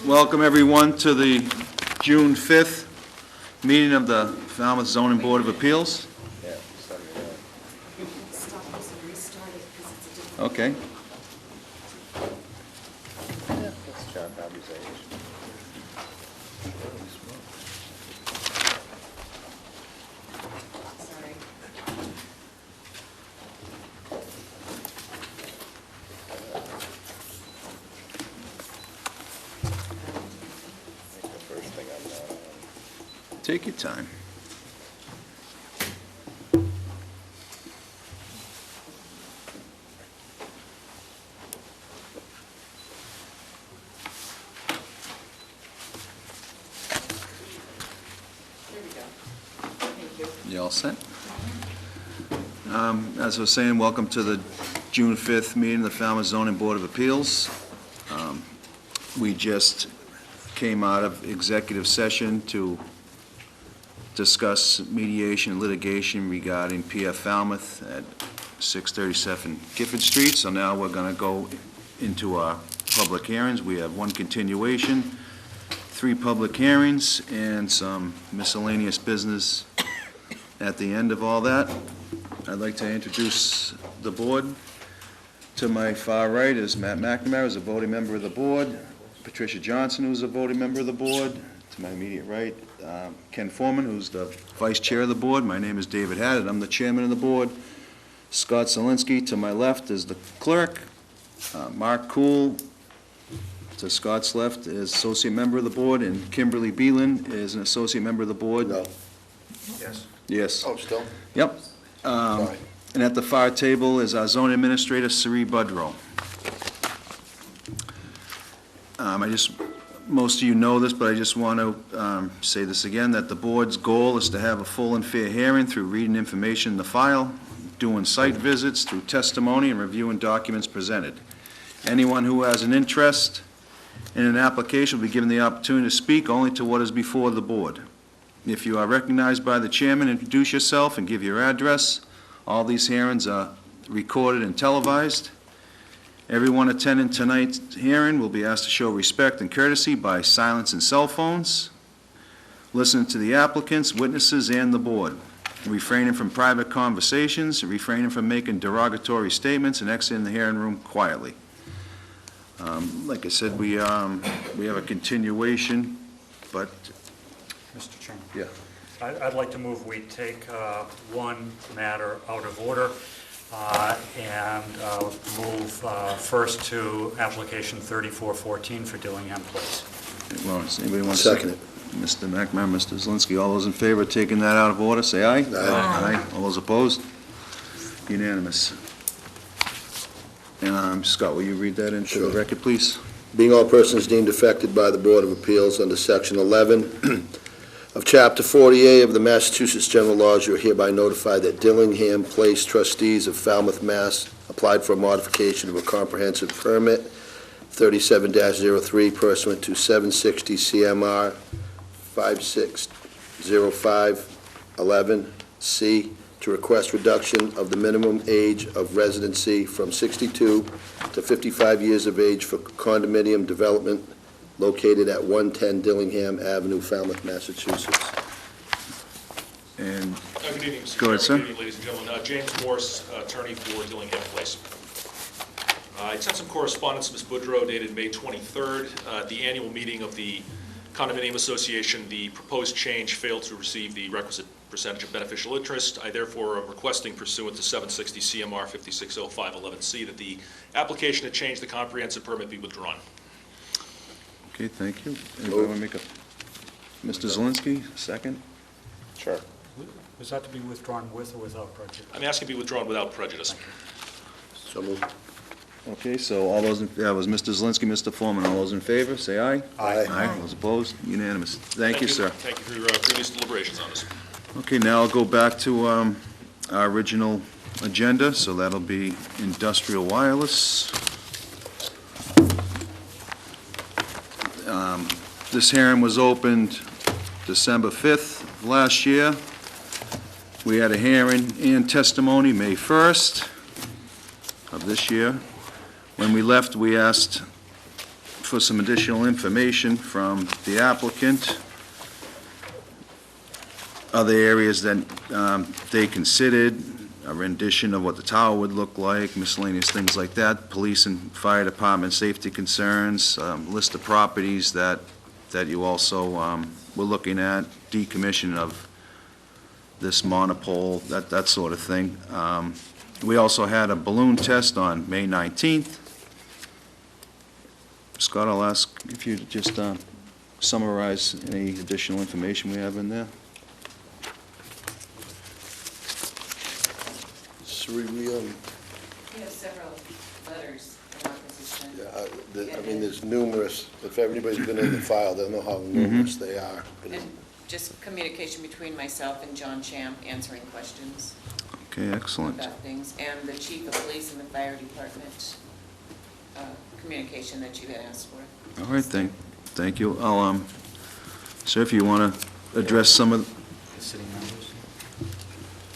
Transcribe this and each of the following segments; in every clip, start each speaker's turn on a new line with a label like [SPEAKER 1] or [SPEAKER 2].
[SPEAKER 1] Welcome everyone to the June 5th meeting of the Falmouth Zoning Board of Appeals. Okay. Take your time. You all set? As I was saying, welcome to the June 5th meeting of the Falmouth Zoning Board of Appeals. We just came out of executive session to discuss mediation and litigation regarding PF Falmouth at 637 Gifford Street. So now we're going to go into our public hearings. We have one continuation, 3 public hearings, and some miscellaneous business at the end of all that. I'd like to introduce the board. To my far right is Matt McNamara, who's a voting member of the board, Patricia Johnson, who's a voting member of the board. To my immediate right, Ken Foreman, who's the vice chair of the board. My name is David Haddad. I'm the chairman of the board. Scott Zielinski to my left is the clerk. Mark Cool to Scott's left is associate member of the board, and Kimberly Beelan is an associate member of the board.
[SPEAKER 2] No.
[SPEAKER 3] Yes.
[SPEAKER 1] Yes.
[SPEAKER 2] Oh, still?
[SPEAKER 1] Yep.
[SPEAKER 2] Sorry.
[SPEAKER 1] And at the far table is our zoning administrator, Sari Budrow. Most of you know this, but I just want to say this again, that the board's goal is to have a full and fair hearing through reading information in the file, doing site visits, through testimony, and reviewing documents presented. Anyone who has an interest in an application will be given the opportunity to speak only to what is before the board. If you are recognized by the chairman, introduce yourself and give your address. All these hearings are recorded and televised. Everyone attending tonight's hearing will be asked to show respect and courtesy by silencing cell phones, listening to the applicants, witnesses, and the board, refraining from private conversations, refraining from making derogatory statements, and exiting the hearing room quietly. Like I said, we have a continuation, but...
[SPEAKER 3] Mr. Chairman.
[SPEAKER 1] Yeah.
[SPEAKER 3] I'd like to move we take one matter out of order and move first to application 3414 for Dillingham Place.
[SPEAKER 1] Lawrence, anybody want to
[SPEAKER 2] Second it.
[SPEAKER 1] Mr. McNamara, Mr. Zielinski, all those in favor of taking that out of order, say aye.
[SPEAKER 2] Aye.
[SPEAKER 1] Aye. All those opposed? Unanimous. Scott, will you read that into
[SPEAKER 2] Sure.
[SPEAKER 1] the record, please?
[SPEAKER 2] Being all persons deemed affected by the Board of Appeals under Section 11 of Chapter 48 of the Massachusetts General Laws, you are hereby notified that Dillingham Place trustees of Falmouth, Mass. applied for a modification of a comprehensive permit 37-03 pursuant to 760 CMR 560511C to request reduction of the minimum age of residency from 62 to 55 years of age for condominium development located at 110 Dillingham Avenue, Falmouth, Massachusetts.
[SPEAKER 1] And
[SPEAKER 4] Good evening, Mr.
[SPEAKER 1] Go ahead, sir.
[SPEAKER 4] Chairman. Good evening, ladies and gentlemen. James Morse, attorney for Dillingham Place. I sent some correspondence to Ms. Boudreau dated May 23rd. At the annual meeting of the Condominium Association, the proposed change failed to receive the requisite percentage of beneficial interest. I therefore am requesting pursuant to 760 CMR 560511C that the application to change the comprehensive permit be withdrawn.
[SPEAKER 1] okay, thank you. Anybody want to make a... Mr. Zielinski, second?
[SPEAKER 2] Sure.
[SPEAKER 3] Was that to be withdrawn with or without prejudice?
[SPEAKER 4] I'm asking to be withdrawn without prejudice.
[SPEAKER 2] So moved.
[SPEAKER 1] Okay, so all those, that was Mr. Zielinski, Mr. Foreman. All those in favor, say aye.
[SPEAKER 2] Aye.
[SPEAKER 1] Aye. Those opposed? Unanimous. Thank you, sir.
[SPEAKER 4] Thank you for your previous deliberations on this.
[SPEAKER 1] Okay, now I'll go back to our original agenda, so that'll be industrial wireless. This hearing was opened December 5th of last year. We had a hearing and testimony May 1st of this year. When we left, we asked for for some additional information from the applicant. Other areas that they considered, a rendition of what the tower would look like, miscellaneous things like that, police and fire department safety concerns, list of properties that you also were looking at, decommission of this monopole, that sort of thing. We also had a balloon test on May 19th. Scott, I'll ask if you just summarize any additional information we have in there.
[SPEAKER 2] So we,
[SPEAKER 5] We have several letters in opposition.
[SPEAKER 2] I mean, there's numerous, if everybody's been in the file, they'll know how numerous they are.
[SPEAKER 5] And just communication between myself and John Champ answering questions
[SPEAKER 1] Okay, excellent.
[SPEAKER 5] about things, and the chief of police and the fire department communication that you had asked for.
[SPEAKER 1] All right, thank you. I'll, sir, if you want to address some of
[SPEAKER 3] The city members?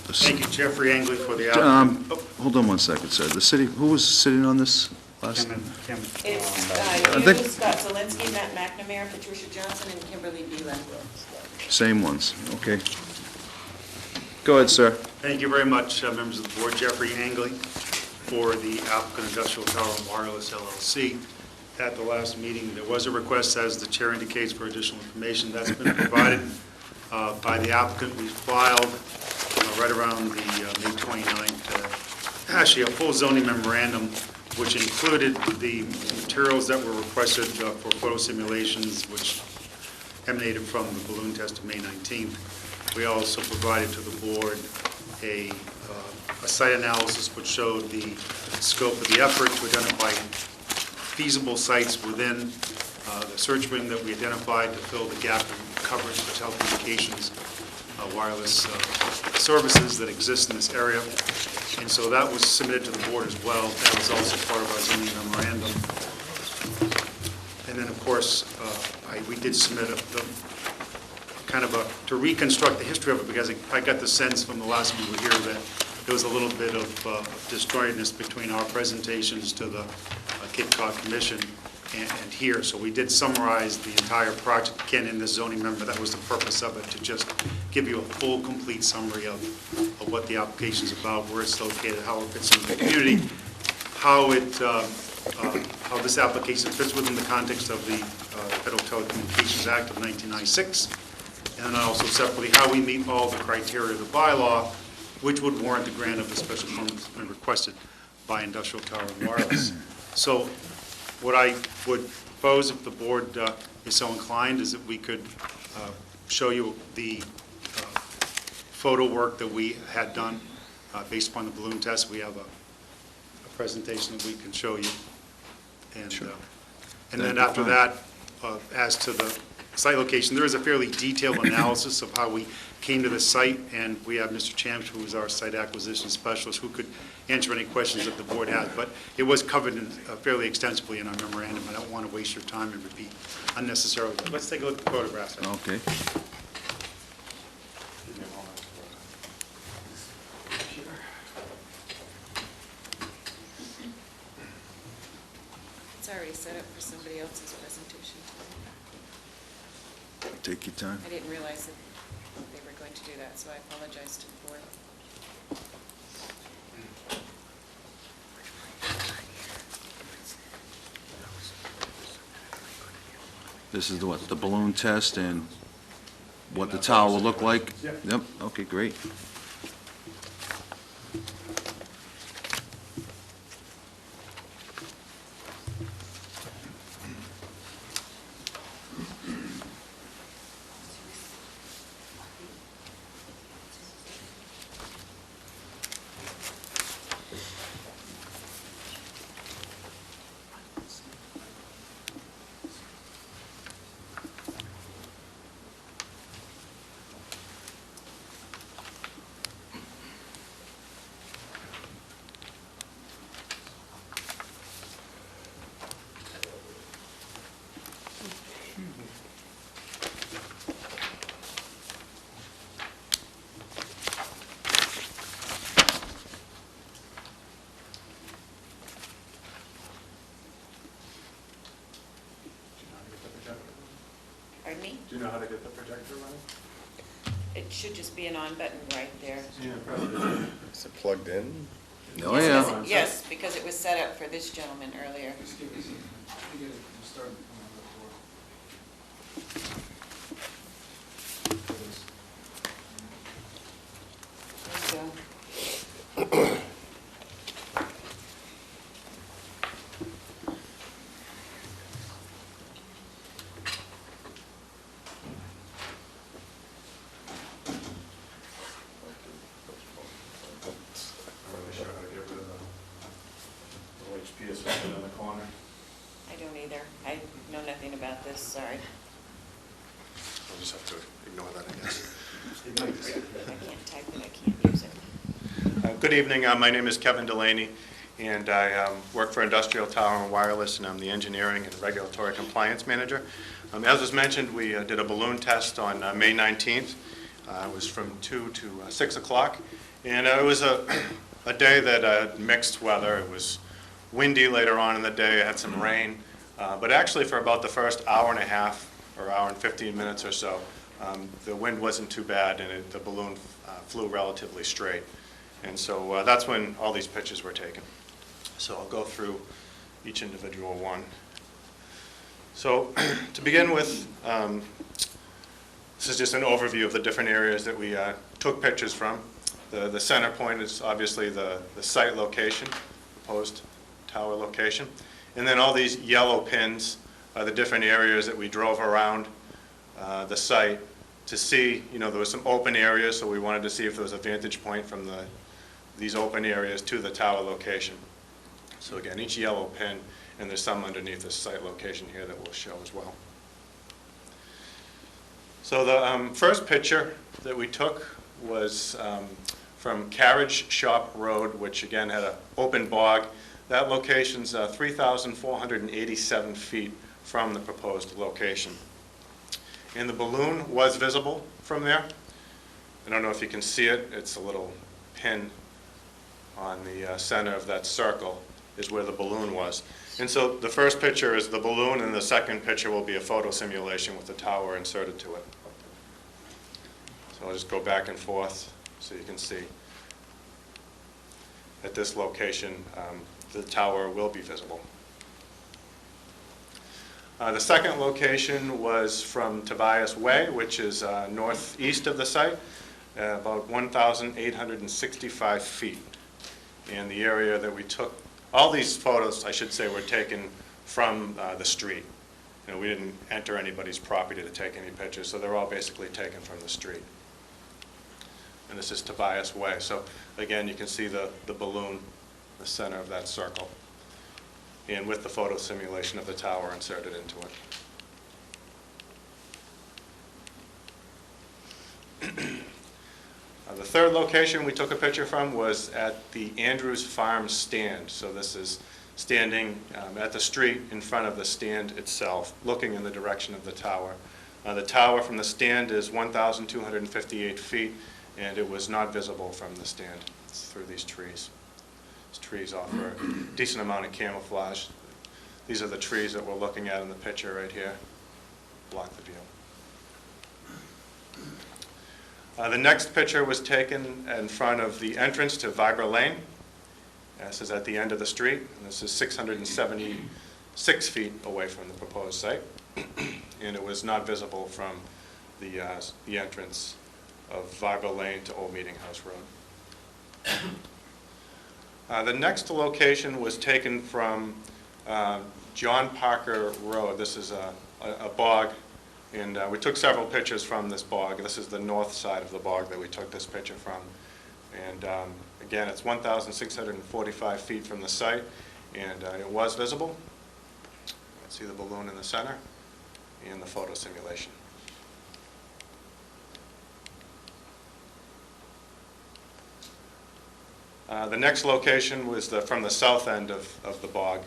[SPEAKER 6] Thank you, Jeffrey Angley for the applicant.
[SPEAKER 1] hold on one second, sir. The city, who was sitting on this last?
[SPEAKER 3] Kim,
[SPEAKER 5] It's
[SPEAKER 1] I
[SPEAKER 5] you,
[SPEAKER 1] think-
[SPEAKER 5] Scott Zelinski, Matt McNamara, Patricia Johnson, and Kimberly Beelan.
[SPEAKER 1] Same ones, okay. Go ahead, sir.
[SPEAKER 6] Thank you very much, members of the board. Jeffrey Angley for the applicant Industrial Tower and Wireless LLC. At the last meeting, there was a request, as the chair indicates, for additional information. That's been provided by the applicant. We filed right around the May 29th, actually a full zoning memorandum, which included the materials that were requested for photo simulations, which emanated from the balloon test of May 19th. We also provided to the board a site analysis which showed the scope of the effort to identify feasible sites within the search ring that we identified to fill the gap in coverage for telecommunications wireless services that exist in this area. And so that was submitted to the board as well. That was also part of our zoning memorandum. And then, of course, we did submit to reconstruct the history of it, because I got the sense from the last time we were here that there was a little bit of disjointedness between our presentations to the Cape Cod Commission and here. So we did summarize the entire project, again, in the zoning member. That was the purpose of it, to just give you a full, complete summary of what the application's about, where it's located, how it fits in the community, how this application fits within the context of the Federal Telecommunications Act of 1996, and then also separately how we meet all the criteria of the bylaw, which would warrant the grant of the special permit that's been requested by Industrial Tower and Wireless. So what I would propose, if the board is so inclined, is that we could show you the photo work that we had done based upon the balloon test. We have a presentation that we can show you. And,
[SPEAKER 1] Sure.
[SPEAKER 6] And then after that, as to the site location, there is a fairly detailed analysis of how we came to the site, and we have Mr. Champs, who is our site acquisition specialist, who could answer any questions that the board has. But it was covered fairly extensively in our memorandum. I don't want to waste your time and repeat unnecessarily. Let's take a look at the photographs.
[SPEAKER 1] Okay.
[SPEAKER 5] It's already set up for somebody else's presentation.
[SPEAKER 1] Take your time.
[SPEAKER 5] I didn't realize that they were going to do that, so I apologize to the board.
[SPEAKER 1] This is the balloon test and what the tower will look like? Yep, okay, great.
[SPEAKER 7] Do you know how to get the projector running?
[SPEAKER 5] It should just be an on button right there.
[SPEAKER 8] Is it plugged in?
[SPEAKER 1] Oh,
[SPEAKER 5] Yes,
[SPEAKER 1] yeah.
[SPEAKER 5] because yes, because it was set up for this gentleman earlier.
[SPEAKER 7] Just give us a, get it started
[SPEAKER 5] There you go.
[SPEAKER 7] I'm really sure how to get rid of the OHP assistant in the corner.
[SPEAKER 5] I don't either. I know nothing about this, sorry.
[SPEAKER 8] We'll just have to ignore that, I guess.
[SPEAKER 5] I can't type and I can't use it.
[SPEAKER 9] Good evening. My name is Kevin Delaney, and I work for Industrial Tower and Wireless, and I'm the Engineering and Regulatory Compliance Manager. As was mentioned, we did a balloon test on May 19th. It was from 2 to 6 o'clock, and it was a day that had mixed weather. It was windy later on in the day. It had some rain, but actually for about the first hour and a half or hour and 15 minutes or so, the wind wasn't too bad, and the balloon flew relatively straight. And so that's when all these pictures were taken. So I'll go through each individual one. So to begin with, this is just an overview of the different areas that we took pictures from. The center point is obviously the site location, proposed tower location. And then all these yellow pins are the different areas that we drove around the site to see, there was some open areas, so we wanted to see if there was a vantage point from these open areas to the tower location. So again, each yellow pin, and there's some underneath the site location here that we'll show as well. So the first picture that we took was from Carriage Shop Road, which again had an open bog. That location's 3,487 feet from the proposed location. And the balloon was visible from there. I don't know if you can see it. It's a little pin on the center of that circle is where the balloon was. And so the first picture is the balloon, and the second picture will be a photo simulation with the tower inserted to it. So I'll just go back and forth so you can see. At this location, the tower will be visible. The second location was from Tobias Way, which is northeast of the site, about 1,865 feet. And the area that we took, all these photos, I should say, were taken from the street. We didn't enter anybody's property to take any pictures, so they're all basically taken from the street. And this is Tobias Way. So again, you can see the balloon, the center of that circle, and with the photo simulation of the tower inserted into it. The third location we took a picture from was at the Andrews Farm stand. So this is standing at the street in front of the stand itself, looking in the direction of the tower. The tower from the stand is 1,258 feet, and it was not visible from the stand. It's through these trees. These trees offer a decent amount of camouflage. These are the trees that we're looking at in the picture right here. Block the view. The next picture was taken in front of the entrance to Vibra Lane. This is at the end of the street, and this is 676 feet away from the proposed site. And it was not visible from the entrance of Vibra Lane to Old Meeting House Road. The next location was taken from John Parker Road. This is a bog, and we took several pictures from this bog. This is the north side of the bog that we took this picture from. And again, it's 1,645 feet from the site, and it was visible. You can see the balloon in the center and the photo simulation. The next location was from the south end of the bog.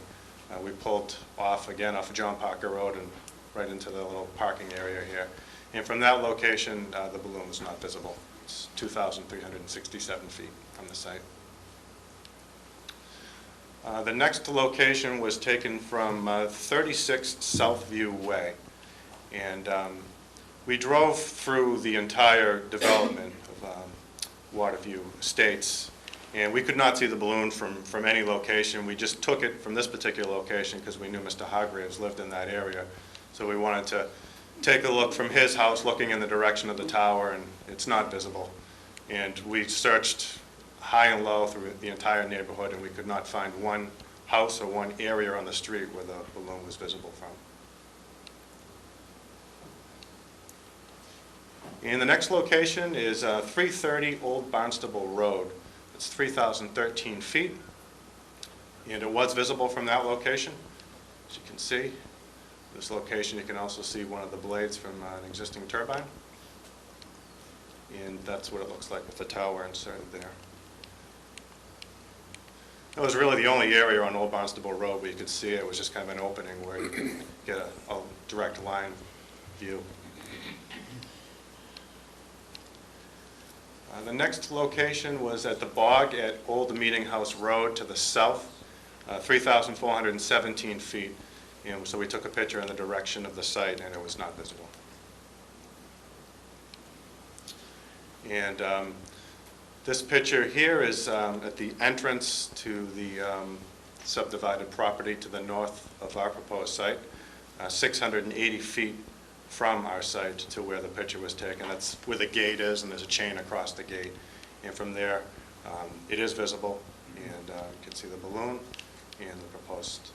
[SPEAKER 9] We pulled off, again, off of John Parker Road and right into the little parking area here. And from that location, the balloon was not visible. It's 2,367 feet from the site. The next location was taken from 36 Southview Way. And We drove through the entire development of Waterview Estates, and we could not see the balloon from any location. We just took it from this particular location because we knew Mr. Hargraves lived in that area. So we wanted to take a look from his house, looking in the direction of the tower, and it's not visible. And we searched high and low through the entire neighborhood, and we could not find one house or one area on the street where the balloon was visible from. And the next location is 330 Old Barnstable Road. It's 3,013 feet, and it was visible from that location. As you can see, this location, you can also see one of the blades from an existing turbine. And that's what it looks like with the tower inserted there. That was really the only area on Old Barnstable Road where you could see it. It was just kind of an opening where you could get a direct line view. The next location was at the bog at Old Meeting House Road to the south, 3,417 feet. And so we took a picture in the direction of the site, and it was not visible. And this picture here is at the entrance to the subdivided property to the north of our proposed site, 680 feet from our site to where the picture was taken. That's where the gate is, and there's a chain across the gate. And from there, it is visible, and you can see the balloon and the proposed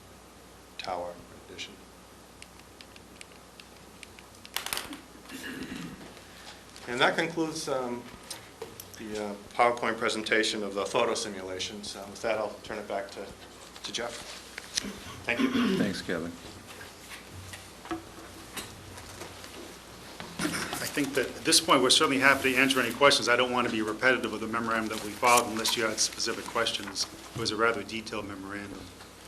[SPEAKER 9] tower addition. And that concludes the PowerPoint presentation of the photo simulations. With that, I'll turn it back to Jeff. Thank you.
[SPEAKER 1] Thanks, Kevin.
[SPEAKER 6] I think that at this point, we're certainly happy to answer any questions. I don't want to be repetitive of the memorandum that we filed unless you had specific questions. It was a rather detailed memorandum.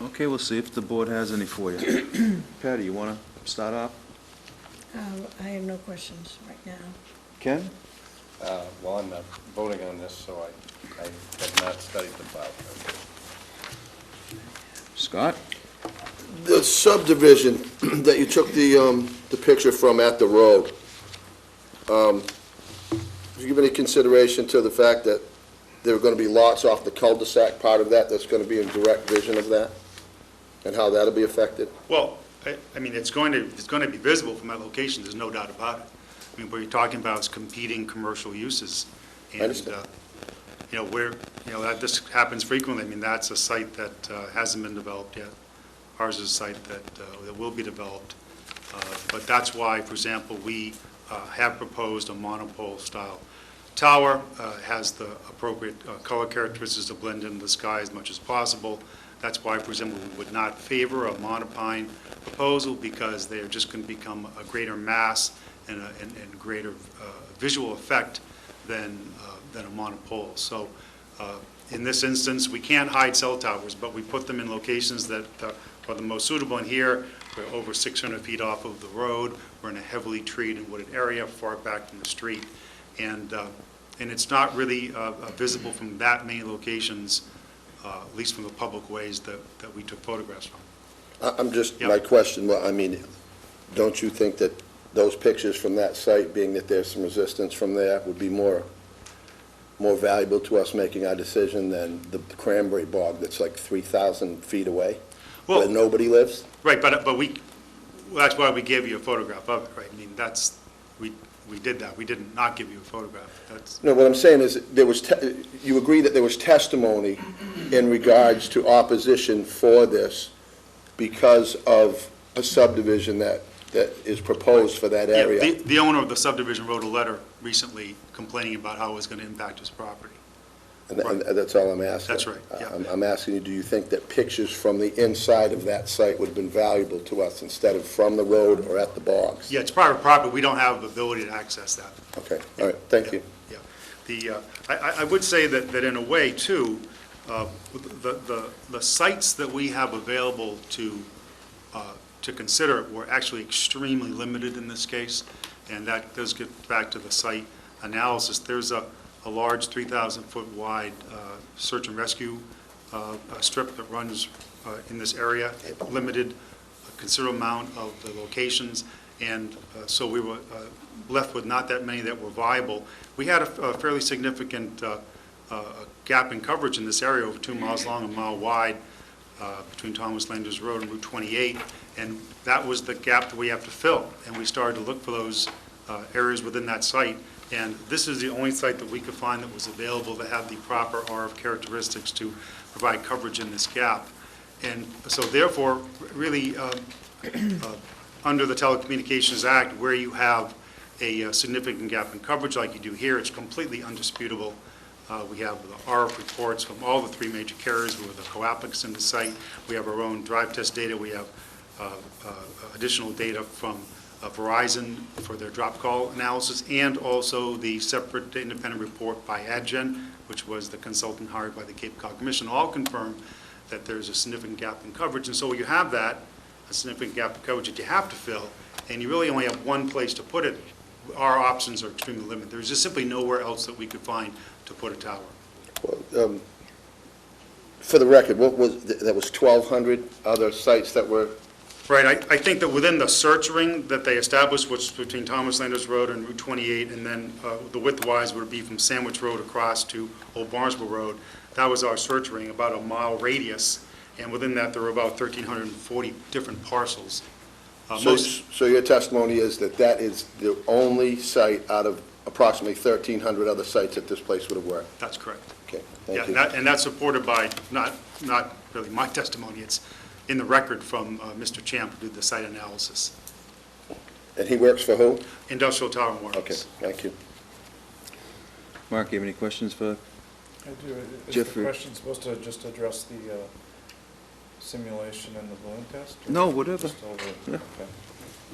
[SPEAKER 1] Okay, we'll see if the board has any for you. Patty, you want to start off?
[SPEAKER 10] I have no questions right now.
[SPEAKER 1] Ken?
[SPEAKER 7] Well, I'm not voting on this, so I have not studied the file.
[SPEAKER 1] Scott?
[SPEAKER 2] The subdivision that you took the picture from at the road, did you give any consideration to the fact that there are going to be lots off the cul-de-sac part of that that's going to be in direct vision of that, and how that'll be affected?
[SPEAKER 6] Well, I mean, it's going to be visible from that location, there's no doubt about it. I mean, what you're talking about is competing commercial uses.
[SPEAKER 2] I understand.
[SPEAKER 6] This happens frequently. I mean, that's a site that hasn't been developed yet. Ours is a site that will be developed. But that's why, for example, we have proposed a monopole style tower, has the appropriate color characteristics to blend into the sky as much as possible. That's why, for example, we would not favor a monopine proposal, because they are just going to become a greater mass and greater visual effect than a monopole. So in this instance, we can't hide cell towers, but we put them in locations that are the most suitable. And here, we're over 600 feet off of the road. We're in a heavily treed and wooded area far back from the street. And it's not really visible from that many locations, at least from the public ways that we took photographs from.
[SPEAKER 2] I'm just,
[SPEAKER 6] Yep.
[SPEAKER 2] my question, well, I mean, don't you think that those pictures from that site, being that there's some resistance from there, would be more valuable to us making our decision than the cranberry bog that's like 3,000 feet away, where nobody lives?
[SPEAKER 6] Right, but that's why we gave you a photograph of it, right? I mean, we did that. We did not give you a photograph.
[SPEAKER 2] No, what I'm saying is, you agree that there was testimony in regards to opposition for this because of a subdivision that is proposed for that area?
[SPEAKER 6] Yeah, the owner of the subdivision wrote a letter recently complaining about how it was going to impact his property.
[SPEAKER 2] And that's all I'm asking.
[SPEAKER 6] That's right, yeah.
[SPEAKER 2] I'm asking you, do you think that pictures from the inside of that site would have been valuable to us instead of from the road or at the bogs?
[SPEAKER 6] Yeah, it's private property. We don't have the ability to access that.
[SPEAKER 2] Okay, all right, thank you.
[SPEAKER 6] Yeah. I would say that in a way, too, the sites that we have available to consider were actually extremely limited in this case, and that does get back to the site analysis. There's a large 3,000-foot wide search and rescue strip that runs in this area. It limited a considerable amount of the locations, and so we were left with not that many that were viable. We had a fairly significant gap in coverage in this area, over 2 miles long, a mile wide, between Thomas Landers Road and Route 28, and that was the gap that we have to fill. And we started to look for those areas within that site, and this is the only site that we could find that was available to have the proper RF characteristics to provide coverage in this gap. And so therefore, really, under the Telecommunications Act, where you have a significant gap in coverage like you do here, it's completely undisputable. We have the RF reports from all the 3 major carriers who are the co-applicants in the site. We have our own drive test data. We have additional data from Verizon for their drop call analysis, and also the separate independent report by AdGen, which was the consultant hired by the Cape Cod Commission, all confirm that there's a significant gap in coverage. And so you have that, a significant gap in coverage that you have to fill, and you really only have one place to put it. Our options are extremely limited. There's just simply nowhere else that we could find to put a tower.
[SPEAKER 2] Well, for the record, what was, that was 1,200 other sites that were,
[SPEAKER 6] Right, I think that within the search ring that they established, which is between Thomas Landers Road and Route 28, and then the width-wise would be from Sandwich Road across to Old Barnstable Road, that was our search ring, about a mile radius, and within that there were about 1,340 different parcels.
[SPEAKER 2] so your testimony is that that is the only site out of approximately 1,300 other sites that this place would have worked?
[SPEAKER 6] That's correct.
[SPEAKER 2] Okay,
[SPEAKER 6] Yeah,
[SPEAKER 2] thank you.
[SPEAKER 6] and that's supported by, not really my testimony, it's in the record from Mr. Champ, who did the site analysis.
[SPEAKER 2] And he works for who?
[SPEAKER 6] Industrial Tower and Wireless.
[SPEAKER 2] Okay, thank you.
[SPEAKER 1] Mark, you have any questions for?
[SPEAKER 7] I do. Is
[SPEAKER 1] Jeffrey.
[SPEAKER 7] the question supposed to just address the simulation and the balloon test? or
[SPEAKER 1] No, whatever.
[SPEAKER 7] just over-
[SPEAKER 1] Yeah.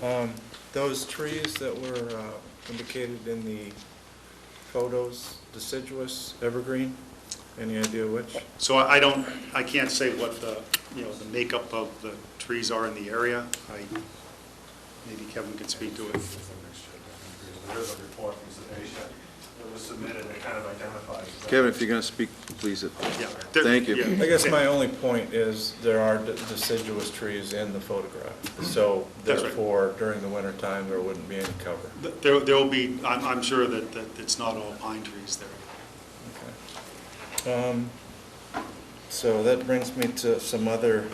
[SPEAKER 7] okay. Those trees that were indicated in the photos, deciduous, evergreen, any idea which?
[SPEAKER 6] So I can't say what the makeup of the trees are in the area. Maybe Kevin could speak to it.
[SPEAKER 7] There's a report from Sedacia that was submitted that kind of identifies.
[SPEAKER 1] Kevin, if you're going to speak, please.
[SPEAKER 6] Yeah.
[SPEAKER 1] Thank you.
[SPEAKER 6] Yeah.
[SPEAKER 7] I guess my only point is there are deciduous trees in the photograph. So
[SPEAKER 6] That's right.
[SPEAKER 7] therefore, during the winter time, there wouldn't be any cover.
[SPEAKER 6] There will be, I'm sure that it's not all pine trees there.
[SPEAKER 7] Okay. So that brings me to some other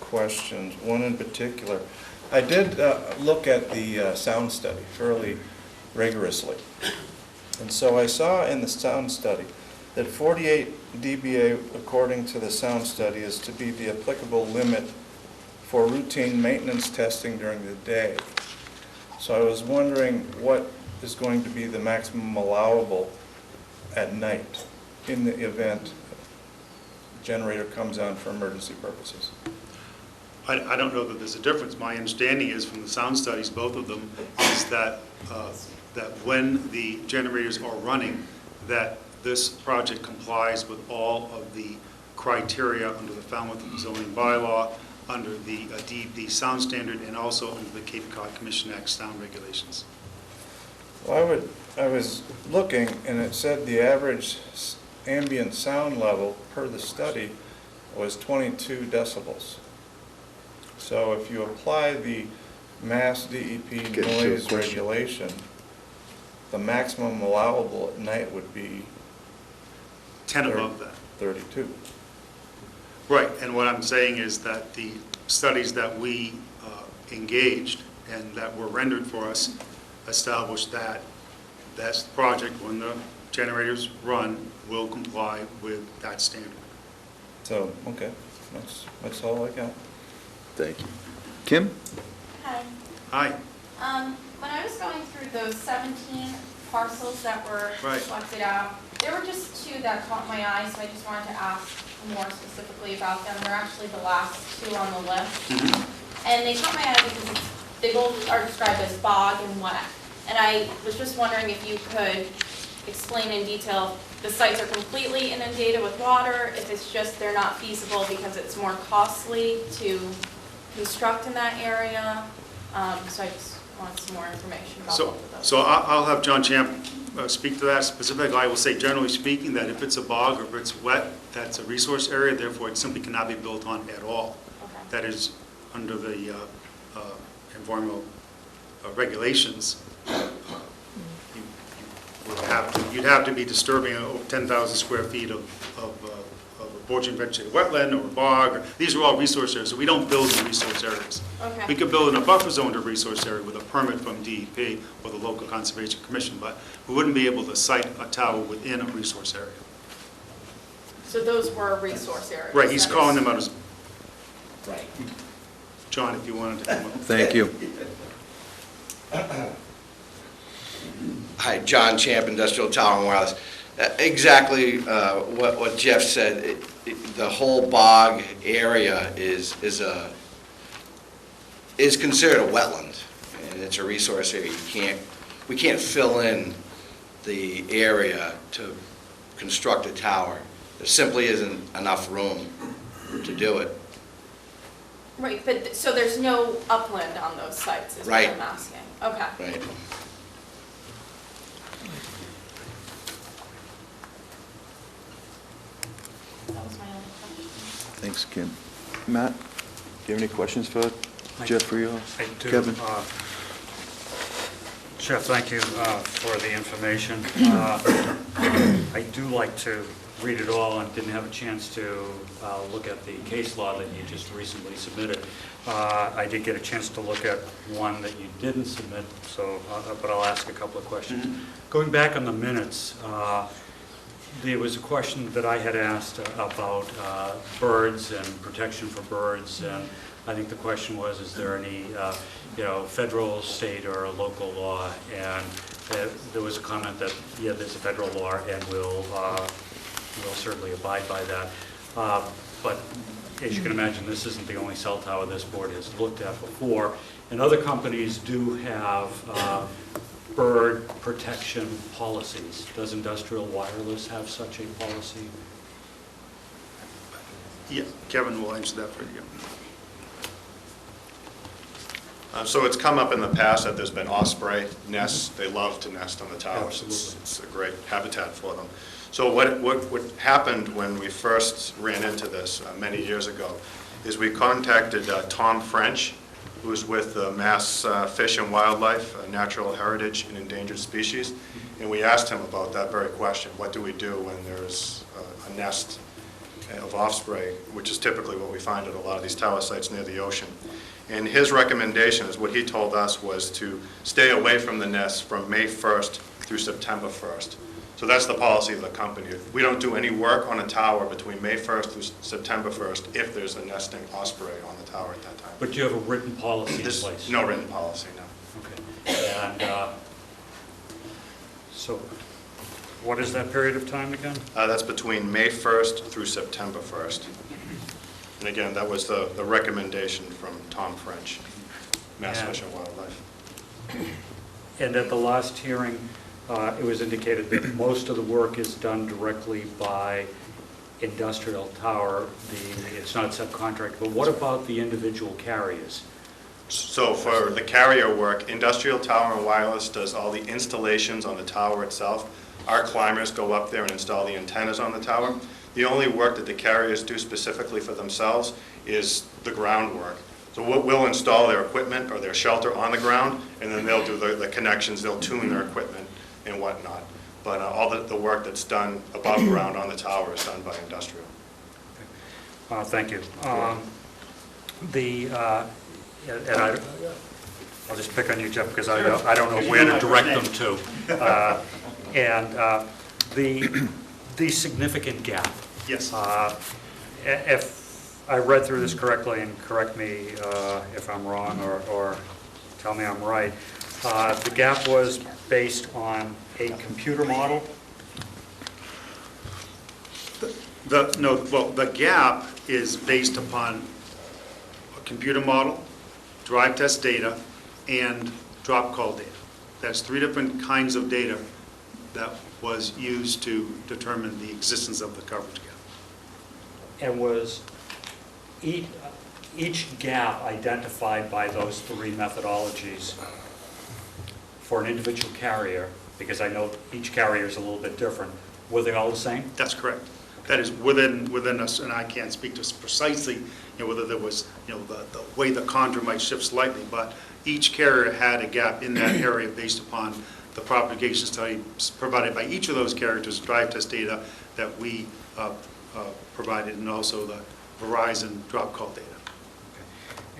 [SPEAKER 7] questions, one in particular. I did look at the sound study fairly rigorously. And so I saw in the sound study that 48 dBA, according to the sound study, is to be the applicable limit for routine maintenance testing during the day. So I was wondering what is going to be the maximum allowable at night in the event generator comes on for emergency purposes.
[SPEAKER 6] I don't know that there's a difference. My understanding is from the sound studies, both of them, is that when the generators are running, that this project complies with all of the criteria under the Falmouth Zoning Bylaw, under the DEP sound standard, and also under the Cape Cod Commission Act sound regulations.
[SPEAKER 7] Well, I was looking, and it said the average ambient sound level per the study was 22 decibels. So if you apply the Mass DEP
[SPEAKER 2] Get to your
[SPEAKER 7] noise
[SPEAKER 2] question.
[SPEAKER 7] regulation, the maximum allowable at night would be
[SPEAKER 6] 10 above that.
[SPEAKER 7] 32.
[SPEAKER 6] Right, and what I'm saying is that the studies that we engaged and that were rendered for us established that this project, when the generators run, will comply with that standard.
[SPEAKER 7] So, okay, that's all I got.
[SPEAKER 1] Thank you. Kim?
[SPEAKER 11] Hi.
[SPEAKER 6] Hi.
[SPEAKER 11] When I was going through those 17 parcels that were
[SPEAKER 6] Right.
[SPEAKER 11] selected out, there were just 2 that caught my eye, so I just wanted to ask more specifically about them. They're actually the last 2 on the list. And they caught my eye because they both are described as bog and wet. And I was just wondering if you could explain in detail, the sites are completely inundated with water, if it's just they're not feasible because it's more costly to construct in that area. So I just want some more information about both of those.
[SPEAKER 6] So I'll have John Champ speak to that specifically. I will say, generally speaking, that if it's a bog or if it's wet, that's a resource area, therefore it simply cannot be built on at all.
[SPEAKER 11] Okay.
[SPEAKER 6] That is under the environmental regulations, you'd have to be disturbing 10,000 square feet of a border vegetated wetland or a bog. These are all resource areas, so we don't build in resource areas.
[SPEAKER 11] Okay.
[SPEAKER 6] We could build in a buffer zone to resource area with a permit from DEP or the local conservation commission, but we wouldn't be able to site a tower within a resource area.
[SPEAKER 11] So those were resource areas?
[SPEAKER 6] Right, he's
[SPEAKER 11] that
[SPEAKER 6] calling
[SPEAKER 11] is-
[SPEAKER 6] them out as,
[SPEAKER 11] Right.
[SPEAKER 6] John, if you wanted to come up.
[SPEAKER 1] Thank you.
[SPEAKER 12] Hi, John Champ, Industrial Tower and Wireless. Exactly what Jeff said. The whole bog area is considered a wetland, and it's a resource area. We can't fill in the area to construct a tower. There simply isn't enough room to do it.
[SPEAKER 11] Right, but, so there's no upland on those sites, is what
[SPEAKER 12] Right.
[SPEAKER 11] I'm asking? Okay.
[SPEAKER 12] Right.
[SPEAKER 11] That was my only question.
[SPEAKER 1] Thanks, Kim. Matt, do you have any questions for Jeffrey or
[SPEAKER 3] I do.
[SPEAKER 1] Kevin?
[SPEAKER 3] Jeff, thank you for the information. I do like to read it all and didn't have a chance to look at the case law that you just recently submitted. I did get a chance to look at one that you didn't submit, so, but I'll ask a couple of questions. Going back on the minutes, there was a question that I had asked about birds and protection for birds, and I think the question was, is there any, federal, state, or local law? And there was a comment that, yeah, there's a federal law, and we'll certainly abide by that. But as you can imagine, this isn't the only cell tower this board has looked at before, and other companies do have bird protection policies. Does Industrial Wireless have such a policy?
[SPEAKER 6] Yeah, Kevin will answer that for you.
[SPEAKER 9] So it's come up in the past that there's been osprey nests. They love to nest on the towers.
[SPEAKER 3] Absolutely.
[SPEAKER 9] It's a great habitat for them. So what happened when we first ran into this many years ago is we contacted Tom French, who's with Mass Fish and Wildlife, Natural Heritage and Endangered Species, and we asked him about that very question. What do we do when there's a nest of osprey, which is typically what we find at a lot of these tower sites near the ocean? And his recommendation is, what he told us was to stay away from the nest from May 1st through September 1st. So that's the policy of the company. We don't do any work on a tower between May 1st through September 1st if there's a nesting osprey on the tower at that time.
[SPEAKER 3] But you have a written policy in
[SPEAKER 9] There's
[SPEAKER 3] place?
[SPEAKER 9] no written policy, no.
[SPEAKER 3] Okay. And so what is that period of time again?
[SPEAKER 9] That's between May 1st through September 1st. And again, that was the recommendation from Tom French, Mass Fish and Wildlife.
[SPEAKER 3] And at the last hearing, it was indicated that most of the work is done directly by Industrial Tower. It's not subcontract, but what about the individual carriers?
[SPEAKER 9] So for the carrier work, Industrial Tower and Wireless does all the installations on the tower itself. Our climbers go up there and install the antennas on the tower. The only work that the carriers do specifically for themselves is the groundwork. So we'll install their equipment or their shelter on the ground, and then they'll do the connections, they'll tune their equipment and whatnot. But all the work that's done above ground on the tower is done by Industrial.
[SPEAKER 3] Thank you. And I'll just pick on you, Jeff, because I don't know where to direct them to. And the significant gap.
[SPEAKER 6] Yes.
[SPEAKER 3] If I read through this correctly, and correct me if I'm wrong or tell me I'm right, the gap was based on a computer model?
[SPEAKER 6] The gap is based upon a computer model, drive test data, and drop call data. That's three different kinds of data that was used to determine the existence of the coverage gap.
[SPEAKER 3] And was each gap identified by those three methodologies for an individual carrier, because I know each carrier is a little bit different, were they all the same?
[SPEAKER 6] That's correct. that is within us, and I can't speak to precisely, whether there was, the way the contour might shift slightly, but each carrier had a gap in that area based upon the propagation study provided by each of those carriers, drive test data that we provided, and also the Verizon drop call data.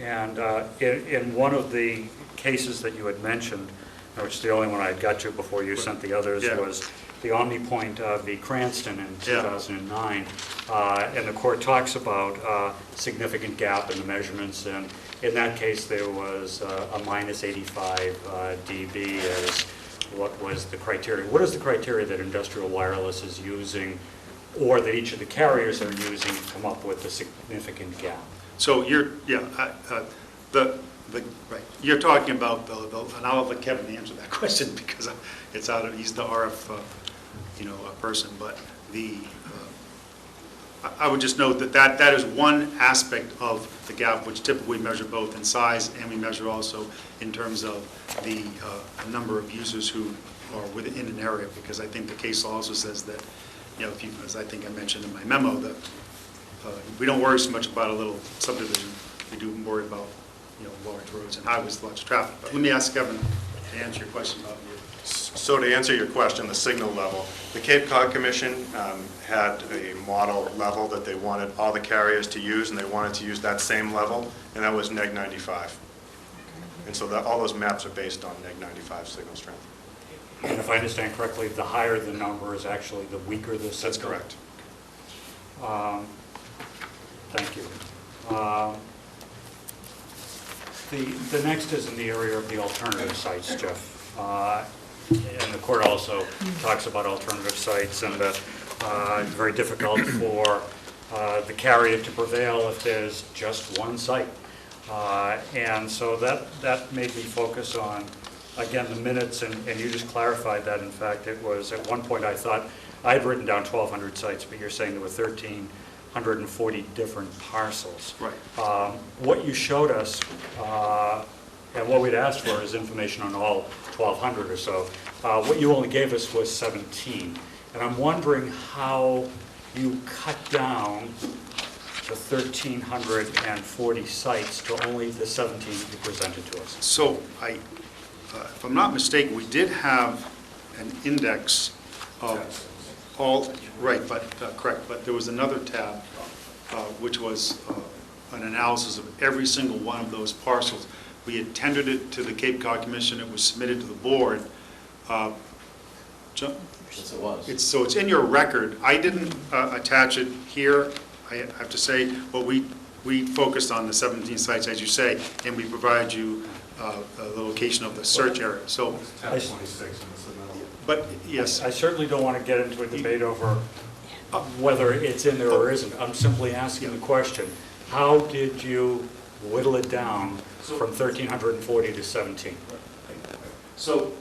[SPEAKER 3] And in one of the cases that you had mentioned, which is the only one I got to before you sent the others,
[SPEAKER 6] Yeah.
[SPEAKER 3] was the OmniPoint v. Cranston in
[SPEAKER 6] Yeah.
[SPEAKER 3] 2009. And the court talks about significant gap in the measurements, and in that case, there was a minus 85 dB as what was the criteria. What is the criteria that industrial wireless is using, or that each of the carriers are using to come up with a significant gap?
[SPEAKER 6] So right, you're talking about and I'll let Kevin answer that question because he's the RF, person, but I would just note that is one aspect of the gap, which typically we measure both in size, and we measure also in terms of the number of users who are within an area, because I think the case law also says that, as I think I mentioned in my memo, that we don't worry so much about a little subdivision. We do worry about, large roads and highways, lots of traffic. But let me ask Kevin to answer your question about you.
[SPEAKER 9] So to answer your question, the signal level, the Cape Cod Commission had a model level that they wanted all the carriers to use, and they wanted to use that same level, and that was neg 95. And so all those maps are based on neg 95 signal strength.
[SPEAKER 3] And if I understand correctly, the higher the number is actually the weaker the signal?
[SPEAKER 9] That's correct.
[SPEAKER 3] Thank you. The next is in the area of the alternative sites, Jeff. And the court also talks about alternative sites, and that it's very difficult for the carrier to prevail if there's just one site. And so that made me focus on, again, the minutes, and you just clarified that. In fact, it was, at one point I thought, I'd written down 1,200 sites, but you're saying there were 1,340 different parcels.
[SPEAKER 6] Right.
[SPEAKER 3] What you showed us, and what we'd asked for is information on all 1,200 or so. What you only gave us was 17. And I'm wondering how you cut down the 1,340 sites to only the 17 you presented to us.
[SPEAKER 6] So if I'm not mistaken, we did have an index of all, right, but correct, but there was another tab which was an analysis of every single one of those parcels. We had tendered it to the Cape Cod Commission. It was submitted to the board.
[SPEAKER 12] Yes, it was.
[SPEAKER 6] So it's in your record. I didn't attach it here, I have to say, but we focused on the 17 sites, as you say, and we provide you the location of the search area. So, but yes.
[SPEAKER 3] I certainly don't want to get into a debate over whether it's in there or isn't. I'm simply asking the question, how did you whittle it down from 1,340 to 17?
[SPEAKER 6] So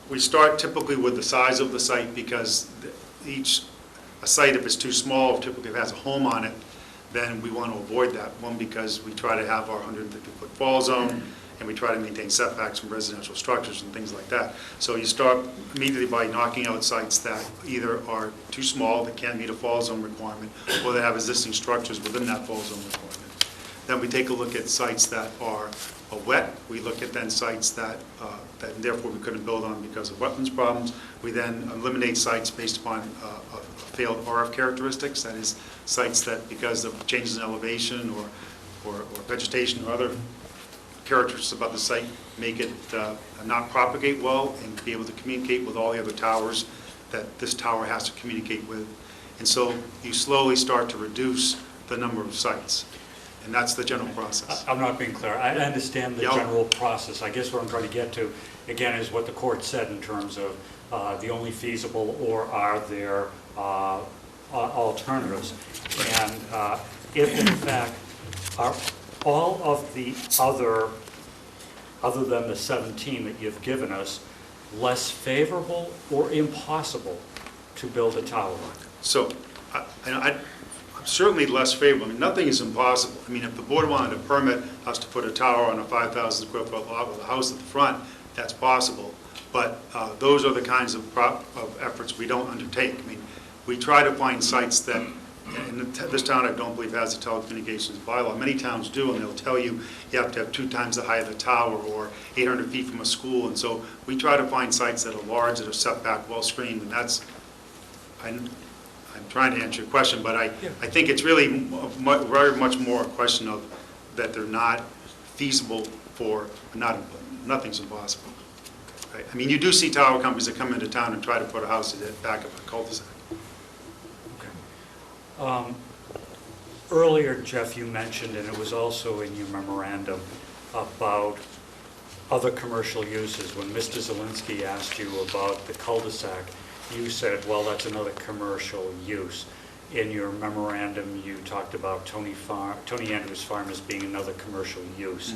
[SPEAKER 6] we start typically with the size of the site, because a site, if it's too small, typically if it has a home on it, then we want to avoid that. One, because we try to have our 150-foot fall zone, and we try to maintain setbacks from residential structures and things like that. So you start immediately by knocking out sites that either are too small, that can't meet a fall zone requirement, or that have existing structures within that fall zone requirement. Then we take a look at sites that are wet. We look at then sites that therefore we couldn't build on because of wetlands problems. We then eliminate sites based upon failed RF characteristics, that is, sites that because of changes in elevation or vegetation or other characteristics about the site make it not propagate well and be able to communicate with all the other towers that this tower has to communicate with. And so you slowly start to reduce the number of sites. And that's the general process.
[SPEAKER 3] I'm not being clear. I understand the general process. I guess what I'm trying to get to, again, is what the court said in terms of the only feasible, or are there alternatives. And if in fact are all of the other than the 17 that you've given us, less favorable or impossible to build a tower?
[SPEAKER 6] So I'm certainly less favorable. I mean, nothing is impossible. I mean, if the board wanted to permit us to put a tower on a 5,000 square foot lot with a house at the front, that's possible. But those are the kinds of efforts we don't undertake. I mean, We try to find sites that, and this town I don't believe has a telecommunications bylaw. Many towns do, and they'll tell you you have to have 2 times the height of the tower or 800 feet from a school. And so we try to find sites that are large, that are set back, well screened, and that's, I'm trying to answer your question, but I think it's really very much more a question of that they're not feasible for, nothing's impossible. Right? I mean, you do see tower companies that come into town and try to put a house at the back of a cul-de-sac.
[SPEAKER 3] Earlier, Jeff, you mentioned, and it was also in your memorandum, about other commercial uses. When Mr. Zelinski asked you about the cul-de-sac, you said, well, that's another commercial use. In your memorandum, you talked about Tony Andrews Farm as being another commercial use.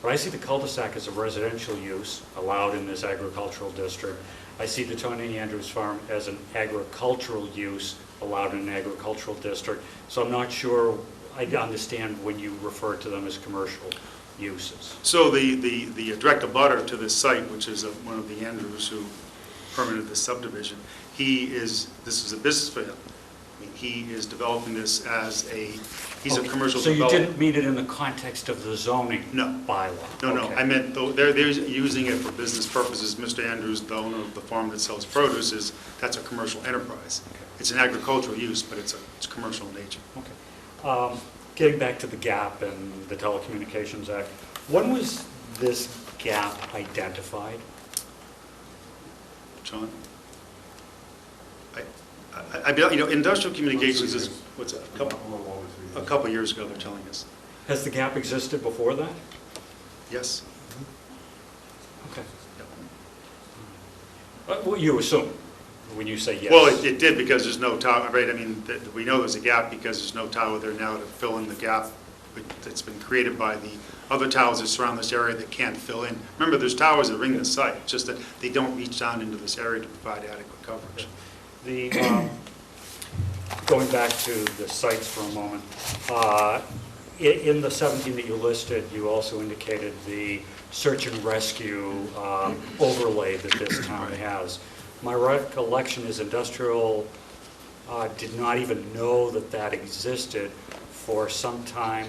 [SPEAKER 3] But I see the cul-de-sac as a residential use allowed in this agricultural district. I see the Tony Andrews Farm as an agricultural use allowed in an agricultural district. So I'm not sure I understand when you refer to them as commercial uses.
[SPEAKER 6] So the direct abutter to this site, which is one of the Andrews who permitted this subdivision, this is a business for him. I mean, he is developing this as he's a commercial
[SPEAKER 3] So
[SPEAKER 6] developer.
[SPEAKER 3] you didn't mean it in the context of the zoning bylaw?
[SPEAKER 6] No,
[SPEAKER 3] Okay.
[SPEAKER 6] I meant they're using it for business purposes. Mr. Andrews, the owner of the farm that sells produce, that's a commercial enterprise.
[SPEAKER 3] Okay.
[SPEAKER 6] It's an agricultural use, but it's commercial in nature.
[SPEAKER 3] Okay. Getting back to the gap and the Telecommunications Act, when was this gap identified?
[SPEAKER 6] John? Industrial communications is, what's that, a couple of years ago, they're telling us.
[SPEAKER 3] Has the gap existed before that?
[SPEAKER 6] Yes.
[SPEAKER 3] Okay. Well, you assume, when you say yes.
[SPEAKER 6] Well, it did because there's no tower, right? I mean, we know there's a gap because there's no tower there now to fill in the gap that's been created by the other towers that surround this area that can't fill in. Remember, there's towers that ring this site, it's just that they don't reach down into this area to provide adequate coverage.
[SPEAKER 3] Going back to the sites for a moment, in the 17 that you listed, you also indicated the search and rescue overlay that this town has. My recollection is industrial did not even know that that existed for some time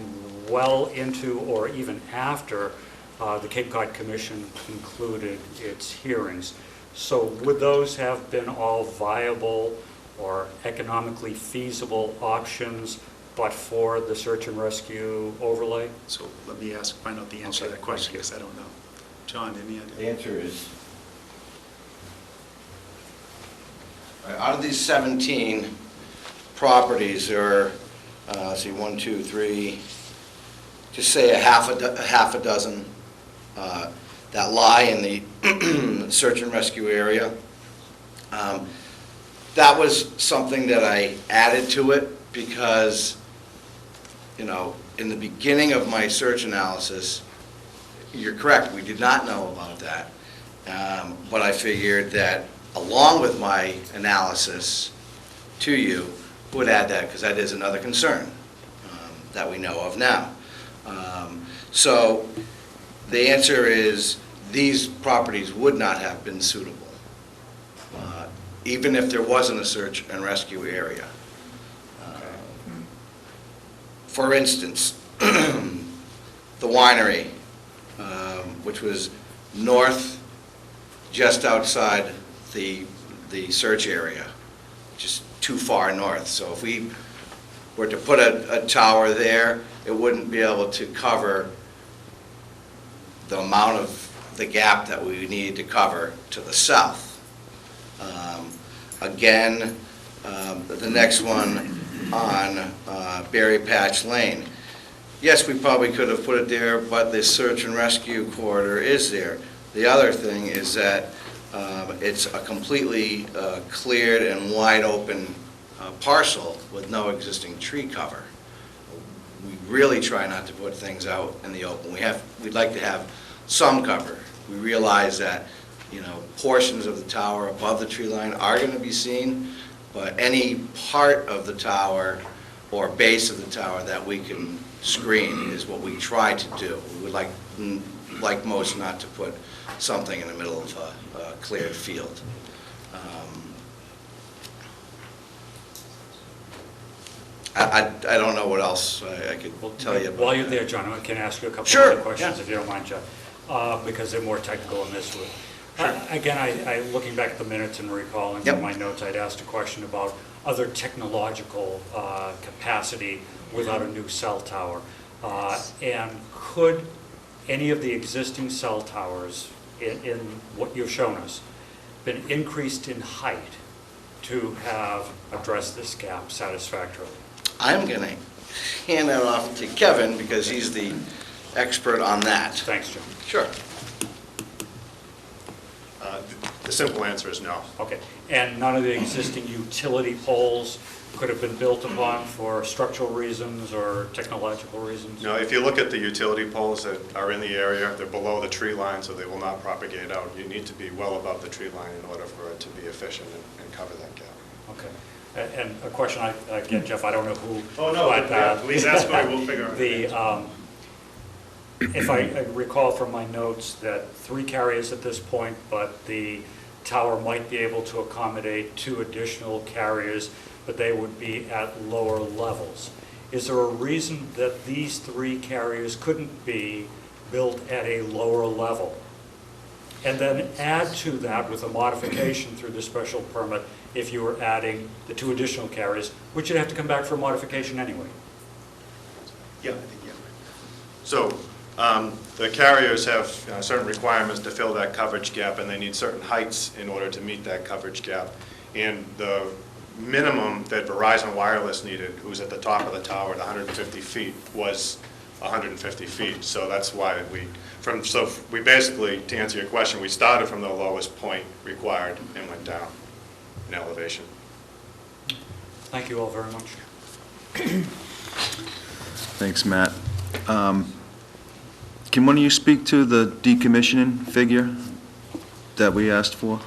[SPEAKER 3] well into or even after the Cape Cod Commission concluded its hearings. So would those have been all viable or economically feasible options but for the search and rescue overlay?
[SPEAKER 6] So let me find out the answer to that question, because I don't know. John, any idea?
[SPEAKER 12] The answer is, out of these 17 properties, there are, let's see, 1, 2, 3, just say a half a dozen that lie in the search and rescue area. That was something that I added to it because, in the beginning of my search analysis, you're correct, we did not know about that. But I figured that along with my analysis to you, would add that because that is another concern that we know of now. So the answer is these properties would not have been suitable, even if there wasn't a search and rescue area. For instance, the winery, which was north, just outside the search area, just too far north. So if we were to put a tower there, it wouldn't be able to cover the amount of the gap that we needed to cover to the south. Again, the next one on Berry Patch Lane. Yes, we probably could have put it there, but the search and rescue corridor is there. The other thing is that it's a completely cleared and wide open parcel with no existing tree cover. We really try not to put things out in the open. We'd like to have some cover. We realize that, portions of the tower above the tree line are going to be seen, but any part of the tower or base of the tower that we can screen is what we try to do. We would like most not to put something in the middle of a cleared field. I don't know what else I could tell you about
[SPEAKER 3] While you're
[SPEAKER 12] that.
[SPEAKER 3] there, John, I can ask you a couple
[SPEAKER 12] Sure,
[SPEAKER 3] other questions,
[SPEAKER 12] yeah.
[SPEAKER 3] if you don't mind, Jeff, because they're more technical in this. Again, looking back at the minutes and recalling
[SPEAKER 12] Yep.
[SPEAKER 3] from my notes, I'd asked a question about other technological capacity without a new cell tower. And could any of the existing cell towers in what you've shown us been increased in height to have addressed this gap satisfactorily?
[SPEAKER 12] I'm going to hand that off to Kevin because he's the expert on that.
[SPEAKER 3] Thanks, John.
[SPEAKER 12] Sure.
[SPEAKER 9] The simple answer is no.
[SPEAKER 3] Okay, and none of the existing utility poles could have been built upon for structural reasons or technological reasons?
[SPEAKER 9] No, if you look at the utility poles that are in the area, they're below the tree line, so they will not propagate out. You need to be well above the tree line in order for it to be efficient and cover that gap.
[SPEAKER 3] Okay, and a question, again, Jeff, I don't know who.
[SPEAKER 6] Oh, no,
[SPEAKER 3] but,
[SPEAKER 6] yeah, please ask away, we'll figure out.
[SPEAKER 3] If I recall from my notes that 3 carriers at this point, but the tower might be able to accommodate 2 additional carriers, but they would be at lower levels. Is there a reason that these 3 carriers couldn't be built at a lower level? And then add to that with a modification through the special permit if you were adding the 2 additional carriers, which you'd have to come back for a modification anyway.
[SPEAKER 9] Yeah, I think, yeah. So the carriers have certain requirements to fill that coverage gap, and they need certain heights in order to meet that coverage gap. And the minimum that Verizon Wireless needed, who's at the top of the tower at 150 feet, was 150 feet. So that's why we basically, to answer your question, we started from the lowest point required and went down in elevation.
[SPEAKER 3] Thank you all very much.
[SPEAKER 1] Thanks, Matt. Can one of you speak to the decommissioning figure that we asked for?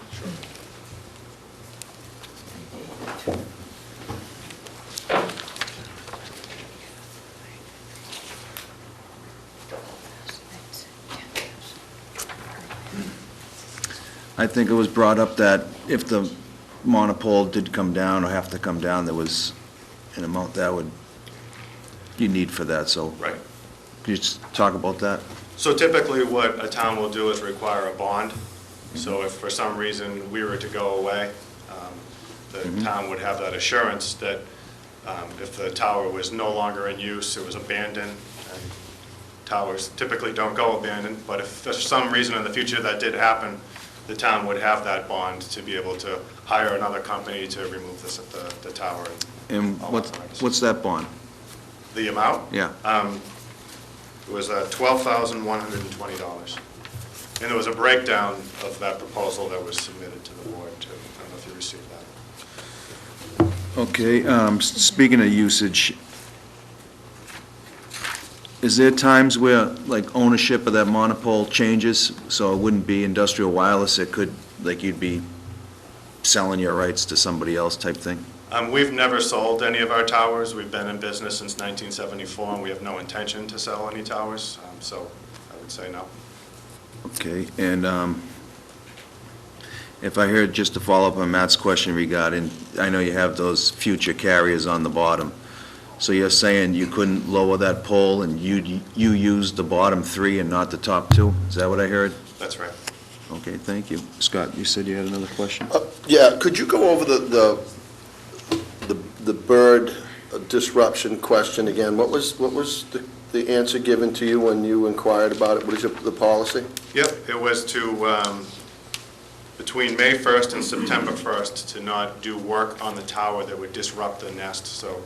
[SPEAKER 1] I think it was brought up that if the monopole did come down or have to come down, there was an amount that you need for that, so.
[SPEAKER 9] Right.
[SPEAKER 1] Could you just talk about that?
[SPEAKER 9] So typically what a town will do is require a bond. So if for some reason we were to go away, the town would have that assurance that if the tower was no longer in use, it was abandoned, and towers typically don't go abandoned, but if for some reason in the future that did happen, the town would have that bond to be able to hire another company to remove the tower.
[SPEAKER 1] And
[SPEAKER 9] all authorized.
[SPEAKER 1] what's that bond?
[SPEAKER 9] The amount?
[SPEAKER 1] Yeah.
[SPEAKER 9] It was $12,120. And there was a breakdown of that proposal that was submitted to the board, too. I don't know if you received that.
[SPEAKER 1] Okay, speaking of usage, is there times where, like, ownership of that monopole changes, so it wouldn't be industrial wireless, it could, like, you'd be selling your rights to somebody else type thing?
[SPEAKER 9] We've never sold any of our towers. We've been in business since 1974, and we have no intention to sell any towers, so I would say no.
[SPEAKER 1] Okay, and if I heard, just to follow up on Matt's question regarding, I know you have those future carriers on the bottom, so you're saying you couldn't lower that pole and you used the bottom 3 and not the top 2? Is that what I heard?
[SPEAKER 9] That's right.
[SPEAKER 1] Okay, thank you. Scott, you said you had another question?
[SPEAKER 2] Yeah, could you go over the bird disruption question again? What was the answer given to you when you inquired about it? What is the policy?
[SPEAKER 9] Yep, it was to, between May 1st and September 1st, to not do work on the tower that would disrupt the nest. So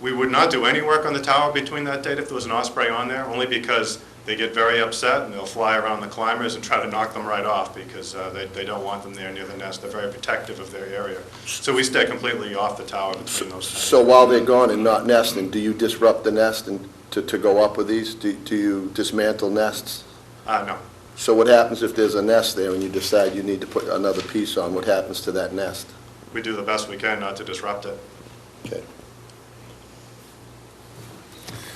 [SPEAKER 9] we would not do any work on the tower between that date if there was an osprey on there, only because they get very upset and they'll fly around the climbers and try to knock them right off because they don't want them there near the nest. They're very protective of their area. So we stay completely off the tower between those times.
[SPEAKER 2] So while they're gone and not nesting, do you disrupt the nest and to go up with these? Do you dismantle nests?
[SPEAKER 9] No.
[SPEAKER 2] So what happens if there's a nest there and you decide you need to put another piece on? What happens to that nest?
[SPEAKER 9] We do the best we can not to disrupt it.
[SPEAKER 2] Okay.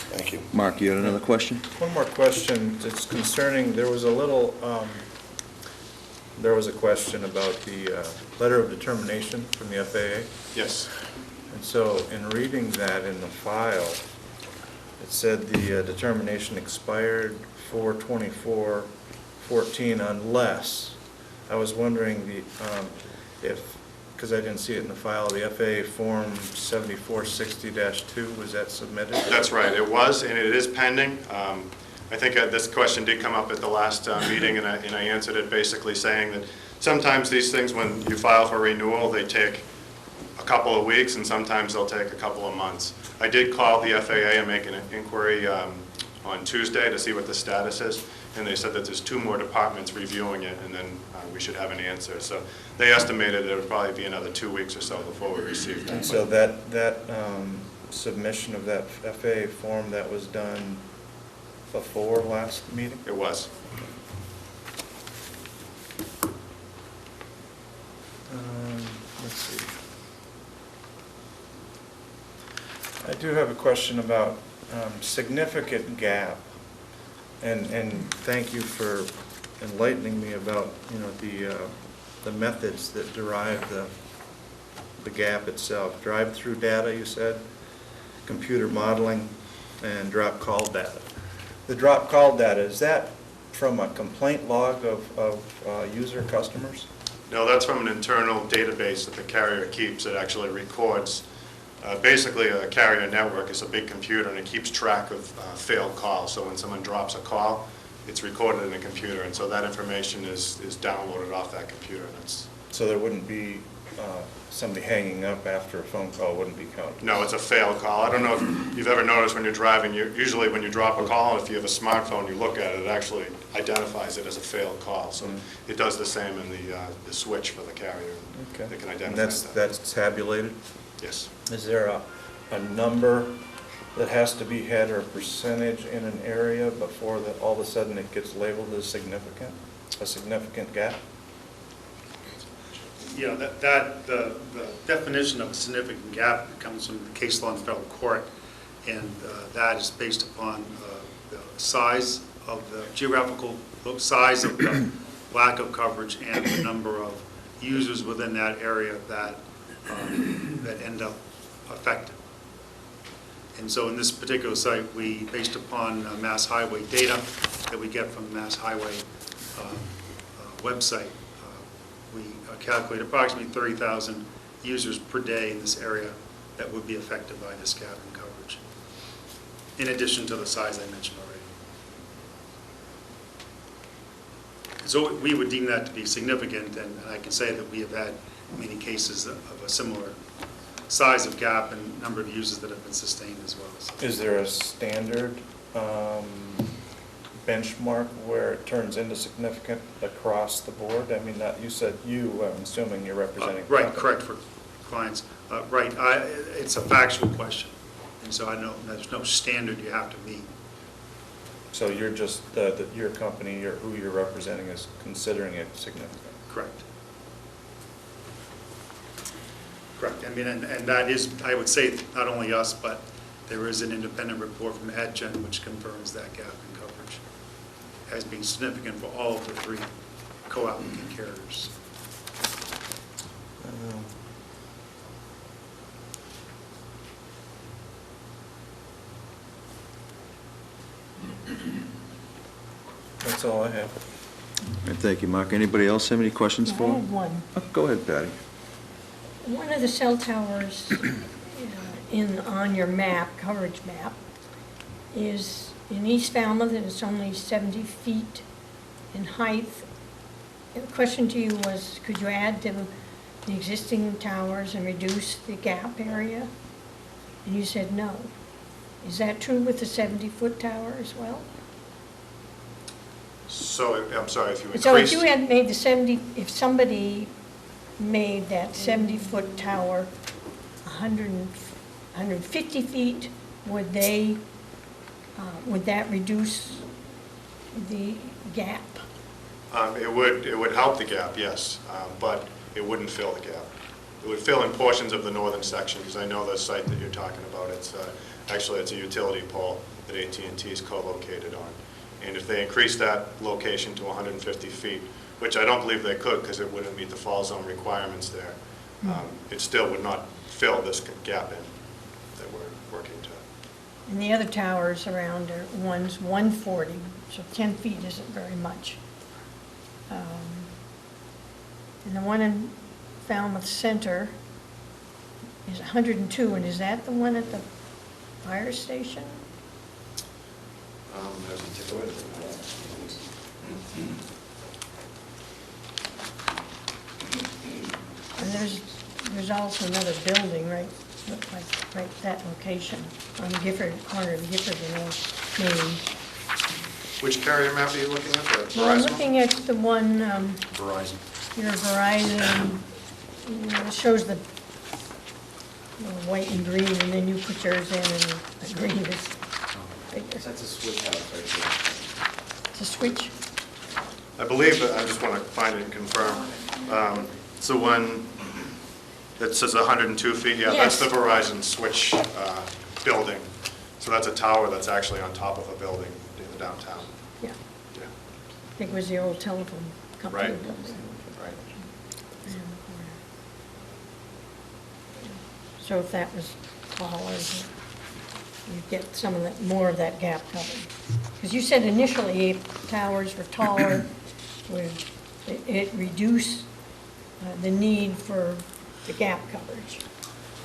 [SPEAKER 2] Thank you.
[SPEAKER 1] Mark, you had another question?
[SPEAKER 7] One more question. It's concerning, there was a question about the letter of determination from the FAA.
[SPEAKER 9] Yes.
[SPEAKER 7] And so in reading that in the file, it said the determination expired 4/24/14 unless, I was wondering if, because I didn't see it in the file, the FAA Form 7460-2, was that submitted?
[SPEAKER 9] That's right, it was, and it is pending. I think this question did come up at the last meeting, and I answered it basically saying that sometimes these things, when you file for renewal, they take a couple of weeks, and sometimes they'll take a couple of months. I did call the FAA and make an inquiry on Tuesday to see what the status is, and they said that there's 2 more departments reviewing it, and then we should have an answer. So they estimated it would probably be another 2 weeks or so before we receive that.
[SPEAKER 7] And so that submission of that FAA form, that was done before last meeting?
[SPEAKER 9] It was.
[SPEAKER 7] Let's see. I do have a question about significant gap, and thank you for enlightening me about, the methods that derive the gap itself. Drive-through data, you said, computer modeling, and drop call data. The drop call data, is that from a complaint log of user customers?
[SPEAKER 9] No, that's from an internal database that the carrier keeps. It actually records. Basically, a carrier network is a big computer, and it keeps track of failed calls. So when someone drops a call, it's recorded in a computer, and so that information is downloaded off that computer.
[SPEAKER 7] So there wouldn't be somebody hanging up after a phone call wouldn't be counted?
[SPEAKER 9] No, it's a failed call. I don't know if you've ever noticed when you're driving, usually when you drop a call, if you have a smartphone, you look at it, it actually identifies it as a failed call. So it does the same in the switch for the carrier.
[SPEAKER 7] Okay.
[SPEAKER 9] It can identify
[SPEAKER 7] And
[SPEAKER 9] that.
[SPEAKER 7] that's tabulated?
[SPEAKER 9] Yes.
[SPEAKER 7] Is there a number that has to be hit or a percentage in an area before that all of a sudden it gets labeled as significant, a significant gap?
[SPEAKER 6] Yeah, the definition of a significant gap comes from the case law in federal court, and that is based upon the size of the geographical size of the lack of coverage and the number of users within that area that end up affected. And so in this particular site, we, based upon Mass Highway data that we get from the Mass Highway website, we calculate approximately 30,000 users per day in this area that would be affected by this gap in coverage, in addition to the size I mentioned already. So we would deem that to be significant, and I can say that we have had many cases of a similar size of gap and number of users that have been sustained as well. So.
[SPEAKER 7] Is there a standard benchmark where it turns into significant across the board? I mean, you said I'm assuming you're representing.
[SPEAKER 6] Right, correct, for clients. Right, it's a factual question, and so I know there's no standard you have to meet.
[SPEAKER 7] So you're just, your company, who you're representing is considering it significant?
[SPEAKER 6] Correct. Correct, I mean, and that is, I would say, not only us, but there is an independent report from AdGen which confirms that gap in coverage as being significant for all of the 3 co-applicant carriers.
[SPEAKER 7] That's all I have.
[SPEAKER 1] Thank you, Mark. Anybody else have any questions
[SPEAKER 10] I
[SPEAKER 1] for him?
[SPEAKER 10] have one.
[SPEAKER 1] Go ahead, Patty.
[SPEAKER 10] One of the cell towers on your map, coverage map, is in East Falmouth, and it's only 70 feet in height. The question to you was, could you add to the existing towers and reduce the gap area? And you said no. Is that true with the 70-foot tower as well?
[SPEAKER 9] So, I'm sorry, if you increase...
[SPEAKER 10] So if you had made if somebody made that 70-foot tower 150 feet, would that reduce the gap?
[SPEAKER 9] It would help the gap, yes, but it wouldn't fill the gap. It would fill in portions of the northern section, because I know the site that you're talking about. It's actually, it's a utility pole that AT&T is co-located on. And if they increase that location to 150 feet, which I don't believe they could because it wouldn't meet the fall zone requirements there, it still would not fill this gap in that we're working to.
[SPEAKER 10] And the other towers around are, one's 140, so 10 feet isn't very much. And the one in Falmouth Center is 102, and is that the one at the fire station?
[SPEAKER 9] As we take a look.
[SPEAKER 10] And there's also another building right that location on Gifford, corner of Gifford and Main.
[SPEAKER 9] Which carrier map are you looking at, the
[SPEAKER 10] Well, I'm
[SPEAKER 9] Verizon?
[SPEAKER 10] looking at the one,
[SPEAKER 1] Verizon.
[SPEAKER 10] your Verizon, it shows the white and green, and then you put yours in, and the green is bigger.
[SPEAKER 12] That's a switch house right there.
[SPEAKER 10] It's a switch?
[SPEAKER 9] I believe, I just want to find it and confirm. It's the one that says 102 feet, yeah, that's the
[SPEAKER 10] Yes.
[SPEAKER 9] Verizon switch building. So that's a tower that's actually on top of a building in the downtown.
[SPEAKER 10] Yeah,
[SPEAKER 9] Yeah,
[SPEAKER 10] I think it was the old telephone company
[SPEAKER 9] Right.
[SPEAKER 10] building.
[SPEAKER 9] right.
[SPEAKER 10] So if that was taller, you'd get some of that, more of that gap covered. Because you said initially towers were taller, would it reduce the need for the gap coverage?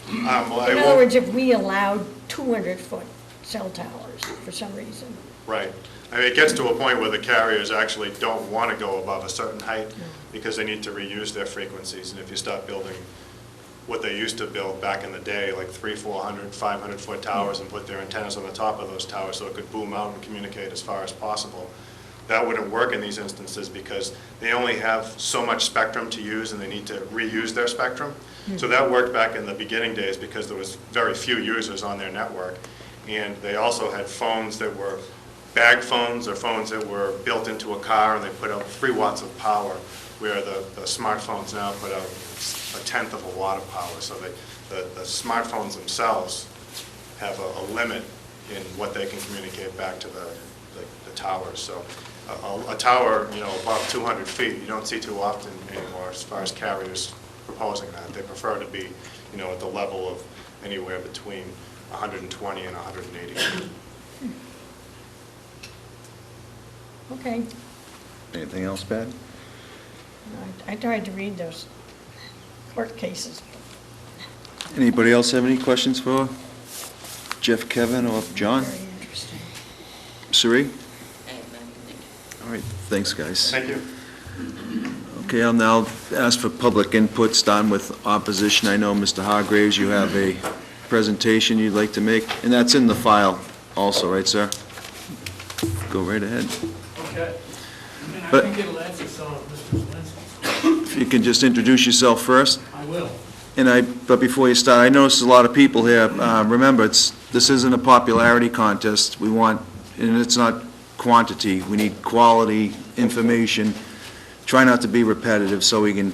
[SPEAKER 9] Well, I
[SPEAKER 10] In other
[SPEAKER 9] won't-
[SPEAKER 10] words, if we allowed 200-foot cell towers for some reason.
[SPEAKER 9] Right. I mean, it gets to a point where the carriers actually don't want to go above a certain height because they need to reuse their frequencies. And if you start building what they used to build back in the day, like 300, 400, 500-foot towers, and put their antennas on the top of those towers so it could boom out and communicate as far as possible, that wouldn't work in these instances because they only have so much spectrum to use and they need to reuse their spectrum. So that worked back in the beginning days because there was very few users on their network. And they also had phones that were bag phones or phones that were built into a car and they put out 3 watts of power, where the smartphones now put out 1/10 of a watt of power. So the smartphones themselves have a limit in what they can communicate back to the towers. So a tower, above 200 feet, you don't see too often anymore as far as carriers proposing that. They prefer to be, at the level of anywhere between 120 and 180 feet.
[SPEAKER 10] Okay.
[SPEAKER 1] Anything else, Pat?
[SPEAKER 10] I tried to read those court cases.
[SPEAKER 1] Anybody else have any questions for Jeff, Kevin, or John?
[SPEAKER 10] Very interesting.
[SPEAKER 1] Suri?
[SPEAKER 5] I have none, thank you.
[SPEAKER 1] All right, thanks, guys.
[SPEAKER 9] Thank you.
[SPEAKER 1] Okay, I'll now ask for public input, starting with opposition. I know, Mr. Hargraves, you have a presentation you'd like to make, and that's in the file also, right, sir? Go right ahead.
[SPEAKER 13] Okay. I
[SPEAKER 1] But-
[SPEAKER 13] think it'll answer some of Mr. Zelinski's.
[SPEAKER 1] If you can just introduce yourself first.
[SPEAKER 13] I will.
[SPEAKER 1] But before you start, I noticed a lot of people here. Remember, this isn't a popularity contest. We want, and it's not quantity, we need quality information. Try not to be repetitive so we can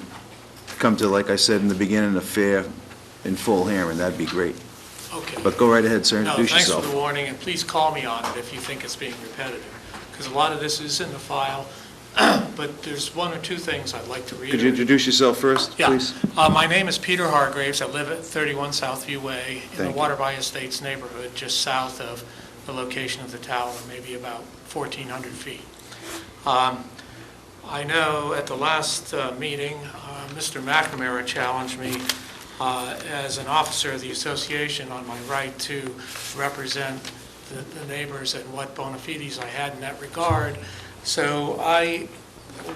[SPEAKER 1] come to, like I said in the beginning, a fair and full hearing. That'd be great.
[SPEAKER 13] Okay.
[SPEAKER 1] But go right ahead, sir,
[SPEAKER 13] No,
[SPEAKER 1] introduce
[SPEAKER 13] thanks
[SPEAKER 1] yourself.
[SPEAKER 13] for the warning, and please call me on it if you think it's being repetitive, because a lot of this is in the file, but there's one or two things I'd like to read.
[SPEAKER 1] Could you introduce yourself first,
[SPEAKER 13] Yeah.
[SPEAKER 1] please?
[SPEAKER 13] My name is Peter Hargraves. I live at 31 Southview Way in the
[SPEAKER 1] Thank you.
[SPEAKER 13] Waterby Estates neighborhood, just south of the location of the tower, maybe about 1,400 feet. I know at the last meeting, Mr. McNamara challenged me as an officer of the association on my right to represent the neighbors and what bona fides I had in that regard. So I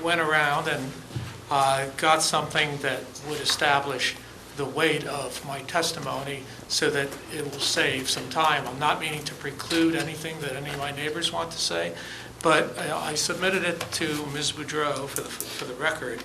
[SPEAKER 13] went around and got something that would establish the weight of my testimony so that it will save some time. I'm not meaning to preclude anything that any of my neighbors want to say, but I submitted it to Ms. Boudreau for the record.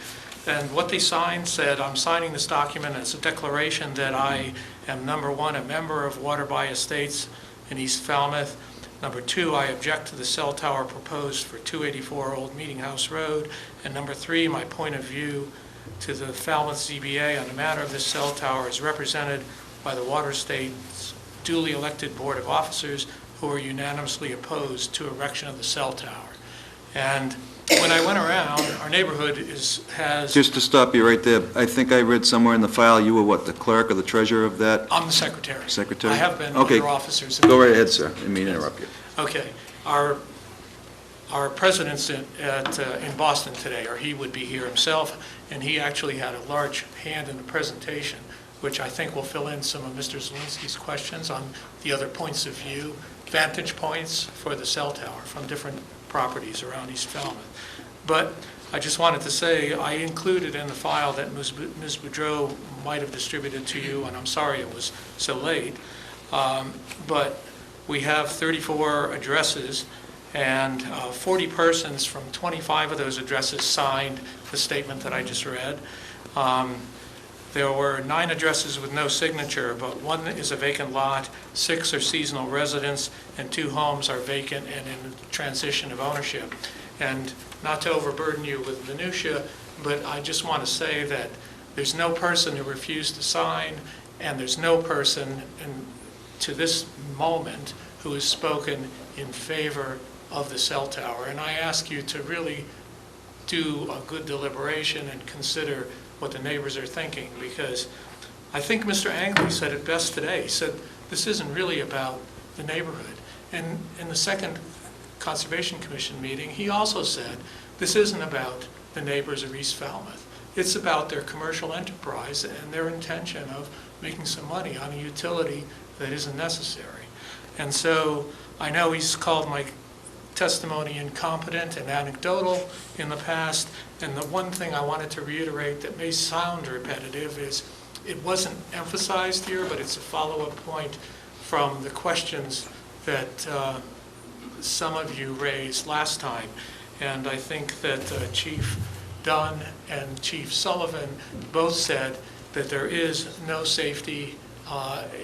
[SPEAKER 13] And what they signed said, I'm signing this document as a declaration that I am, number one, a member of Waterby Estates in East Falmouth. Number two, I object to the cell tower proposed for 284 Old Meeting House Road. And number three, my point of view to the Falmouth ZBA on the matter of this cell tower is represented by the Water State's duly elected Board of Officers who are unanimously opposed to erection of the cell tower. And when I went around, our neighborhood has,
[SPEAKER 1] Just to stop you right there, I think I read somewhere in the file, you were what, the clerk or the treasurer of that?
[SPEAKER 13] I'm the secretary.
[SPEAKER 1] Secretary?
[SPEAKER 13] I have been
[SPEAKER 1] Okay.
[SPEAKER 13] other officers.
[SPEAKER 1] Go right ahead, sir. I didn't mean to interrupt you.
[SPEAKER 13] Okay. Our president's in Boston today, or he would be here himself, and he actually had a large hand in the presentation, which I think will fill in some of Mr. Zelinski's questions on the other points of view, vantage points for the cell tower from different properties around East Falmouth. But I just wanted to say, I included in the file that Ms. Boudreau might have distributed to you, and I'm sorry it was so late, but we have 34 addresses, and 40 persons from 25 of those addresses signed the statement that I just read. There were 9 addresses with no signature, but 1 is a vacant lot, 6 are seasonal residents, and 2 homes are vacant and in transition of ownership. And not to overburden you with minutia, but I just want to say that there's no person who refused to sign, and there's no person to this moment who has spoken in favor of the cell tower. And I ask you to really do a good deliberation and consider what the neighbors are thinking, because I think Mr. Angley said it best today. He said, this isn't really about the neighborhood. And in the second Conservation Commission meeting, he also said, this isn't about the neighbors of East Falmouth. It's about their commercial enterprise and their intention of making some money on a utility that isn't necessary. And so I know he's called my testimony incompetent and anecdotal in the past, and the one thing I wanted to reiterate that may sound repetitive is it wasn't emphasized here, but it's a follow-up point from the questions that some of you raised last time. And I think that Chief Dunn and Chief Sullivan both said that there is no safety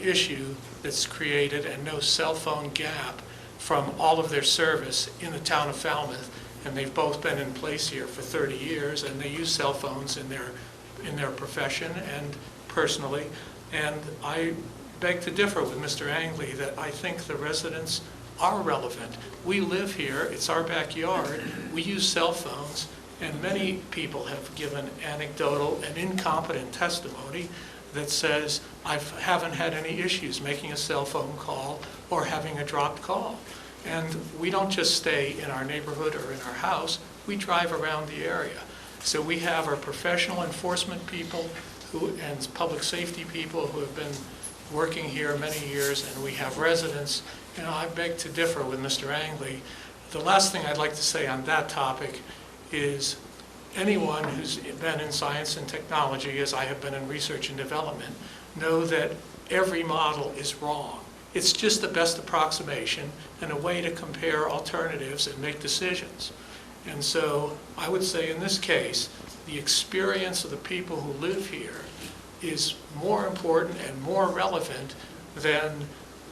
[SPEAKER 13] issue that's created and no cell phone gap from all of their service in the town of Falmouth, and they've both been in place here for 30 years, and they use cell phones in their profession and personally. And I beg to differ with Mr. Angley that I think the residents are relevant. We live here, it's our backyard, we use cell phones, and many people have given anecdotal and incompetent testimony that says, I haven't had any issues making a cell phone call or having a dropped call. And we don't just stay in our neighborhood or in our house, we drive around the area. So we have our professional enforcement people and public safety people who have been working here many years, and we have residents. And I beg to differ with Mr. Angley. The last thing I'd like to say on that topic is anyone who's been in science and technology, as I have been in research and development, know that every model is wrong. It's just the best approximation and a way to compare alternatives and make decisions. And so I would say in this case, the experience of the people who live here is more important and more relevant than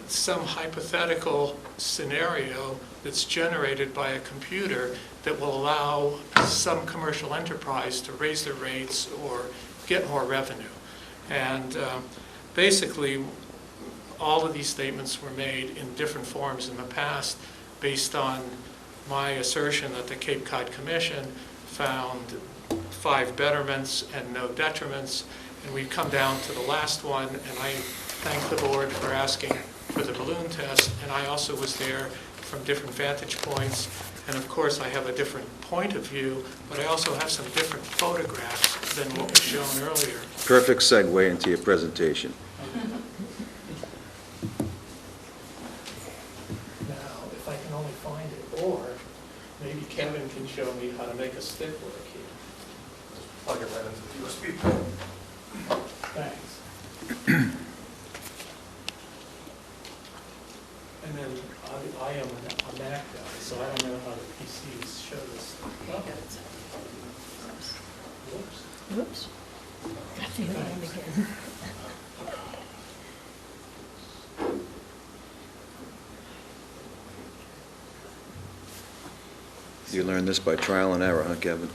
[SPEAKER 13] some hypothetical scenario that's generated by a computer that will allow some commercial enterprise to raise their rates or get more revenue. And basically, all of these statements were made in different forms in the past based on my assertion that the Cape Cod Commission found 5 betterments and no detriments, and we've come down to the last one, and I thank the board for asking for the balloon test, and I also was there from different vantage points, and of course I have a different point of view, but I also have some different photographs than what was shown earlier.
[SPEAKER 1] Perfect segue into your presentation.
[SPEAKER 13] Now, if I can only find it, or maybe Kevin can show me how to make a stick work here.
[SPEAKER 8] Plug it right into the USB port.
[SPEAKER 13] Thanks. And then I am a Mac guy, so I don't know how the PCs show this. Whoops.
[SPEAKER 10] Whoops. Got the other one again.
[SPEAKER 1] You learned this by trial and error, huh, Kevin?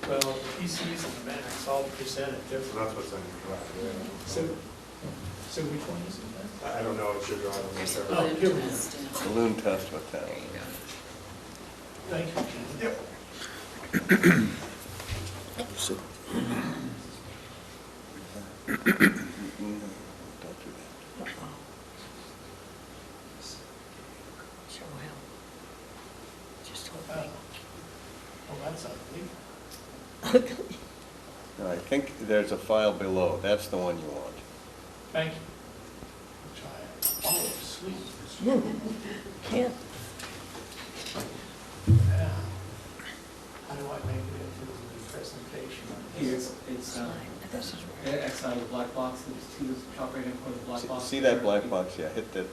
[SPEAKER 13] Well, the PCs and the Macs all present it
[SPEAKER 8] So
[SPEAKER 13] differently.
[SPEAKER 8] that's what's in the drive,
[SPEAKER 13] So which one is it?
[SPEAKER 8] I don't know, it should drive on
[SPEAKER 5] There's a
[SPEAKER 8] the
[SPEAKER 13] Oh,
[SPEAKER 5] balloon
[SPEAKER 13] here we go.
[SPEAKER 5] test.
[SPEAKER 7] Balloon test with that.
[SPEAKER 5] There you go.
[SPEAKER 13] Thank you.
[SPEAKER 2] So-
[SPEAKER 10] Show him. Just hold
[SPEAKER 13] Oh, that's ugly.
[SPEAKER 10] it.
[SPEAKER 7] No, I think there's a file below. That's the one you want.
[SPEAKER 13] Thank you. Try it. Oh, sweet.
[SPEAKER 10] Can't.
[SPEAKER 13] Yeah. How do I make it into the presentation?
[SPEAKER 14] It's,
[SPEAKER 10] This is where.
[SPEAKER 14] X out of the black box, there's two top right hand corner of the black box.
[SPEAKER 7] See that black box? Yeah, hit that.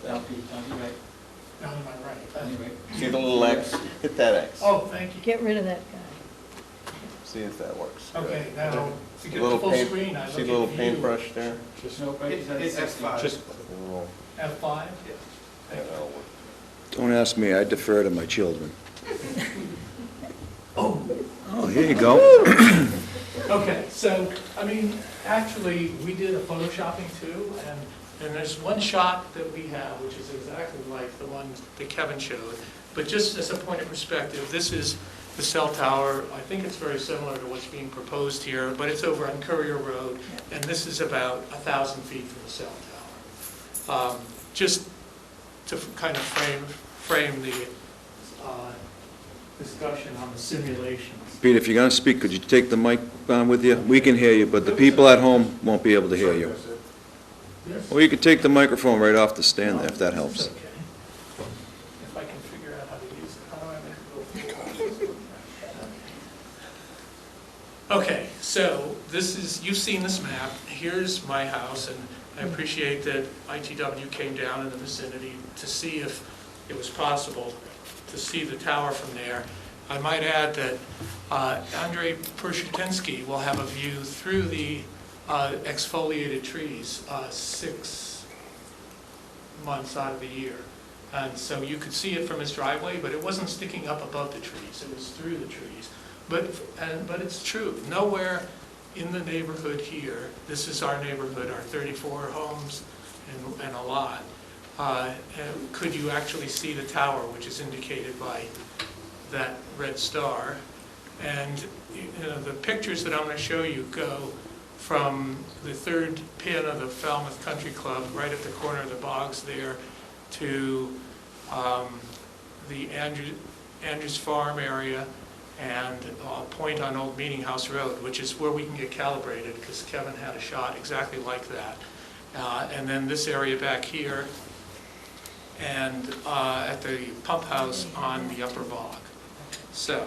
[SPEAKER 14] Down to your right,
[SPEAKER 13] Down to my right.
[SPEAKER 14] down to your right.
[SPEAKER 7] See the little X? Hit that X.
[SPEAKER 13] Oh, thank you.
[SPEAKER 10] Get rid of that guy.
[SPEAKER 7] See if that works.
[SPEAKER 13] Okay, now, to
[SPEAKER 7] The
[SPEAKER 13] get
[SPEAKER 7] little
[SPEAKER 13] the full
[SPEAKER 7] paint-
[SPEAKER 13] screen, I look at
[SPEAKER 7] See the little
[SPEAKER 13] view.
[SPEAKER 7] paintbrush there?
[SPEAKER 14] No, right,
[SPEAKER 8] It's F5.
[SPEAKER 7] Just a little,
[SPEAKER 13] F5?
[SPEAKER 7] yeah, that'll work.
[SPEAKER 1] Don't ask me, I defer to my children. Oh, here you go.
[SPEAKER 13] Okay, so, I mean, actually, we did a photoshopping too, and there's one shot that we have, which is exactly like the one that Kevin showed. But just as a point of perspective, this is the cell tower. I think it's very similar to what's being proposed here, but it's over on Courier Road, and this is about 1,000 feet from the cell tower. Just to kind of frame the discussion on the simulations.
[SPEAKER 1] Pete, if you're going to speak, could you take the mic with you? We can hear you, but the people at home won't be able to hear you. Or you could take the microphone right off the stand there, if that helps.
[SPEAKER 13] It's okay. If I can figure out how to use it, how do I make it go? Okay, so this is, you've seen this map. Here's my house, and I appreciate that ITW came down in the vicinity to see if it was possible to see the tower from there. I might add that Andrei Pershutinsky will have a view through the exfoliated trees 6 months out of the year. And so you could see it from his driveway, but it wasn't sticking up above the trees, it was through the trees. But it's true, nowhere in the neighborhood here, this is our neighborhood, our 34 homes and a lot, could you actually see the tower, which is indicated by that red star. And you know, the pictures that I'm going to show you go from the third pin of the Falmouth Country Club, right at the corner of the bogs there, to the Andrews Farm area, and a point on Old Meeting House Road, which is where we can get calibrated, because Kevin had a shot exactly like that. And then this area back here, and at the pump house on the upper bog. So,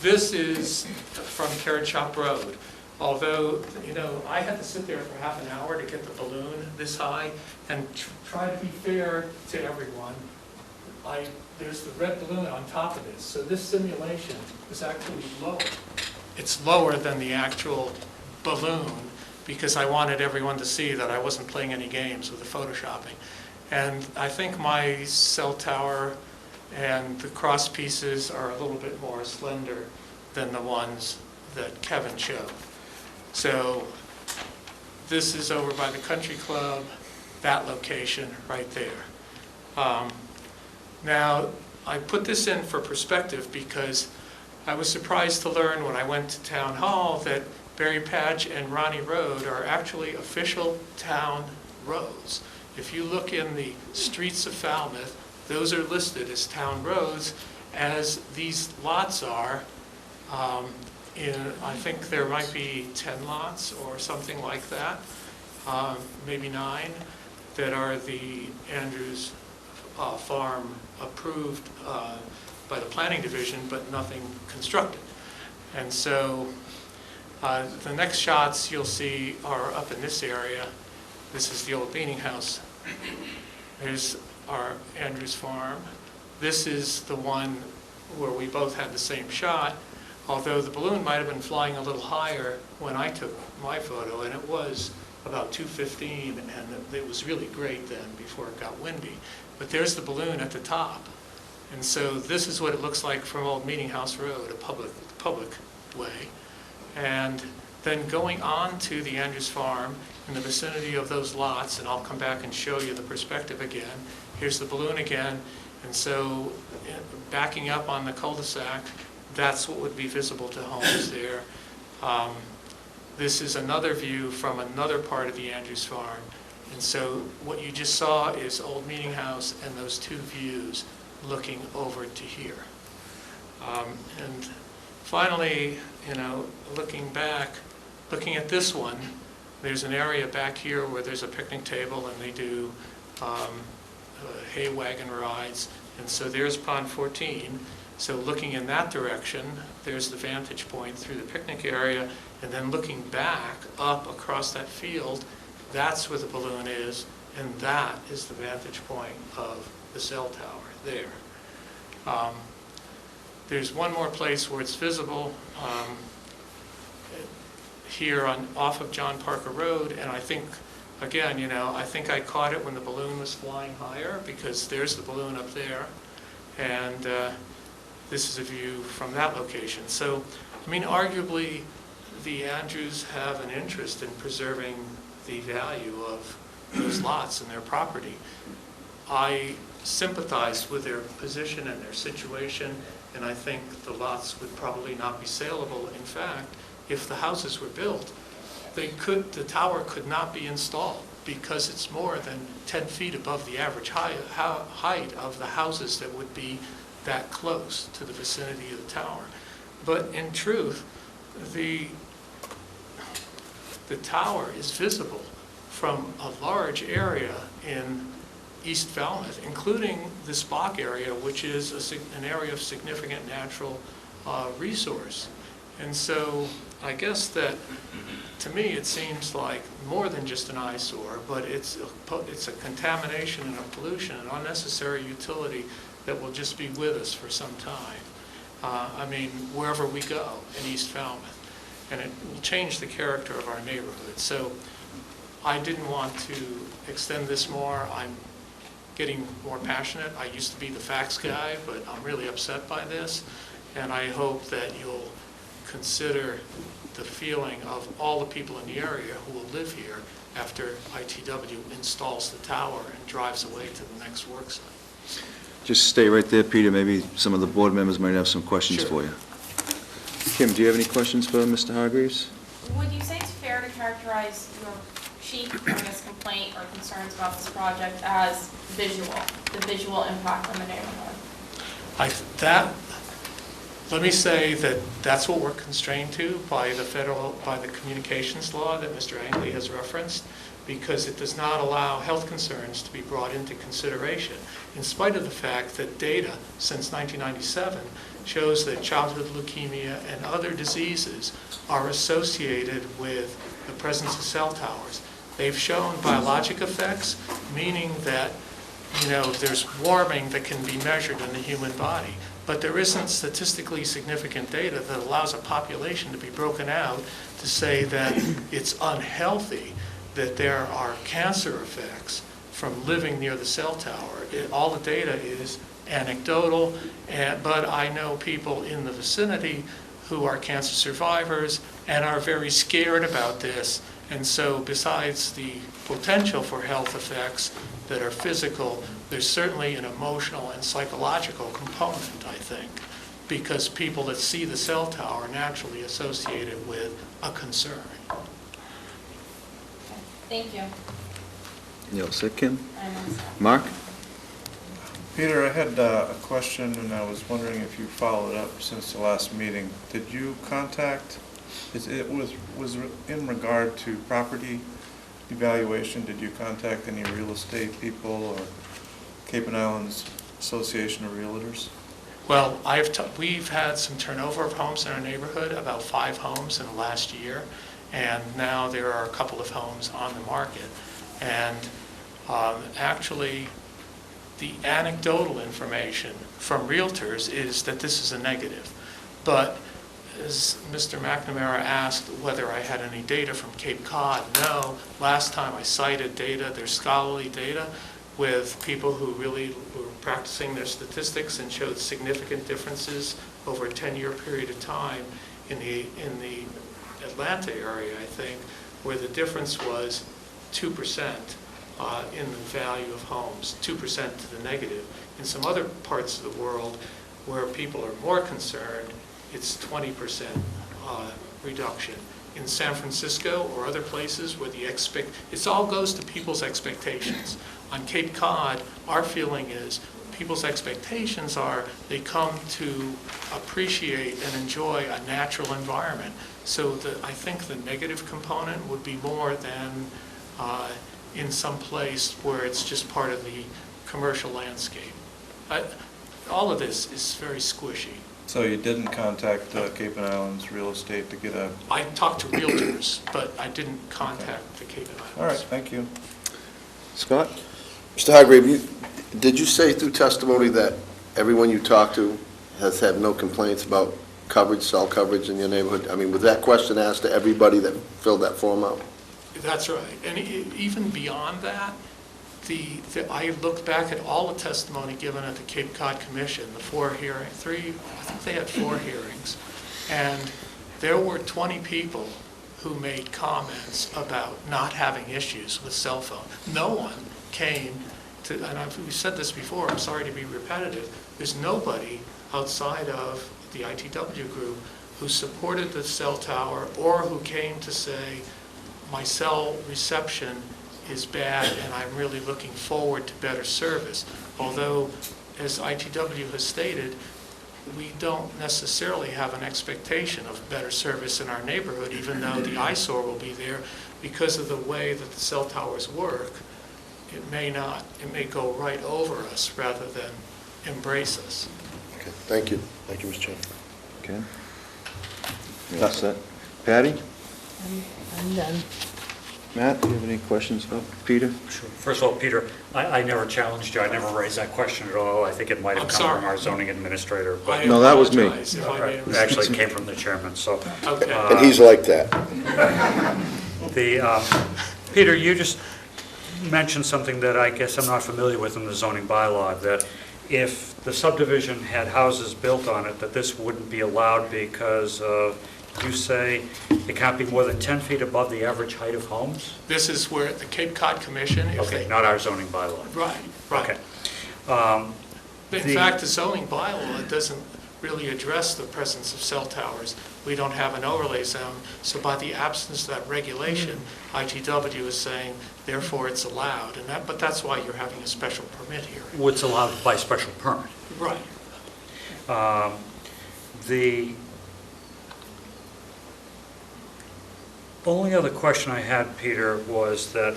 [SPEAKER 13] this is from Carrot Shop Road. Although, you know, I had to sit there for half an hour to get the balloon this high and try to be fair to everyone. There's the red balloon on top of this, so this simulation is actually lower. It's lower than the actual balloon because I wanted everyone to see that I wasn't playing any games with the photoshopping. And I think my cell tower and the cross pieces are a little bit more slender than the ones that Kevin showed. So this is over by the country club, that location right there. Now, I put this in for perspective because I was surprised to learn when I went to town hall that Berry Patch and Ronnie Road are actually official town roads. If you look in the streets of Falmouth, those are listed as town roads, as these lots are. I think there might be 10 lots or something like that, maybe 9, that are the Andrews Farm approved by the planning division, but nothing constructed. And so the next shots you'll see are up in this area. This is the old meeting house. There's our Andrews Farm. This is the one where we both had the same shot, although the balloon might have been flying a little higher when I took my photo, and it was about 2:15, and it was really great then before it got windy. But there's the balloon at the top. And so this is what it looks like from Old Meeting House Road, a public way. And then going on to the Andrews Farm in the vicinity of those lots, and I'll come back and show you the perspective again. Here's the balloon again, And so backing up on the cul-de-sac, that's what would be visible to homes there. This is another view from another part of the Andrews Farm. And so what you just saw is Old Meeting House and those two views looking over to here. And finally, looking back, looking at this one, there's an area back here where there's a picnic table and they do hay wagon rides. And so there's Pond 14. So looking in that direction, there's the vantage point through the picnic area. And then looking back up across that field, that's where the balloon is. And that is the vantage point of the cell tower there. There's one more place where it's visible here off of John Parker Road, and I think, again, I think I caught it when the balloon was flying higher, because there's the balloon up there, and this is a view from that location. So, arguably, the Andrews have an interest in preserving the value of those lots and their property. I sympathize with their position and their situation, and I think the lots would probably not be saleable. In fact, if the houses were built, the tower could not be installed because it's more than 10 feet above the average height of the houses that would be that close to the vicinity of the tower. But in truth, the tower is visible from a large area in East Falmouth, including the Spock area, which is an area of significant natural resource. And so I guess that, to me, it seems like more than just an eyesore, but it's a contamination and a pollution, an unnecessary utility that will just be with us for some time. Wherever we go in East Falmouth. And it will change the character of our neighborhood. So I didn't want to extend this more. I'm getting more passionate. I used to be the facts guy, but I'm really upset by this. And I hope that you'll consider the feeling of all the people in the area who will live here after ITW installs the tower and drives away to the next work site.
[SPEAKER 1] Just stay right there, Peter. Maybe some of the board members might have some questions
[SPEAKER 13] Sure.
[SPEAKER 1] for you. Kim, do you have any questions for Mr. Hargreaves?
[SPEAKER 11] Would you say it's fair to characterize your chief, complaint or concerns about this project as visual, the visual impact on the neighborhood?
[SPEAKER 13] Let me say that that's what we're constrained to by the communications law that Mr. Angley has referenced, because it does not allow health concerns to be brought into consideration, in spite of the fact that data since 1997 shows that childhood leukemia and other diseases are associated with the presence of cell towers. They've shown biologic effects, meaning that there's warming that can be measured in the human body. But there isn't statistically significant data that allows a population to be broken out to say that it's unhealthy, that there are cancer effects from living near the cell tower. All the data is anecdotal, but I know people in the vicinity who are cancer survivors and are very scared about this. And so besides the potential for health effects that are physical, there's certainly an emotional and psychological component, I think, because people that see the cell tower are naturally associated with a concern.
[SPEAKER 11] Thank you.
[SPEAKER 1] You all set, Kim?
[SPEAKER 11] I'm all set.
[SPEAKER 1] Mark?
[SPEAKER 7] Peter, I had a question, and I was wondering if you followed up since the last meeting. Did you contact, was in regard to property evaluation, did you contact any real estate people or Cape and Islands Association of Realtors?
[SPEAKER 13] Well, we've had some turnover of homes in our neighborhood, about 5 homes in the last year, and now there are a couple of homes on the market. And actually, the anecdotal information from realtors is that this is a negative. But as Mr. McNamara asked whether I had any data from Cape Cod, no. Last time I cited data, there's scholarly data with people who really were practicing their statistics and showed significant differences over a 10-year period of time in the Atlanta area, I think, where the difference was 2% in the value of homes, 2% to the negative. In some other parts of the world where people are more concerned, it's 20% reduction. In San Francisco or other places where it all goes to people's expectations. On Cape Cod, our feeling is people's expectations are they come to appreciate and enjoy a natural environment. So I think the negative component would be more than in some place where it's just part of the commercial landscape. All of this is very squishy.
[SPEAKER 7] So you didn't contact Cape and Islands Real Estate to get a...
[SPEAKER 13] I talked to realtors, but I didn't contact the Cape and Islands.
[SPEAKER 7] All right, thank you.
[SPEAKER 1] Scott?
[SPEAKER 2] Mr. Hargrave, did you say through testimony that everyone you talked to has had no complaints about coverage, cell coverage in your neighborhood? I mean, was that question asked to everybody that filled that form out?
[SPEAKER 13] That's right. And even beyond that, I looked back at all the testimony given at the Cape Cod Commission, the 4 hearings, I think they had 4 hearings, and there were 20 people who made comments about not having issues with cell phone. No one came to, and we've said this before, I'm sorry to be repetitive, there's nobody outside of the ITW group who supported the cell tower or who came to say, my cell reception is bad and I'm really looking forward to better service. Although, as ITW has stated, we don't necessarily have an expectation of better service in our neighborhood, even though the eyesore will be there because of the way that the cell towers work. It may not. It may go right over us rather than embrace us.
[SPEAKER 2] Okay, thank you. Thank you, Mr. Chairman.
[SPEAKER 1] Okay. That's it. Patty?
[SPEAKER 10] I'm done.
[SPEAKER 1] Matt, do you have any questions about Peter?
[SPEAKER 3] Sure. First of all, Peter, I never challenged you, I never raised that question at all. I think it might have
[SPEAKER 13] I'm
[SPEAKER 3] come
[SPEAKER 13] sorry.
[SPEAKER 3] from our zoning administrator. But
[SPEAKER 1] No, that was me.
[SPEAKER 13] apologize if I made a mistake.
[SPEAKER 3] actually, it came from the chairman, so.
[SPEAKER 13] Okay.
[SPEAKER 2] And he's like that.
[SPEAKER 3] Peter, you just mentioned something that I guess I'm not familiar with in the zoning bylaw, that if the subdivision had houses built on it, that this wouldn't be allowed because you say it can't be more than 10 feet above the average height of homes?
[SPEAKER 13] This is where the Cape Cod Commission, if
[SPEAKER 3] Okay,
[SPEAKER 13] they...
[SPEAKER 3] not our zoning bylaw.
[SPEAKER 13] Right, right.
[SPEAKER 3] Okay.
[SPEAKER 13] In fact, the zoning bylaw doesn't really address the presence of cell towers. We don't have an overlay zone, so by the absence of that regulation, ITW is saying, therefore it's allowed, but that's why you're having a special permit here.
[SPEAKER 3] What's allowed by special permit.
[SPEAKER 13] Right.
[SPEAKER 3] The only other question I had, Peter, was that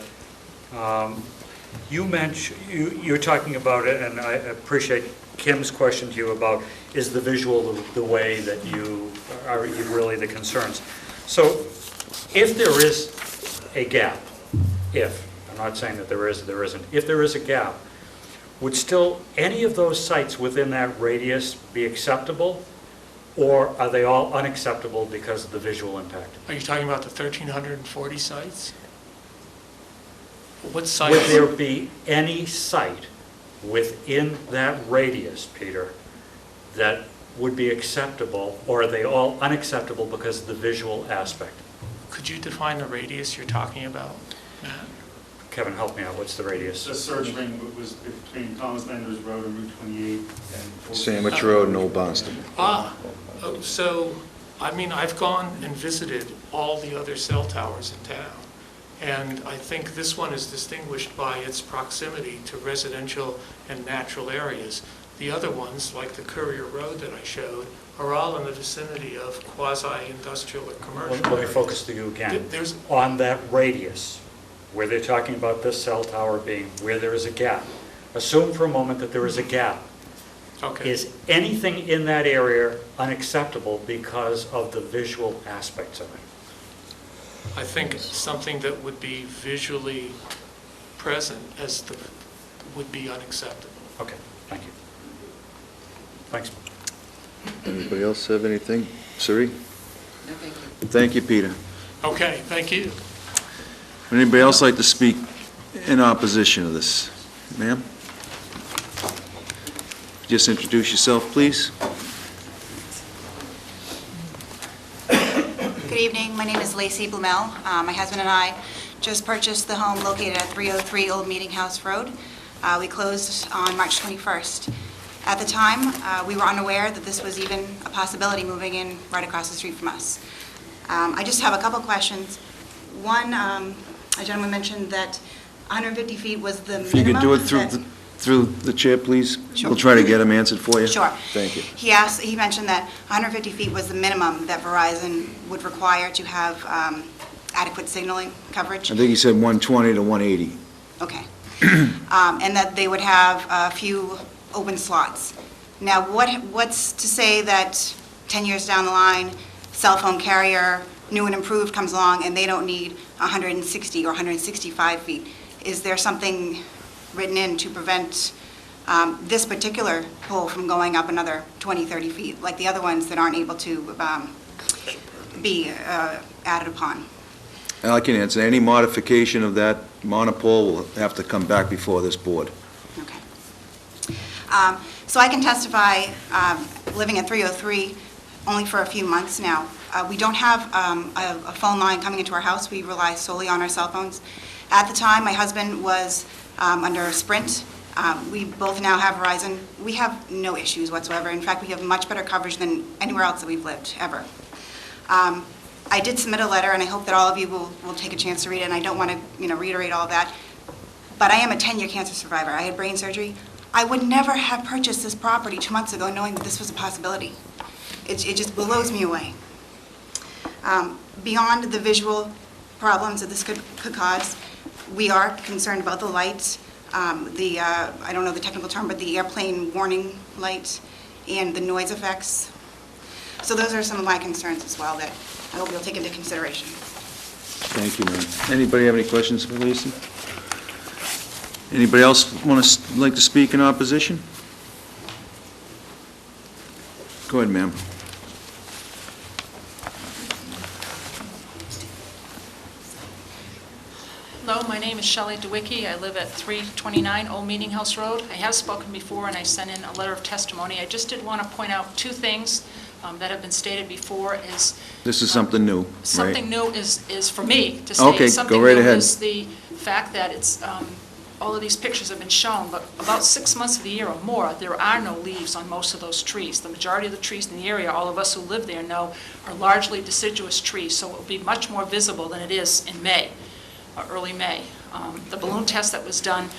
[SPEAKER 3] you mentioned, you're talking about it, and I appreciate Kim's question to you about, is the visual the way that you are really the concerns? So if there is a gap, I'm not saying that there isn't, if there is a gap, would still any of those sites within that radius be acceptable? Or are they all unacceptable because of the visual impact?
[SPEAKER 13] Are you talking about the 1,340 sites? What sites?
[SPEAKER 3] Would there be any site within that radius, Peter, that would be acceptable, or are they all unacceptable because of the visual aspect?
[SPEAKER 13] Could you define the radius you're talking about, Matt?
[SPEAKER 3] Kevin, help me out. What's the radius?
[SPEAKER 6] The search ring was between Thomas Landers Road and Route 28 and...
[SPEAKER 1] Sandwich Road and Old Boston.
[SPEAKER 13] So, I mean, I've gone and visited all the other cell towers in town, and I think this one is distinguished by its proximity to residential and natural areas. The other ones, like the Courier Road that I showed, are all in the vicinity of quasi-industrial or commercial.
[SPEAKER 3] Let me focus to you again.
[SPEAKER 13] There's,
[SPEAKER 3] on that radius, where they're talking about this cell tower being where there is a gap. Assume for a moment that there is a gap.
[SPEAKER 13] okay.
[SPEAKER 3] Is anything in that area unacceptable because of the visual aspects of it?
[SPEAKER 13] I think something that would be visually present would be unacceptable.
[SPEAKER 3] Okay, thank you. Thanks.
[SPEAKER 1] Anybody else have anything? Siri?
[SPEAKER 5] No, thank you.
[SPEAKER 1] Thank you, Peter.
[SPEAKER 13] Okay, thank you.
[SPEAKER 1] Would anybody else like to speak in opposition to this? Ma'am? Just introduce yourself, please.
[SPEAKER 15] Good evening. My name is Lacey Blumel. My husband and I just purchased the home located at 303 Old Meeting House Road. We closed on March 21st. At the time, we were unaware that this was even a possibility moving in right across the street from us. I just have a couple questions. One, a gentleman mentioned that 150 feet was the minimum.
[SPEAKER 1] If you could do it
[SPEAKER 15] that-
[SPEAKER 1] through the chair, please.
[SPEAKER 15] Sure.
[SPEAKER 1] We'll try to get them answered for you.
[SPEAKER 15] Sure.
[SPEAKER 1] Thank you.
[SPEAKER 15] He mentioned that 150 feet was the minimum that Verizon would require to have adequate signaling coverage.
[SPEAKER 1] I think he said 120 to 180.
[SPEAKER 15] Okay. And that they would have a few open slots. Now, what's to say that 10 years down the line, cell phone carrier, new and improved, comes along and they don't need 160 or 165 feet? Is there something written in to prevent this particular pole from going up another 20, 30 feet, like the other ones that aren't able to be added upon?
[SPEAKER 1] I can answer. Any modification of that monopole will have to come back before this board.
[SPEAKER 15] Okay. So I can testify, living at 303 only for a few months now. We don't have a phone line coming into our house. We rely solely on our cell phones. At the time, my husband was under Sprint. We both now have Verizon. We have no issues whatsoever. In fact, we have much better coverage than anywhere else that we've lived, ever. I did submit a letter, and I hope that all of you will take a chance to read it, and I don't want to reiterate all of that. But I am a 10-year cancer survivor. I had brain surgery. I would never have purchased this property 2 months ago knowing that this was a possibility. It just blows me away. Beyond the visual problems that this could cause, we are concerned about the lights, I don't know the technical term, but the airplane warning light and the noise effects. So those are some of my concerns as well that I hope you'll take into consideration.
[SPEAKER 1] Thank you, ma'am. Anybody have any questions for Lisa? Anybody else like to speak in opposition? Go ahead, ma'am.
[SPEAKER 16] Hello, my name is Shelley DeWicki. I live at 329 Old Meeting House Road. I have spoken before, and I sent in a letter of testimony. I just did want to point out two things that have been stated before.
[SPEAKER 1] This is something new, right?
[SPEAKER 16] Something new is for me to say.
[SPEAKER 1] Okay, go
[SPEAKER 16] Something
[SPEAKER 1] right
[SPEAKER 16] new
[SPEAKER 1] ahead.
[SPEAKER 16] is the fact that it's, all of these pictures have been shown, but about 6 months of the year or more, there are no leaves on most of those trees. The majority of the trees in the area, all of us who live there know, are largely deciduous trees, so it will be much more visible than it is in May, or early May. The balloon test that was done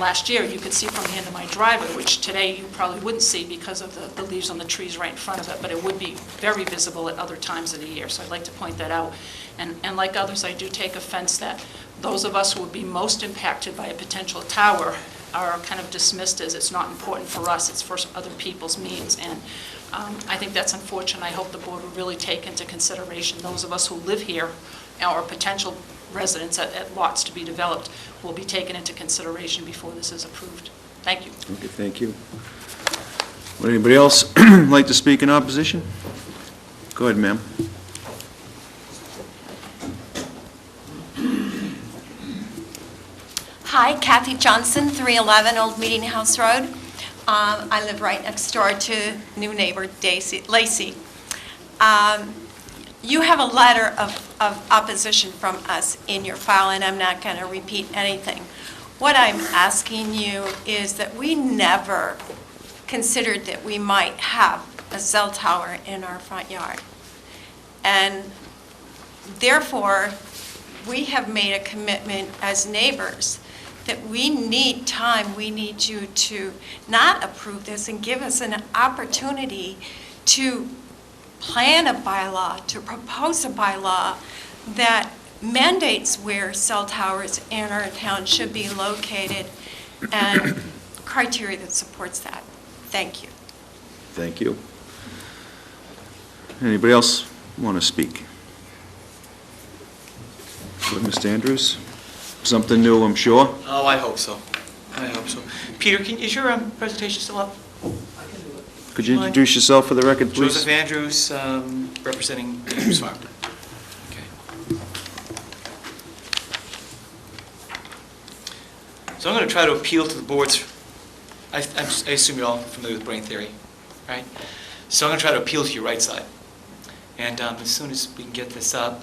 [SPEAKER 16] last year, you could see from the end of my driveway, which today you probably wouldn't see because of the leaves on the trees right in front of it, but it would be very visible at other times of the year, so I'd like to point that out. And like others, I do take offense that those of us who would be most impacted by a potential tower are kind of dismissed as it's not important for us, it's for other people's means. And I think that's unfortunate. I hope the board will really take into consideration those of us who live here or potential residents at lots to be developed will be taken into consideration before this is approved. Thank you.
[SPEAKER 1] Okay, thank you. Would anybody else like to speak in opposition? Go ahead, ma'am.
[SPEAKER 17] Hi, Kathy Johnson, 311 Old Meeting House Road. I live right next door to new neighbor Lacey. You have a letter of opposition from us in your file, and I'm not going to repeat anything. What I'm asking you is that we never considered that we might have a cell tower in our front yard. And therefore, we have made a commitment as neighbors that we need time, we need you to not approve this and give us an opportunity to plan a bylaw, to propose a bylaw that mandates where cell towers in our town should be located and criteria that supports that. Thank you.
[SPEAKER 1] Thank you. Anybody else want to speak? Go ahead, Mr. Andrews. Something new, I'm sure.
[SPEAKER 18] Oh, I hope so. I hope so. Peter, is your presentation still up?
[SPEAKER 1] Could you introduce yourself for the record, please?
[SPEAKER 18] Joseph Andrews, representing Andrews Farm. Okay. So I'm going to try to appeal to the board's, I assume you're all familiar with brain theory, right? So I'm going to try to appeal to your right side. And as soon as we can get this up.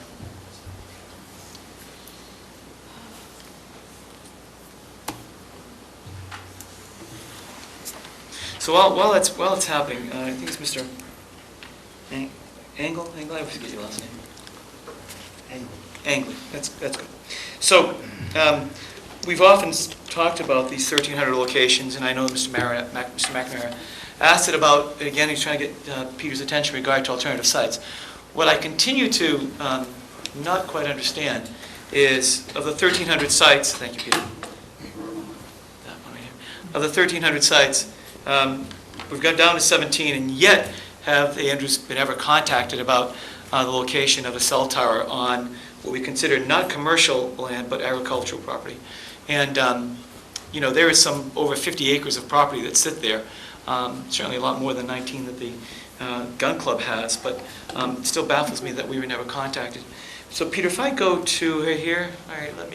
[SPEAKER 18] So while it's happening, I think it's Mr. Angle, I forget your last name. Angle, that's good. So, we've often talked about these 1,300 locations, and I know Mr. McNamara asked it about, again, he's trying to get Peter's attention in regard to alternative sites. What I continue to not quite understand is, of the 1,300 sites, thank you, Peter, that one right here. Of the 1,300 sites, we've got down to 17, and yet have the Andrews been ever contacted about the location of a cell tower on what we consider not commercial land, but agricultural property. And, there is some over 50 acres of property that sit there, certainly a lot more than 19 that the gun club has, but it still baffles me that we were never contacted. So Peter, if I go to here, all right, let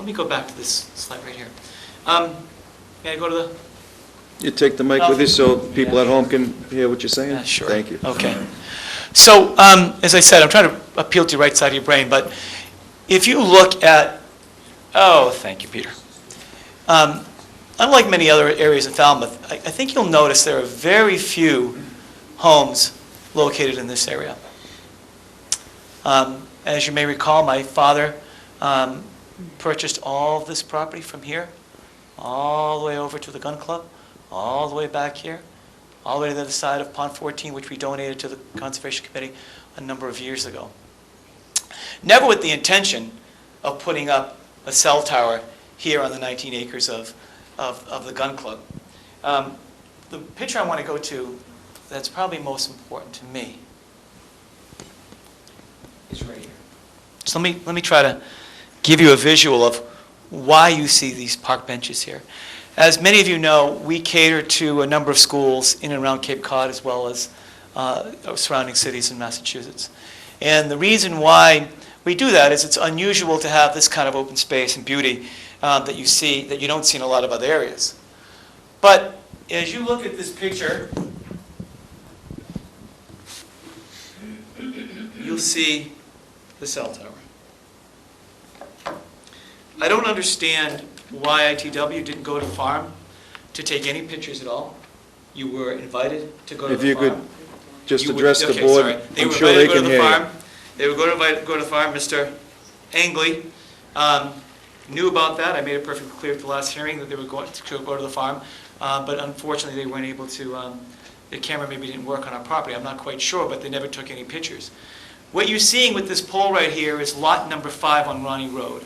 [SPEAKER 18] me go back to this slide right here. May I go to the?
[SPEAKER 1] You take the mic with you so people at home can hear what you're saying?
[SPEAKER 18] Sure.
[SPEAKER 1] Thank you.
[SPEAKER 18] Okay. So, as I said, I'm trying to appeal to the right side of your brain, but if you look at, thank you, Peter. Unlike many other areas in Falmouth, I think you'll notice there are very few homes located in this area. As you may recall, my father purchased all of this property from here, all the way over to the gun club, all the way back here, all the way to the other side of Pond 14, which we donated to the Conservation Committee a number of years ago. Never with the intention of putting up a cell tower here on the 19 acres of the gun club. The picture I want to go to that's probably most important to me is right here. So let me try to give you a visual of why you see these park benches here. As many of you know, we cater to a number of schools in and around Cape Cod as well as surrounding cities in Massachusetts. And the reason why we do that is it's unusual to have this kind of open space and beauty that you don't see in a lot of other areas. But as you look at this picture, you'll see the cell tower. I don't understand why ITW didn't go to the farm to take any pictures at all. You were invited to go to the farm.
[SPEAKER 1] If you could just address the board, I'm sure they can hear you.
[SPEAKER 18] They were going to go to the farm. Mr. Angley knew about that. I made it perfectly clear at the last hearing that they were going to go to the farm, but unfortunately they weren't able to. The camera maybe didn't work on our property. I'm not quite sure, but they never took any pictures. What you're seeing with this pole right here is lot number 5 on Ronnie Road.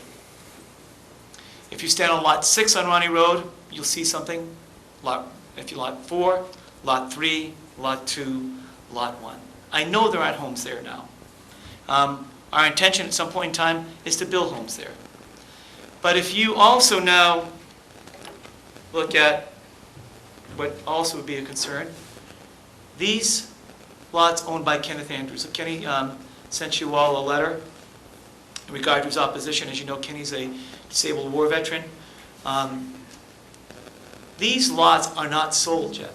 [SPEAKER 18] If you stand on lot 6 on Ronnie Road, you'll see something. If you lot 4, lot 3, lot 2, lot 1. I know there aren't homes there now. Our intention at some point in time is to build homes there. But if you also now look at what also would be a concern, these lots owned by Kenneth Andrews. So Kenny sent you all a letter in regard to his opposition. As you know, Kenny's a disabled war veteran. These lots are not sold yet.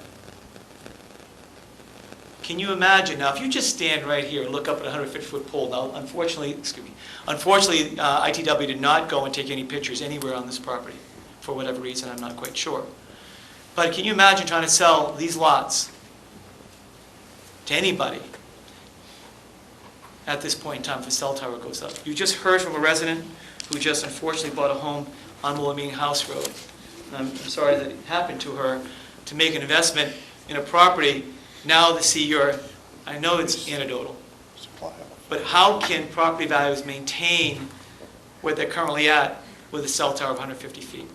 [SPEAKER 18] Can you imagine? Now, if you just stand right here and look up at a 150-foot pole, now, unfortunately, ITW did not go and take any pictures anywhere on this property, for whatever reason, I'm not quite sure. But can you imagine trying to sell these lots to anybody at this point in time if a cell tower goes up? You just heard from a resident who just unfortunately bought a home on Wilhelmina House Road. I'm sorry that it happened to her, to make an investment in a property now to see I know it's anecdotal, but how can property values maintain what they're currently at with a cell tower of 150 feet?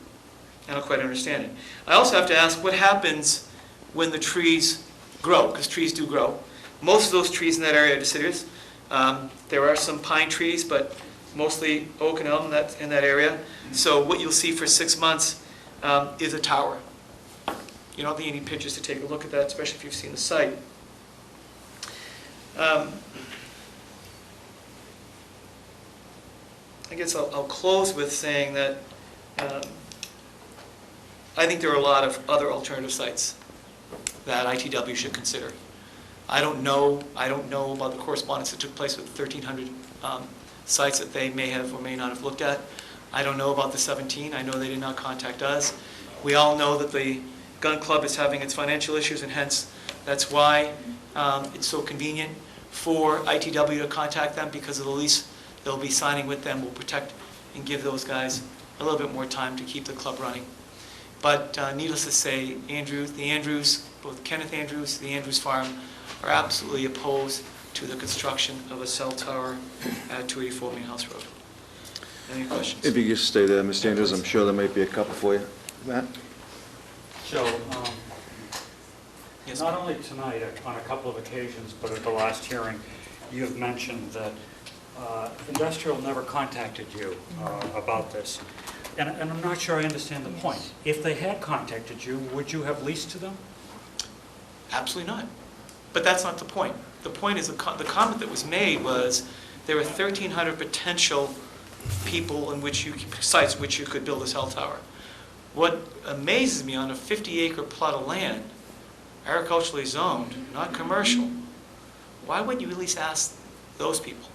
[SPEAKER 18] I don't quite understand it. I also have to ask, what happens when the trees grow? Because trees do grow. Most of those trees in that area are deciduous. There are some pine trees, but mostly oak and elm in that area. So what you'll see for 6 months is a tower. You don't think you need pictures to take a look at that, especially if you've seen the site. I guess I'll close with saying that I think there are a lot of other alternative sites that ITW should consider. I don't know about the correspondence that took place with 1,300 sites that they may have or may not have looked at. I don't know about the 17. I know they did not contact us. We all know that the gun club is having its financial issues, and hence, that's why it's so convenient for ITW to contact them, because of the lease they'll be signing with them will protect and give those guys a little bit more time to keep the club running. But needless to say, the Andrews, both Kenneth Andrews, the Andrews Farm, are absolutely opposed to the construction of a cell tower at 284 Main House Road. Any questions?
[SPEAKER 1] If you just stay there, Mr. Andrews, I'm sure there might be a couple for you. Matt?
[SPEAKER 3] Joe,
[SPEAKER 18] Yes,
[SPEAKER 3] not only tonight, on a couple of occasions, but at the last hearing, you've mentioned that industrial never contacted you about this. And I'm not sure I understand the point. If they had contacted you, would you have leased to them?
[SPEAKER 18] Absolutely not. But that's not the point. The point is, the comment that was made was there are 1,300 potential people in which sites which you could build a cell tower. What amazes me, on a 50-acre plot of land, agriculturally zoned, not commercial, why wouldn't you at least ask those people?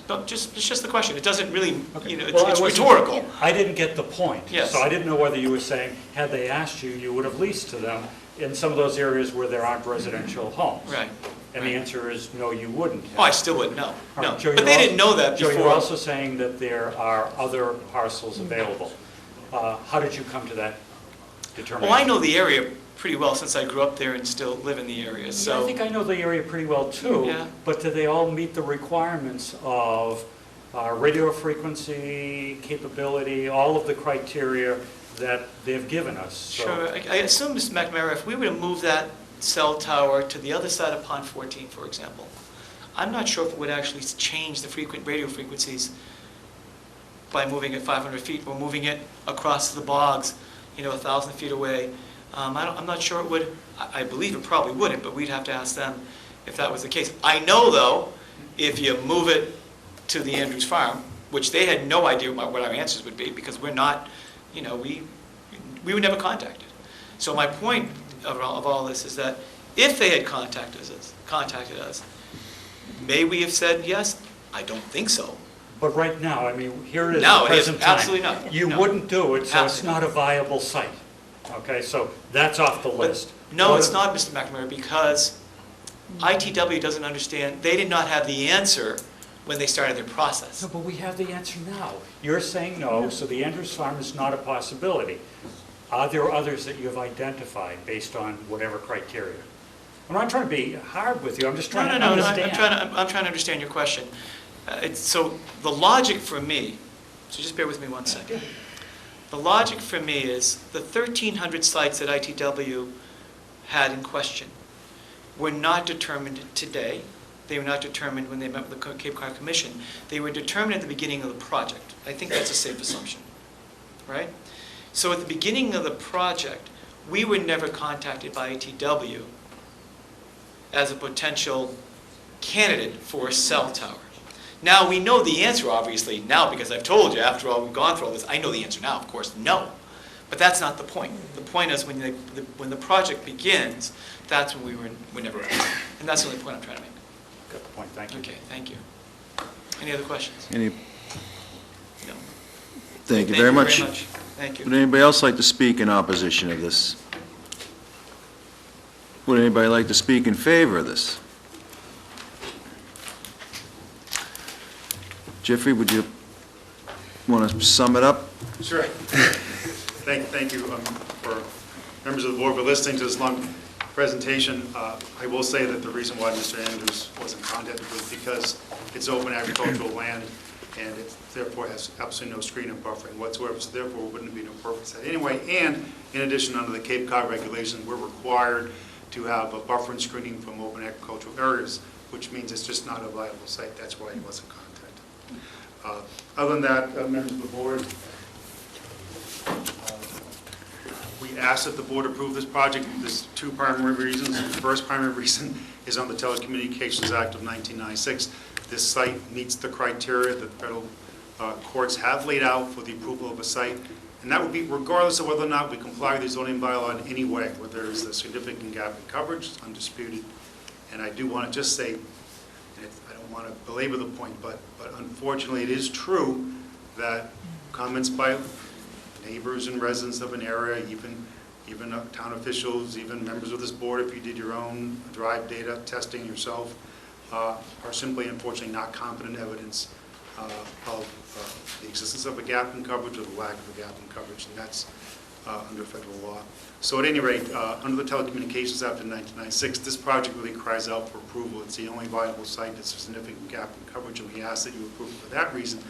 [SPEAKER 18] No, it's just the question. It doesn't really, it's rhetorical.
[SPEAKER 3] I didn't get the point.
[SPEAKER 18] Yes.
[SPEAKER 3] So I didn't know whether you were saying, had they asked you, you would have leased to them in some of those areas where there aren't residential homes.
[SPEAKER 18] Right.
[SPEAKER 3] And the answer is, no, you wouldn't.
[SPEAKER 18] Oh, I still wouldn't, no.
[SPEAKER 3] All
[SPEAKER 18] No.
[SPEAKER 3] right, Joe,
[SPEAKER 18] But they
[SPEAKER 3] you're
[SPEAKER 18] didn't know that
[SPEAKER 3] Joe,
[SPEAKER 18] before.
[SPEAKER 3] you're also saying that there are other parcels available. How did you come to that determination?
[SPEAKER 18] Well, I know the area pretty well since I grew up there and still live in the area, so.
[SPEAKER 3] Yeah, I think I know the area pretty well too.
[SPEAKER 18] Yeah.
[SPEAKER 3] But do they all meet the requirements of radio frequency, capability, all of the criteria that they've given us? So-
[SPEAKER 18] Sure. I assume, Mr. McNamara, if we were to move that cell tower to the other side of Pond 14, for example, I'm not sure if it would actually change the radio frequencies by moving it 500 feet or moving it across the bogs, 1,000 feet away. I'm not sure it would. I believe it probably wouldn't, but we'd have to ask them if that was the case. I know, though, if you move it to the Andrews Farm, which they had no idea what our answers would be, because we're not, we were never contacted. So my point of all this is that if they had contacted us, may we have said yes? I don't think so.
[SPEAKER 3] But right now, I mean, here it is,
[SPEAKER 18] No,
[SPEAKER 3] the
[SPEAKER 18] it is
[SPEAKER 3] present time.
[SPEAKER 18] absolutely not.
[SPEAKER 3] You
[SPEAKER 18] No.
[SPEAKER 3] wouldn't do it, so it's
[SPEAKER 18] Absolutely
[SPEAKER 3] not a viable site. Okay, so that's off the list.
[SPEAKER 18] No, it's not, Mr. McNamara, because ITW doesn't understand. They did not have the answer when they started their process.
[SPEAKER 3] No, but we have the answer now. You're saying no, so the Andrews Farm is not a possibility. Are there others that you have identified based on whatever criteria? I'm not trying to be hard with you, I'm just trying to understand.
[SPEAKER 18] I'm trying to understand your question. So the logic for me, so just bear with me one second. The logic for me is the 1,300 sites that ITW had in question were not determined today. They were not determined when they met with the Cape Cod Commission. They were determined at the beginning of the project. I think that's a safe assumption, right? So at the beginning of the project, we were never contacted by ITW as a potential candidate for a cell tower. Now, we know the answer, obviously, now, because I've told you, after all, we've gone through all this, I know the answer now, of course, no. But that's not the point. The point is, when the project begins, that's when we were never asked. And that's the only point I'm trying to make.
[SPEAKER 3] Got the point, thank you.
[SPEAKER 18] Okay, thank you. Any other questions?
[SPEAKER 1] Any?
[SPEAKER 18] No.
[SPEAKER 1] Thank you very much.
[SPEAKER 18] Thank you.
[SPEAKER 1] Would anybody else like to speak in opposition of this? Would anybody like to speak in favor of this? Jeffrey, would you want to sum it up?
[SPEAKER 6] Sure. Thank you for members of the board for listening to this long presentation. I will say that the reason why Mr. Andrews wasn't contacted was because it's open agricultural land and it therefore has absolutely no screen and buffering whatsoever, so therefore it wouldn't be no perfect site anyway. And in addition, under the Cape Cod regulations, we're required to have a buffer and screening from open agricultural areas, which means it's just not a viable site. That's why he wasn't contacted. Other than that, members of the board, we asked that the board approve this project. There's two primary reasons. The first primary reason is on the Telecommunications Act of 1996. This site meets the criteria that federal courts have laid out for the approval of a site, and that would be regardless of whether or not we comply with the zoning bylaw in any way, whether there is a significant gap in coverage, it's undisputed. And I do want to just say, and I don't want to belabor the point, but unfortunately it is true that comments by neighbors and residents of an area, even town officials, even members of this board, if you did your own drive data testing yourself, are simply unfortunately not competent evidence of the existence of a gap in coverage or the lack of a gap in coverage, and that's under federal law. So at any rate, under the Telecommunications Act of 1996, this project really cries out for approval. It's the only viable site that's a significant gap in coverage, and we ask that you approve it for that reason.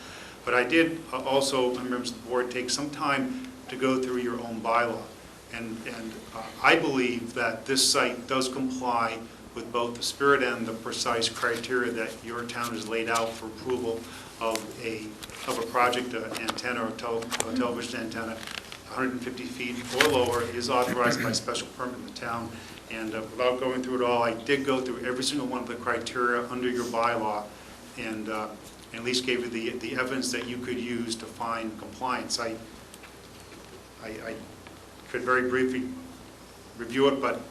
[SPEAKER 6] But I did also, members of the board, take some time to go through your own bylaw. And I believe that this site does comply with both the spirit and the precise criteria that your town has laid out for approval of a project, an antenna or a television antenna, 150 feet or lower is authorized by special permit in the town. And without going through it all, I did go through every single one of the criteria under your bylaw and at least gave you the evidence that you could use to find compliance. I could very briefly review it, but I'm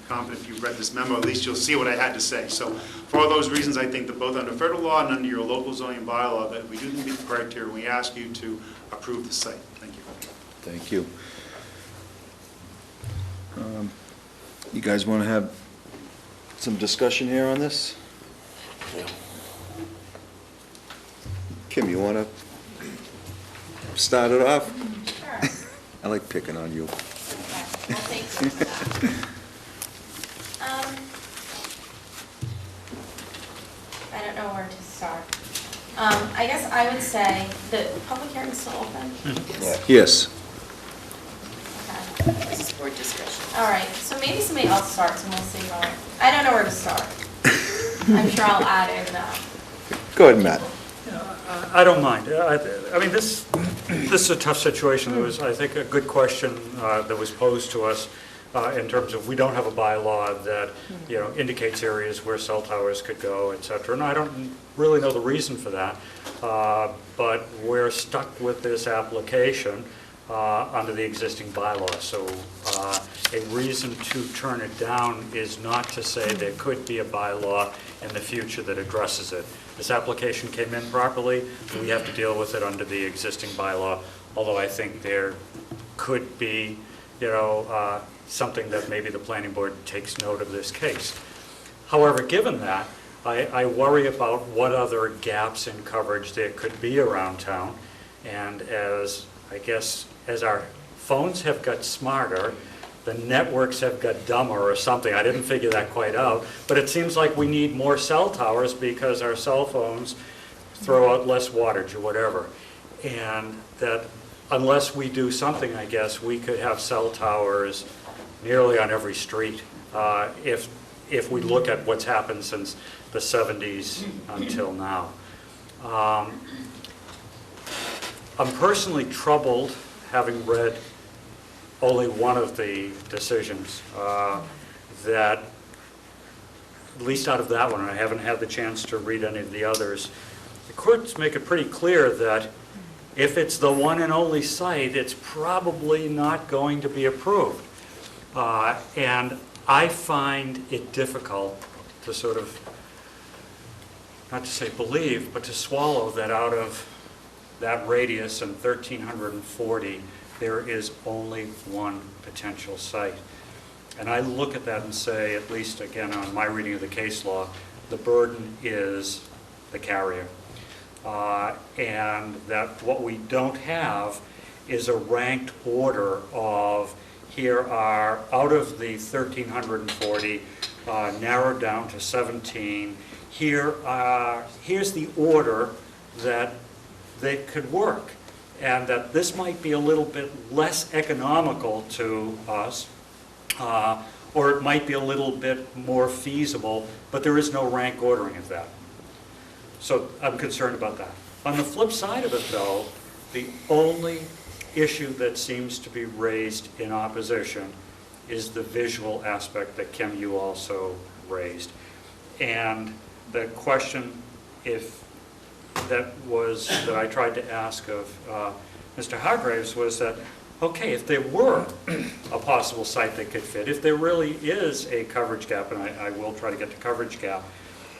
[SPEAKER 6] confident if you've read this memo, at least you'll see what I had to say. So for all those reasons, I think that both under federal law and under your local zoning bylaw, that we do meet the criteria. We ask you to approve the site. Thank you.
[SPEAKER 1] Thank you. You guys want to have some discussion here on this? Kim, you want to start it off?
[SPEAKER 11] Sure.
[SPEAKER 1] I like picking on you.
[SPEAKER 11] Okay. Well, thank you for that. I don't know where to start. I guess I would say the public hearing's still open.
[SPEAKER 1] Yes.
[SPEAKER 11] Okay.
[SPEAKER 5] This is board discussion.
[SPEAKER 11] All right, so maybe somebody else starts and we'll see where, I don't know where to start. I'm sure I'll add in,
[SPEAKER 1] Go ahead, Matt.
[SPEAKER 3] I don't mind. I mean, this is a tough situation. There was, I think, a good question that was posed to us in terms of we don't have a bylaw that, you know, indicates areas where cell towers could go, et cetera. And I don't really know the reason for that, but we're stuck with this application under the existing bylaw. So a reason to turn it down is not to say there could be a bylaw in the future that addresses it. This application came in properly, we have to deal with it under the existing bylaw, although I think there could be, you know, something that maybe the planning board takes note of this case. However, given that, I worry about what other gaps in coverage there could be around town, and as, I guess, as our phones have got smarter, the networks have got dumber or something. I didn't figure that quite out, but it seems like we need more cell towers because our cell phones throw out less wattage or whatever. And that unless we do something, I guess, we could have cell towers nearly on every street if we look at what's happened since the 70s until now. I'm personally troubled, having read only one of the decisions, that, at least out of that one, and I haven't had the chance to read any of the others, the courts make it pretty clear that if it's the one and only site, it's probably not going to be approved. And I find it difficult to sort of, not to say believe, but to swallow that out of that radius and 1,340, there is only one potential site. And I look at that and say, at least again on my reading of the case law, the burden is the carrier. And that what we don't have is a ranked order of, here are, out of the 1,340, narrowed down to 17, here's the order that they could work. And that this might be a little bit less economical to us, or it might be a little bit more feasible, but there is no rank ordering of that. So I'm concerned about that. On the flip side of it, though, the only issue that seems to be raised in opposition is the visual aspect that, Kim, you also raised. And the question, that I tried to ask of Mr. Hargraves was that, okay, if there were a possible site that could fit, if there really is a coverage gap, and I will try to get to coverage gap,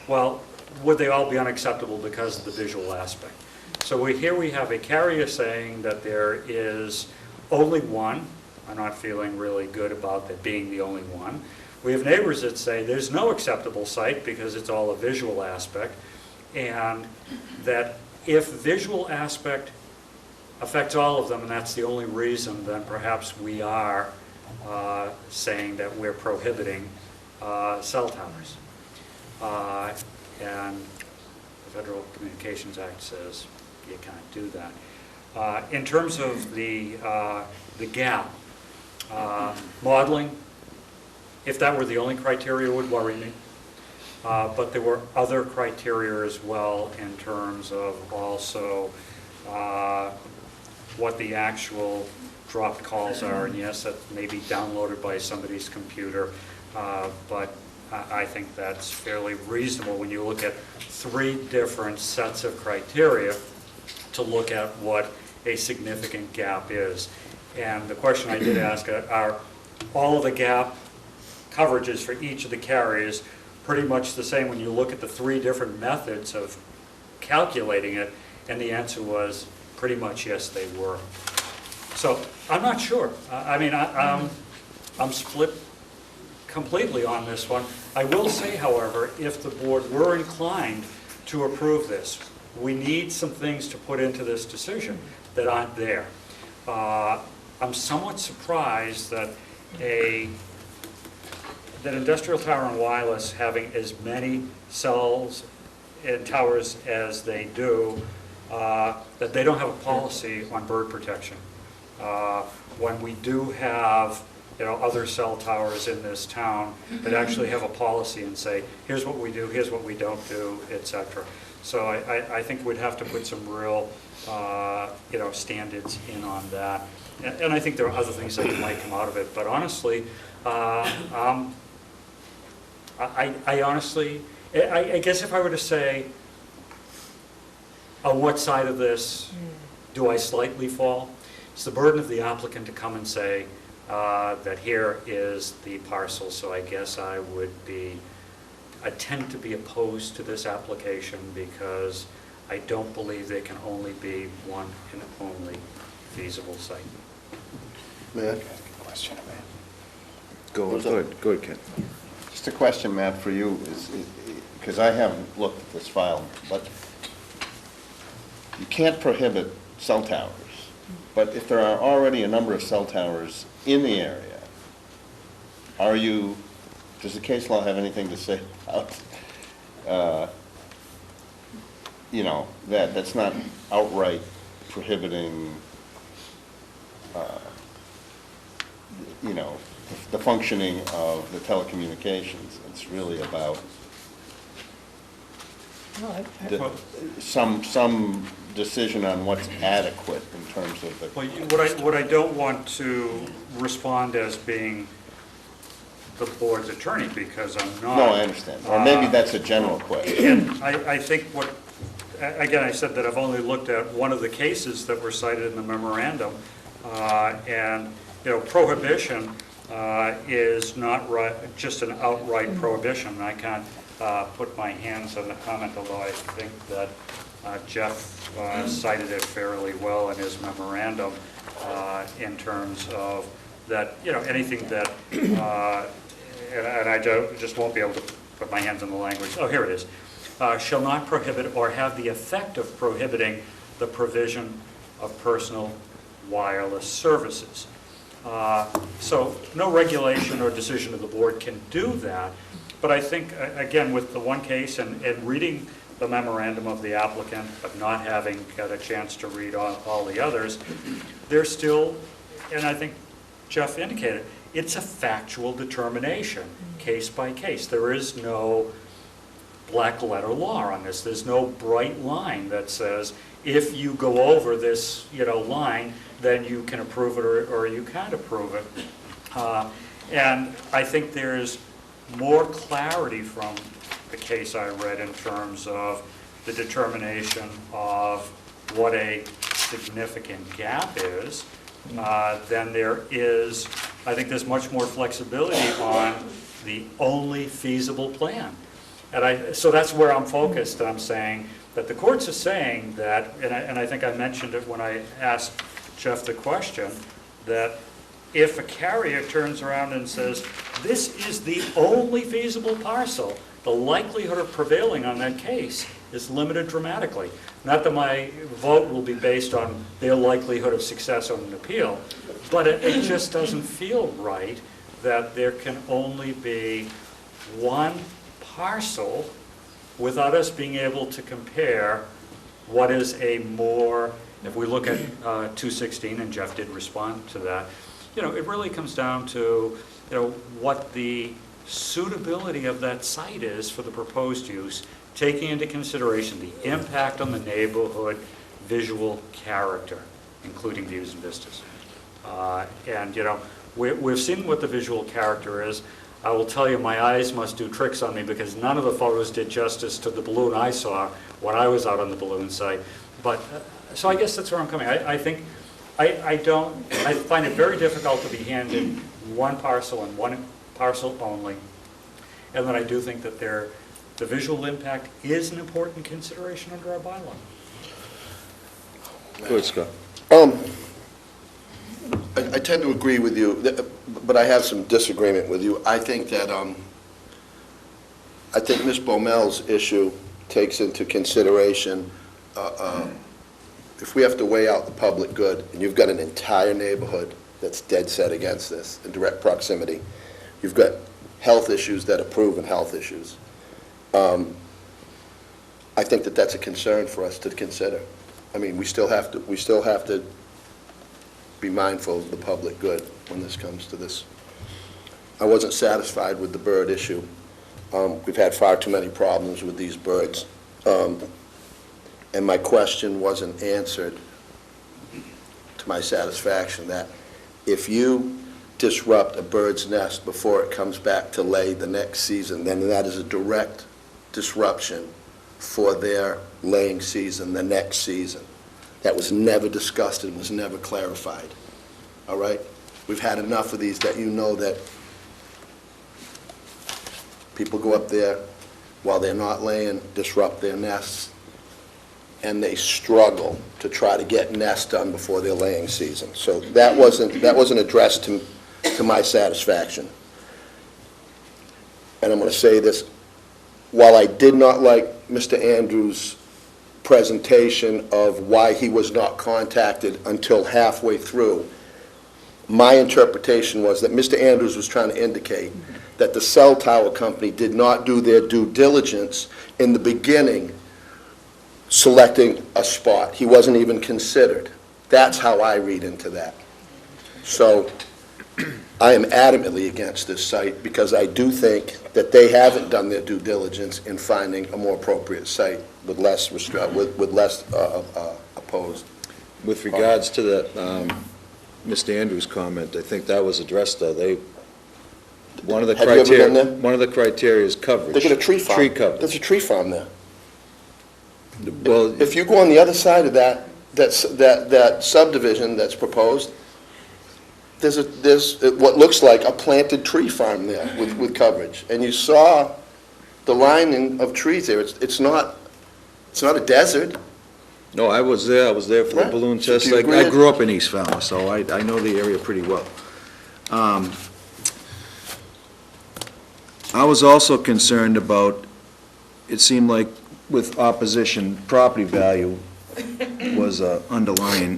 [SPEAKER 3] well, would they all be unacceptable because of the visual aspect? So here we have a carrier saying that there is only one, are not feeling really good about that being the only one. We have neighbors that say there's no acceptable site because it's all a visual aspect, and that if visual aspect affects all of them, and that's the only reason, then perhaps we are saying that we're prohibiting cell towers. And the Federal Communications Act says you can't do that. In terms of the gap, modeling, if that were the only criteria, would worry me. But there were other criteria as well in terms of also what the actual dropped calls are. And yes, that may be downloaded by somebody's computer, but I think that's fairly reasonable when you look at 3 different sets of criteria to look at what a significant gap is. And the question I did ask are all of the gap coverages for each of the carriers pretty much the same when you look at the 3 different methods of calculating it? And the answer was pretty much yes, they were. So I'm not sure. I mean, I'm split completely on this one. I will say, however, if the board were inclined to approve this, we need some things to put into this decision that aren't there. I'm somewhat surprised that that industrial tower and wireless, having as many cells and towers as they do, that they don't have a policy on bird protection. When we do have, other cell towers in this town that actually have a policy and say, here's what we do, here's what we don't do, etc. So I think we'd have to put some real, standards in on that. And I think there are other things that might come out of it. But honestly, I guess if I were to say, on what side of this do I slightly fall? It's the burden of the applicant to come and say that here is the parcel, so I guess I tend to be opposed to this application because I don't believe there can only be one and only feasible site.
[SPEAKER 2] Matt?
[SPEAKER 1] Question, Matt. Go ahead, Ken.
[SPEAKER 19] Just a question, Matt, for you, because I haven't looked at this file, but you can't prohibit cell towers, but if there are already a number of cell towers in the area, does the case law have anything to say about, that's not outright prohibiting, the functioning of the telecommunications? It's really about some decision on what's adequate in terms of the...
[SPEAKER 3] Well, what I don't want to respond as being the board's attorney, because I'm not.
[SPEAKER 19] No, I understand. Or maybe that's a general question.
[SPEAKER 3] And I think again, I said that I've only looked at one of the cases that were cited in the memorandum, and, prohibition is not just an outright prohibition. I can't put my hands on the comment, although I think that Jeff cited it fairly well in his memorandum in terms of that, anything that, and I just won't be able to put my hands on the language. Oh, here it is. Shall not prohibit or have the effect of prohibiting the provision of personal wireless services. So no regulation or decision of the board can do that. But I think, again, with the one case and reading the memorandum of the applicant, but not having got a chance to read all the others, there's still, and I think Jeff indicated, it's a factual determination, case by case. There is no black letter law on this. There's no bright line that says, if you go over this, line, then you can approve it or you can't approve it. And I think there's more clarity from the case I read in terms of the determination of what a significant gap is than there is. I think there's much more flexibility on the only feasible plan. And so that's where I'm focused, and I'm saying that the courts are saying that, and I think I mentioned it when I asked Jeff the question, that if a carrier turns around and says, this is the only feasible parcel, the likelihood of prevailing on that case is limited dramatically. Not that my vote will be based on their likelihood of success on an appeal, but it just doesn't feel right that there can only be one parcel without us being able to compare what is a more, if we look at 216, and Jeff did respond to that, it really comes down to, what the suitability of that site is for the proposed use, taking into consideration the impact on the neighborhood, visual character, including views and vistas. And we've seen what the visual character is. I will tell you, my eyes must do tricks on me because none of the photos did justice to the balloon I saw when I was out on the balloon site. But, so I guess that's where I'm coming. I think, I find it very difficult to be handed one parcel and one parcel only. And then I do think that the visual impact is an important consideration under our bylaw.
[SPEAKER 1] Good, Scott.
[SPEAKER 2] I tend to agree with you, but I have some disagreement with you. I think that, I think Ms. Bomel's issue takes into consideration, if we have to weigh out the public good, and you've got an entire neighborhood that's dead set against this, in direct proximity, you've got health issues that are proven health issues. I think that that's a concern for us to consider. I mean, we still have to be mindful of the public good when this comes to this. I wasn't satisfied with the bird issue. We've had far too many problems with these birds. And my question wasn't answered to my satisfaction, that if you disrupt a bird's nest before it comes back to lay the next season, then that is a direct disruption for their laying season the next season. That was never discussed and was never clarified. All right? We've had enough of these that that people go up there while they're not laying, disrupt their nests, and they struggle to try to get nests done before their laying season. So that wasn't addressed to my satisfaction. And I'm going to say this, while I did not like Mr. Andrews' presentation of why he was not contacted until halfway through, my interpretation was that Mr. Andrews was trying to indicate that the cell tower company did not do their due diligence in the beginning selecting a spot. He wasn't even considered. That's how I read into that. So I am adamantly against this site because I do think that they haven't done their due diligence in finding a more appropriate site with less opposed.
[SPEAKER 1] With regards to the Mr. Andrews' comment, I think that was addressed, though. One of the
[SPEAKER 2] Have you ever been there?
[SPEAKER 1] one of the criteria is coverage.
[SPEAKER 2] They got a tree farm.
[SPEAKER 1] Tree coverage.
[SPEAKER 2] There's a tree farm there.
[SPEAKER 1] Well,
[SPEAKER 2] If you go on the other side of that subdivision that's proposed, there's what looks like a planted tree farm there with coverage. And you saw the lining of trees there. It's not a desert.
[SPEAKER 1] no, I was there. I was there for the
[SPEAKER 2] Right.
[SPEAKER 1] balloon
[SPEAKER 2] So
[SPEAKER 1] test.
[SPEAKER 2] do you agree
[SPEAKER 1] I
[SPEAKER 2] that-
[SPEAKER 1] grew up in East Falmouth, so I know the area pretty well. I was also concerned about, it seemed like with opposition, property value was an underlying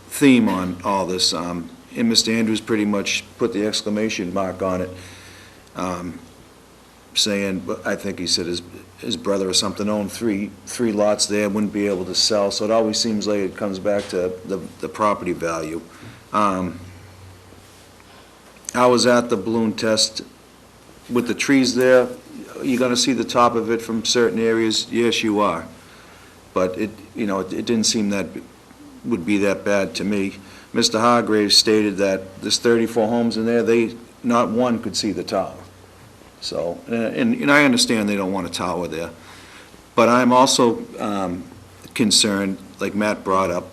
[SPEAKER 1] theme on all this. And Mr. Andrews pretty much put the exclamation mark on it, saying, I think he said his brother or something owned three lots there, wouldn't be able to sell. So it always seems like it comes back to the property value. I was at the balloon test with the trees there. You're going to see the top of it from certain areas. Yes, you are. But it didn't seem that would be that bad to me. Mr. Hargraves stated that there's 34 homes in there. Not one could see the tower. So, and I understand they don't want a tower there. But I'm also concerned, like Matt brought up,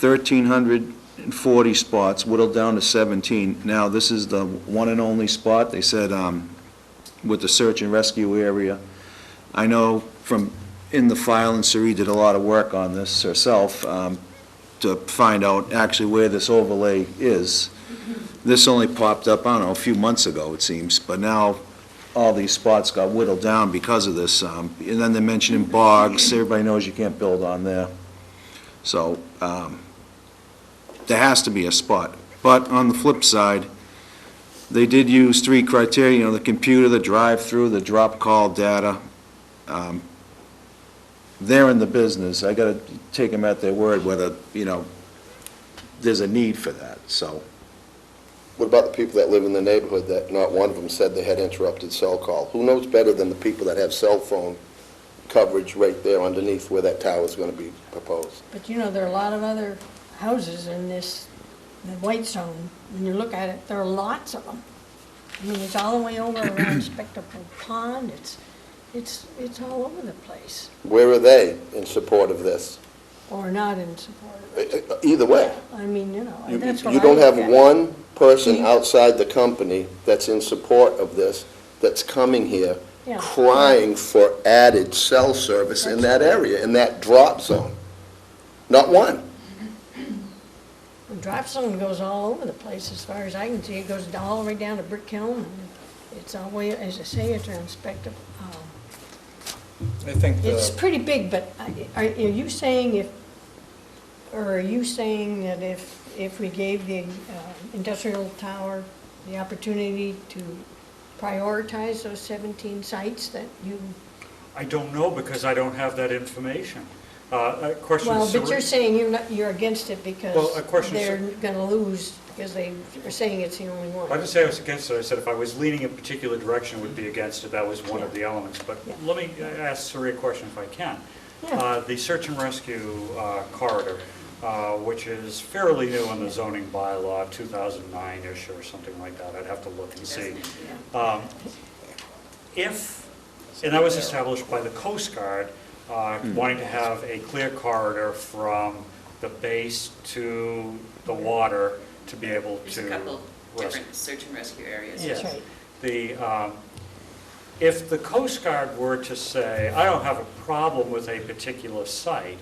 [SPEAKER 1] 1,340 spots whittled down to 17. Now, this is the one and only spot. They said with the search and rescue area. I know from in the file, and Sari did a lot of work on this herself, to find out actually where this overlay is. This only popped up, I don't know, a few months ago, it seems, but now all these spots got whittled down because of this. And then they're mentioning bogs, everybody knows you can't build on there. So, there has to be a spot. But on the flip side, they did use 3 criteria, you know, the computer, the drive-through, the drop call data. They're in the business. I gotta take them at their word whether, you know, there's a need for that, so.
[SPEAKER 2] What about the people that live in the neighborhood that not one of them said they had interrupted cell call? Who knows better than the people that have cell phone coverage right there underneath where that tower is going to be proposed?
[SPEAKER 10] But you know, there are a lot of other houses in this, the white zone. When you look at it, there are lots of them. I mean, it's all the way over around Spectacle Pond. It's all over the place.
[SPEAKER 2] Where are they in support of this?
[SPEAKER 10] Or not in support of it.
[SPEAKER 2] Either way.
[SPEAKER 10] I mean, you know, that's what
[SPEAKER 2] You
[SPEAKER 10] I
[SPEAKER 2] don't have
[SPEAKER 10] look at.
[SPEAKER 2] one person outside the company that's in support of this, that's coming here
[SPEAKER 10] Yeah.
[SPEAKER 2] crying for added cell service in that area, in that drop zone. Not one.
[SPEAKER 10] The drop zone goes all over the place as far as I can see. It goes all the way down to Brick Hill, and it's all the way, as I say, it's around Spectacle.
[SPEAKER 7] I think
[SPEAKER 10] It's pretty big, but are you saying are you saying that if we gave the industrial tower the opportunity to prioritize those 17 sites that you?
[SPEAKER 3] I don't know, because I don't have that information. Question.
[SPEAKER 10] Well, but you're saying you're against it because
[SPEAKER 3] Well, a question,
[SPEAKER 10] they're gonna lose because they are saying it's the only one.
[SPEAKER 3] I didn't say I was against it. I said if I was leaning a particular direction, I would be against it. That was one of the elements. But let me ask Sari a question if I can.
[SPEAKER 10] Yeah.
[SPEAKER 3] The search and rescue corridor, which is fairly new in the zoning bylaw, 2009-ish or something like that. I'd have to look and see. And that was established by the Coast Guard, wanting to have a clear corridor from the base to the water to be able to.
[SPEAKER 5] There's a couple different search and rescue areas.
[SPEAKER 3] Yes.
[SPEAKER 10] That's right.
[SPEAKER 3] If the Coast Guard were to say, I don't have a problem with a particular site,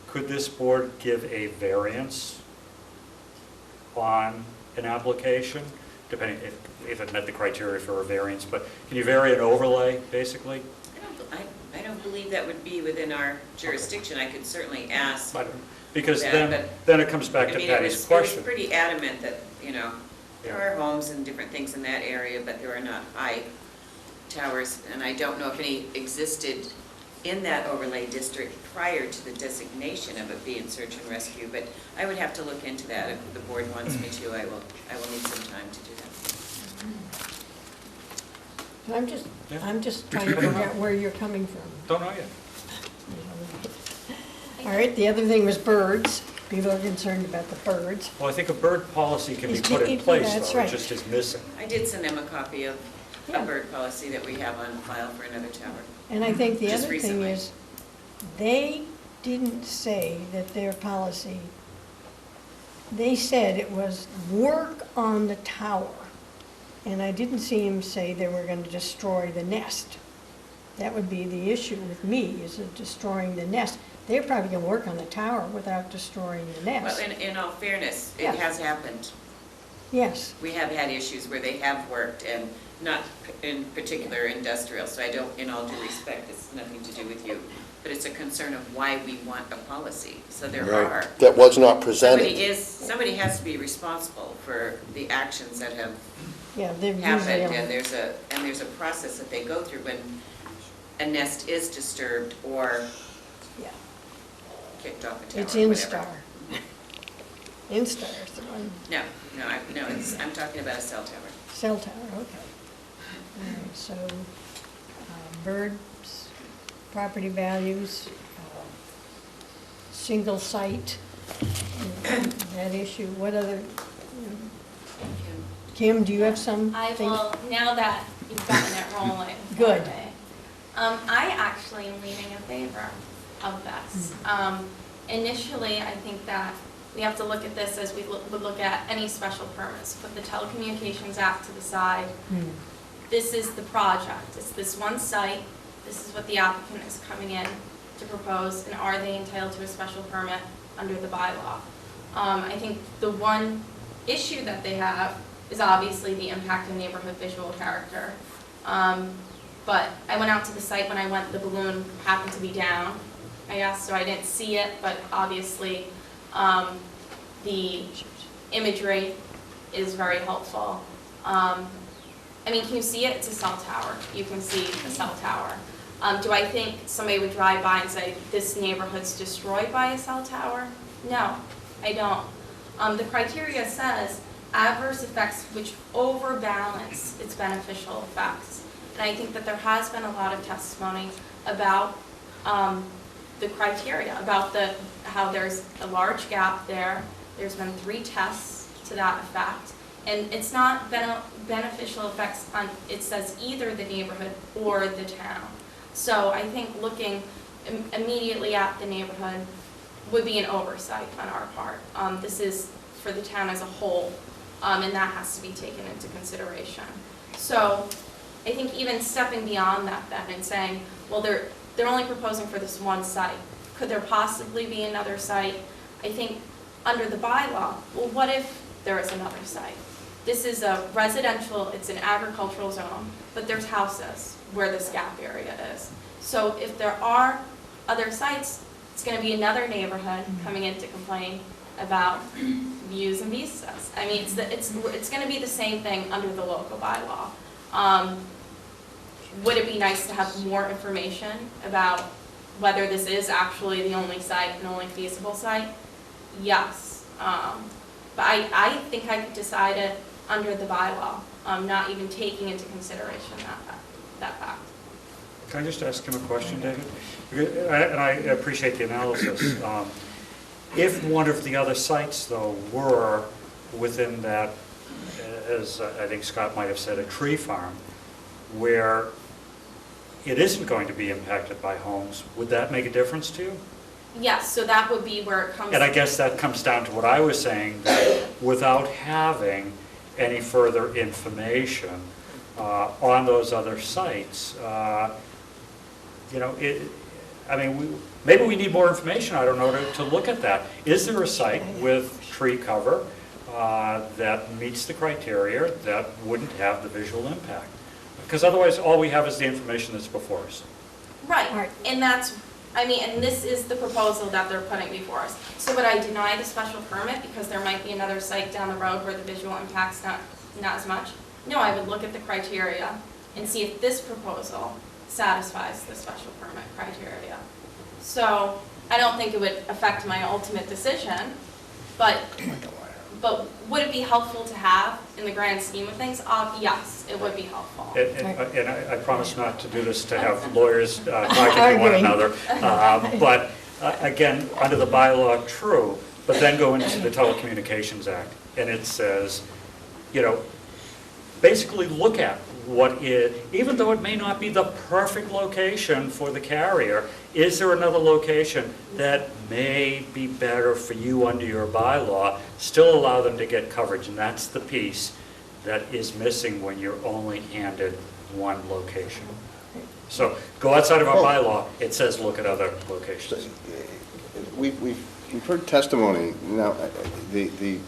[SPEAKER 3] could this board give a variance on an application, depending if it met the criteria for a variance? But can you vary an overlay, basically?
[SPEAKER 5] I don't believe that would be within our jurisdiction. I could certainly ask.
[SPEAKER 3] Because
[SPEAKER 5] that,
[SPEAKER 3] then it comes back to Patty's question.
[SPEAKER 5] It was pretty adamant that, you know, there are homes and different things in that area, but there are not high towers, and I don't know if any existed in that overlay district prior to the designation of it being search and rescue, but I would have to look into that. If the board wants me to, I will need some time to do that.
[SPEAKER 10] I'm just trying to figure out where you're coming from.
[SPEAKER 3] Don't know yet.
[SPEAKER 10] All right, the other thing was birds. People are concerned about the birds.
[SPEAKER 3] Well, I think a bird policy can be
[SPEAKER 10] It's-
[SPEAKER 3] put in
[SPEAKER 10] it-
[SPEAKER 3] place,
[SPEAKER 10] that's
[SPEAKER 3] though. It
[SPEAKER 10] right.
[SPEAKER 3] just is missing.
[SPEAKER 5] I did send them a copy of a bird policy that we have on file for another tower.
[SPEAKER 10] And I think the
[SPEAKER 5] Just
[SPEAKER 10] other thing
[SPEAKER 5] recently.
[SPEAKER 10] is, they didn't say that their policy, they said it was work on the tower. And I didn't see them say they were going to destroy the nest. That would be the issue with me, is it destroying the nest. They're probably going to work on the tower without destroying the nest.
[SPEAKER 5] Well, in all fairness, it
[SPEAKER 10] Yeah.
[SPEAKER 5] has happened.
[SPEAKER 10] Yes.
[SPEAKER 5] We have had issues where they have worked, and not in particular industrial, so I don't, in all due respect, it's nothing to do with you, but it's a concern of why we want a policy. So there
[SPEAKER 2] Right.
[SPEAKER 5] are.
[SPEAKER 2] That was not presented.
[SPEAKER 5] Somebody has to be responsible for the actions that have
[SPEAKER 10] Yeah, they're
[SPEAKER 5] happened,
[SPEAKER 10] usually,
[SPEAKER 5] and there's a process that they go through when a nest is disturbed or
[SPEAKER 10] yeah,
[SPEAKER 5] kicked off a tower,
[SPEAKER 10] it's
[SPEAKER 5] whatever.
[SPEAKER 10] Instar. Instar is the one,
[SPEAKER 5] No, I'm talking about a cell tower.
[SPEAKER 10] cell tower, okay. All right, so, birds, property values, single site, that issue, what other, Kim, do you have some?
[SPEAKER 11] I will, now that you've gotten it rolling.
[SPEAKER 10] Good.
[SPEAKER 11] I actually am leaning in favor of this. Initially, I think that we have to look at this as we would look at any special permits. Put the Telecommunications Act to the side. This is the project. It's this one site. This is what the applicant is coming in to propose, and are they entitled to a special permit under the bylaw? I think the one issue that they have is obviously the impact of neighborhood visual character. But I went out to the site when I went, the balloon happened to be down, I guess, so I didn't see it, but obviously the imagery is very helpful. I mean, can you see it? It's a cell tower. You can see the cell tower. Do I think somebody would drive by and say, this neighborhood's destroyed by a cell tower? No, I don't. The criteria says adverse effects which overbalance its beneficial effects. And I think that there has been a lot of testimony about the criteria, about how there's a large gap there. There's been 3 tests to that effect. And it's not beneficial effects on, it says either the neighborhood or the town. So I think looking immediately at the neighborhood would be an oversight on our part. This is for the town as a whole, and that has to be taken into consideration. So I think even stepping beyond that then and saying, well, they're only proposing for this one site. Could there possibly be another site? I think under the bylaw, well, what if there is another site? This is a residential, it's an agricultural zone, but there's houses where this gap area is. So if there are other sites, it's going to be another neighborhood coming in to complain about views and vistas. I mean, it's going to be the same thing under the local bylaw. Would it be nice to have more information about whether this is actually the only site and only feasible site? Yes. But I think I could decide it under the bylaw, not even taking into consideration that fact.
[SPEAKER 3] Can I just ask him a question, David? And I appreciate the analysis. If one of the other sites, though, were within that, as I think Scott might have said, a tree farm, where it isn't going to be impacted by homes, would that make a difference to you?
[SPEAKER 11] Yes, so that would be where it comes.
[SPEAKER 3] And I guess that comes down to what I was saying, that without having any further information on those other sites, maybe we need more information, I don't know, to look at that. Is there a site with tree cover that meets the criteria that wouldn't have the visual impact? Because otherwise, all we have is the information that's before us.
[SPEAKER 11] Right, and and this is the proposal that they're putting before us. So would I deny the special permit because there might be another site down the road where the visual impact's not as much? No, I would look at the criteria and see if this proposal satisfies the special permit criteria. So I don't think it would affect my ultimate decision, but would it be helpful to have in the grand scheme of things? Yes, it would be helpful.
[SPEAKER 3] And I promise not to do this to have lawyers talking to one another. But again, under the bylaw, true, but then go into the Telecommunications Act, and it says, basically look at what is, even though it may not be the perfect location for the carrier, is there another location that may be better for you under your bylaw, still allow them to get coverage, and that's the piece that is missing when you're only handed one location. So go outside of our bylaw, it says look at other locations.
[SPEAKER 19] We've heard testimony. Now, the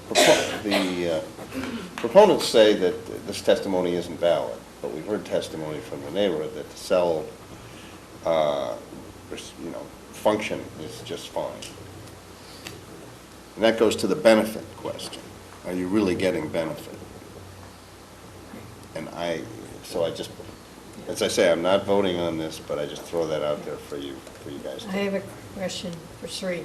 [SPEAKER 19] proponents say that this testimony isn't valid, but we've heard testimony from the neighborhood that the cell, function is just fine. And that goes to the benefit question. Are you really getting benefit? And as I say, I'm not voting on this, but I just throw that out there for you guys.
[SPEAKER 10] I have a question for Sri.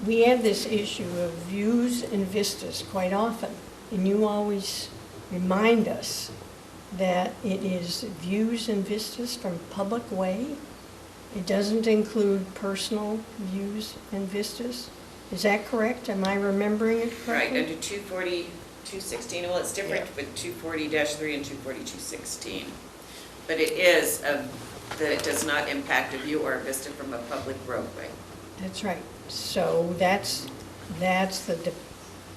[SPEAKER 10] We have this issue of views and vistas quite often, and you always remind us that it is views and vistas from public way. It doesn't include personal views and vistas. Is that correct? Am I remembering it correctly?
[SPEAKER 5] Right, under 240-216, well, it's different with 240-3 and 240-216. But it is that it does not impact a view or a vista from a public roadway.
[SPEAKER 10] That's right. So that's the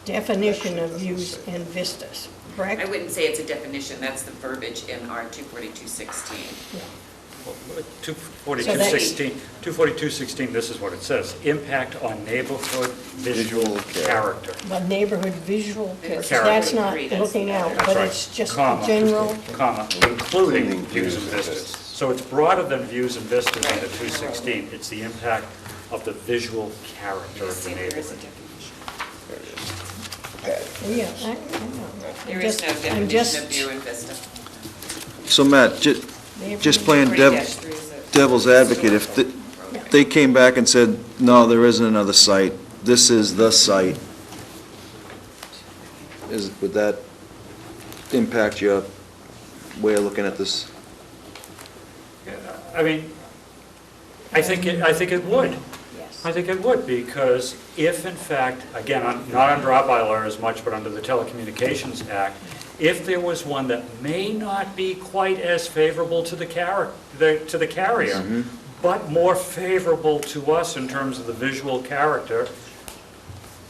[SPEAKER 10] definition of views and vistas, correct?
[SPEAKER 5] I wouldn't say it's a definition, that's the verbiage in our 240-216.
[SPEAKER 10] Yeah.
[SPEAKER 3] 242.16, 242.16, this is what it says, impact on neighborhood visual character.
[SPEAKER 10] But neighborhood visual character,
[SPEAKER 3] Character.
[SPEAKER 10] that's not looking out,
[SPEAKER 3] That's
[SPEAKER 10] but
[SPEAKER 3] right.
[SPEAKER 10] it's just
[SPEAKER 3] Comma.
[SPEAKER 10] general.
[SPEAKER 3] Comma, including views and vistas. So it's broader than views and vistas under 216. It's the impact of the visual character of the neighborhood.
[SPEAKER 10] Yeah, I know.
[SPEAKER 5] There is no
[SPEAKER 10] I'm
[SPEAKER 5] definition
[SPEAKER 10] just-
[SPEAKER 5] of view and vista.
[SPEAKER 1] So Matt, just playing
[SPEAKER 5] 40-3 is a-
[SPEAKER 1] devil's advocate, if they came back and said, no, there isn't another site, this is the site, would that impact your way of looking at this?
[SPEAKER 3] I mean, I think it would. I think it would, because if in fact, again, not under our bylaw as much, but under the Telecommunications Act, if there was one that may not be quite as favorable to the carrier, but more favorable to us in terms of the visual character,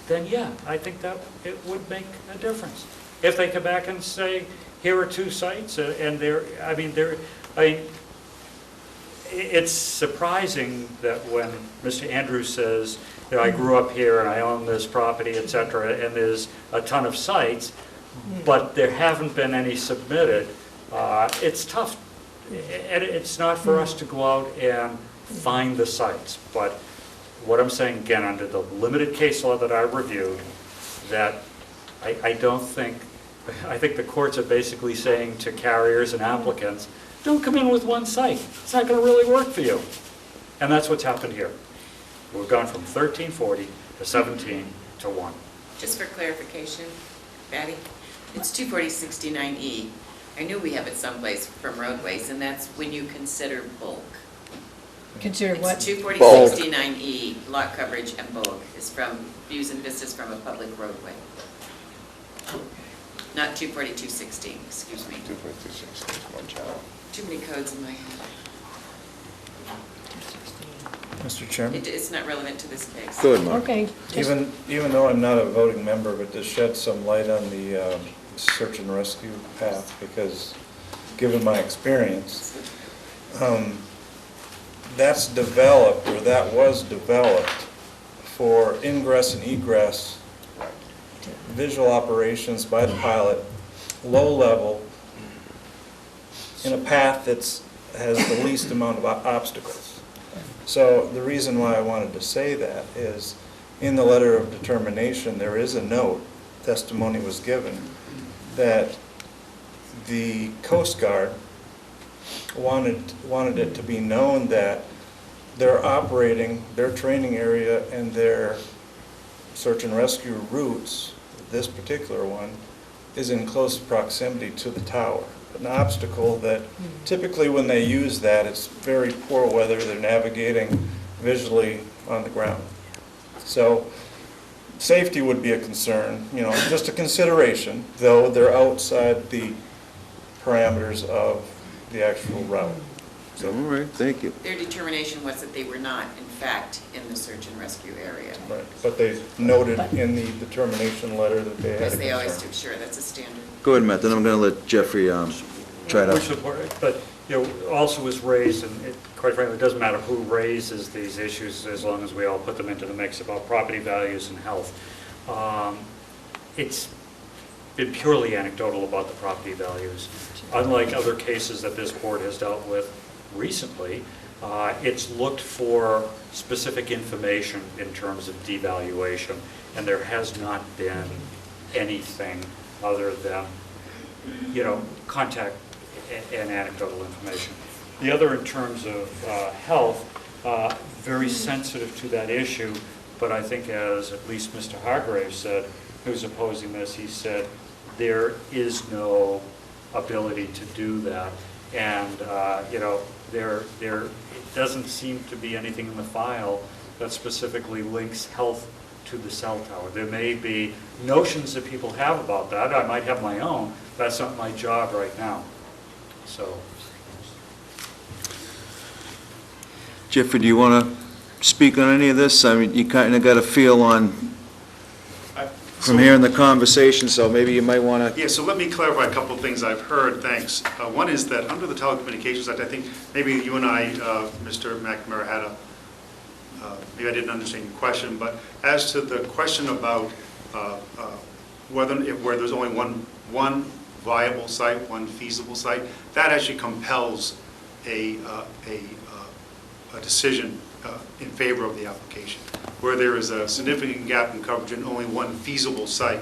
[SPEAKER 3] then yeah, I think that it would make a difference. If they come back and say, here are two sites, and it's surprising that when Mr. Andrews says, you know, I grew up here and I own this property, et cetera, and there's a ton of sites, but there haven't been any submitted, it's tough. And it's not for us to go out and find the sites. But what I'm saying, again, under the limited case law that I reviewed, that I think the courts are basically saying to carriers and applicants, don't come in with one site. It's not going to really work for you. And that's what's happened here. We've gone from 1340 to 17 to 1.
[SPEAKER 5] Just for clarification, Patty, it's 240-69E. I knew we have it someplace from roadways, and that's when you consider bulk.
[SPEAKER 10] Consider what?
[SPEAKER 5] It's 240-69E, lot coverage and bulk, is from views and vistas from a public roadway. Not 242-16, excuse me.
[SPEAKER 19] 2.26 is one channel.
[SPEAKER 5] Too many codes in my head.
[SPEAKER 7] Mr. Chairman?
[SPEAKER 5] It's not relevant to this case.
[SPEAKER 1] Go ahead, Mark.
[SPEAKER 10] Okay.
[SPEAKER 7] Even though I'm not a voting member, but to shed some light on the search and rescue path, because given my experience, that was developed for ingress and egress, visual operations by the pilot, low level, in a path that has the least amount of obstacles. So the reason why I wanted to say that is, in the letter of determination, there is a note, testimony was given, that the Coast Guard wanted it to be known that they're operating their training area and their search and rescue routes, this particular one, is in close proximity to the tower. An obstacle that typically when they use that, it's very poor weather, they're navigating visually on the ground. So safety would be a concern, you know, just a consideration, though they're outside the parameters of the actual route.
[SPEAKER 1] All right, thank you.
[SPEAKER 5] Their determination was that they were not, in fact, in the search and rescue area.
[SPEAKER 7] Right, but they noted in the determination letter that they had a
[SPEAKER 5] As they always
[SPEAKER 7] concern.
[SPEAKER 5] do, sure, that's a standard.
[SPEAKER 1] Go ahead, Matt, then I'm going to let Jeffrey try
[SPEAKER 3] We
[SPEAKER 1] to...
[SPEAKER 3] support it, but, you know, also was raised, and quite frankly, it doesn't matter who raises these issues as long as we all put them into the mix about property values and health. It's been purely anecdotal about the property values. Unlike other cases that this board has dealt with recently, it's looked for specific information in terms of devaluation, and there has not been anything other than, you know, contact and anecdotal information. The other, in terms of health, very sensitive to that issue, but I think, as at least Mr. Hargrave said, who's opposing this, he said there is no ability to do that. And, you know, it doesn't seem to be anything in the file that specifically links health to the cell tower. There may be notions that people have about that. I might have my own. That's not my job right now. So.
[SPEAKER 1] Jeffrey, do you want to speak on any of this? I mean, you kind of got a feel on from hearing the conversation, so maybe you might want to...
[SPEAKER 6] Yeah, so let me clarify a couple of things I've heard, thanks. One is that under the Telecommunications Act, I think maybe you and I, Mr. McNamara, had maybe I didn't understand your question, but as to the question about where there's only one viable site, one feasible site, that actually compels a decision in favor of the application. Where there is a significant gap in coverage and only one feasible site,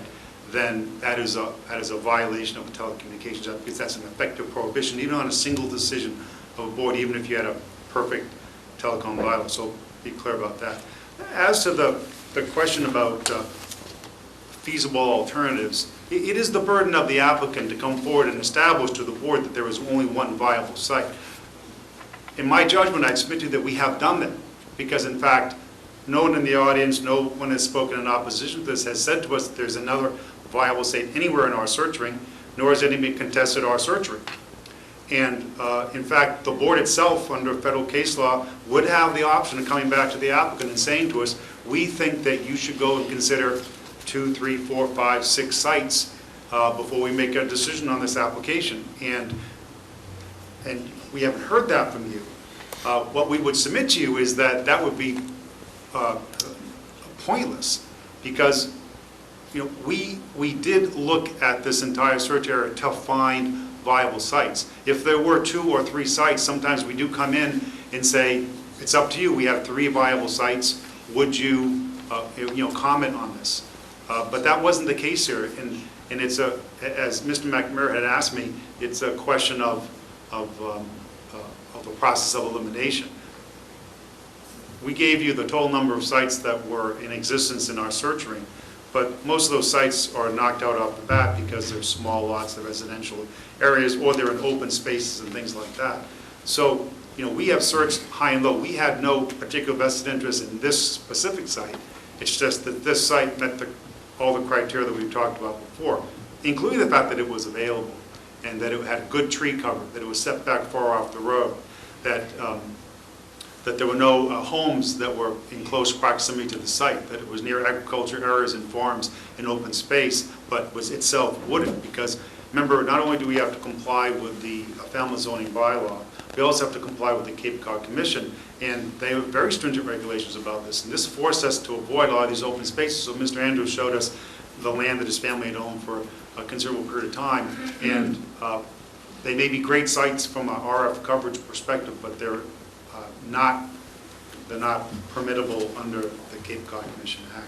[SPEAKER 6] then that is a violation of the Telecommunications Act, because that's an effective prohibition, even on a single decision of a board, even if you had a perfect telecom bylaw. So be clear about that. As to the question about feasible alternatives, it is the burden of the applicant to come forward and establish to the board that there is only one viable site. In my judgment, I'd submit to you that we have done that, because in fact, no one in the audience, no one has spoken in opposition to this, has said to us that there's another viable site anywhere in our search ring, nor has anybody contested our search ring. And in fact, the board itself, under federal case law, would have the option of coming back to the applicant and saying to us, we think that you should go and consider 2, 3, 4, 5, 6 sites before we make a decision on this application. And we haven't heard that from you. What we would submit to you is that that would be pointless, because we did look at this entire search area to find viable sites. If there were 2 or 3 sites, sometimes we do come in and say, it's up to you, we have 3 viable sites, would you comment on this? But that wasn't the case here, and it's as Mr. McNamara had asked me, it's a question of the process of elimination. We gave you the total number of sites that were in existence in our search ring, but most of those sites are knocked out off the bat because they're small lots, they're residential areas, or they're in open spaces and things like that. So, we have searched high and low. We had no particular vested interest in this specific site. It's just that this site met all the criteria that we've talked about before, including the fact that it was available and that it had good tree cover, that it was set back far off the road, that there were no homes that were in close proximity to the site, that it was near agriculture areas and farms in open space, but was itself wooded. Because remember, not only do we have to comply with the Falmouth Zoning Bylaw, we also have to comply with the Cape Cod Commission, and they have very stringent regulations about this. And this forced us to avoid a lot of these open spaces. So Mr. Andrews showed us the land that his family had owned for a considerable period of time, and they may be great sites from an RF coverage perspective, but they're not permittable under the Cape Cod Commission Act.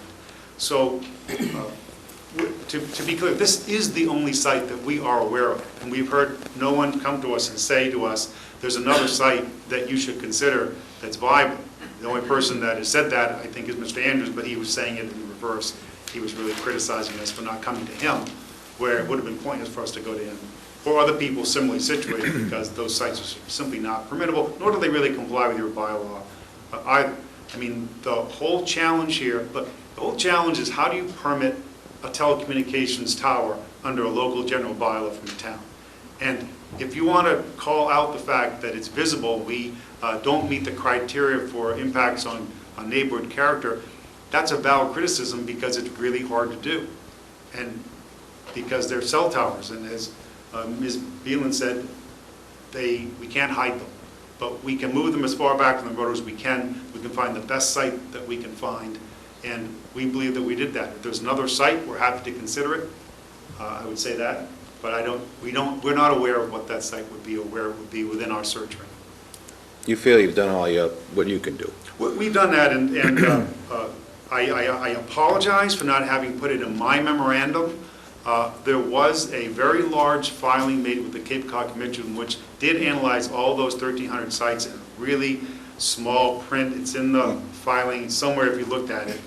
[SPEAKER 6] So to be clear, this is the only site that we are aware of, and we've heard no one come to us and say to us, there's another site that you should consider that's viable. The only person that has said that, I think, is Mr. Andrews, but he was saying it in reverse. He was really criticizing us for not coming to him, where it would have been pointless for us to go to him, or other people similarly situated, because those sites are simply not permittable, nor do they really comply with your bylaw. I mean, the whole challenge here, but the whole challenge is how do you permit a telecommunications tower under a local general bylaw from the town? And if you want to call out the fact that it's visible, we don't meet the criteria for impacts on neighborhood character, that's a valid criticism, because it's really hard to do. And because they're cell towers, and as Ms. Beelan said, we can't hide them. But we can move them as far back from the road as we can. We can find the best site that we can find, and we believe that we did that. If there's another site, we're happy to consider it. I would say that, but we're not aware of what that site would be or where it would be within our search ring.
[SPEAKER 1] You feel you've done all what you can do?
[SPEAKER 6] We've done that, and I apologize for not having put it in my memorandum. There was a very large filing made with the Cape Cod Commission, which did analyze all those 1,300 sites in really small print. It's in the filing somewhere if you looked at it.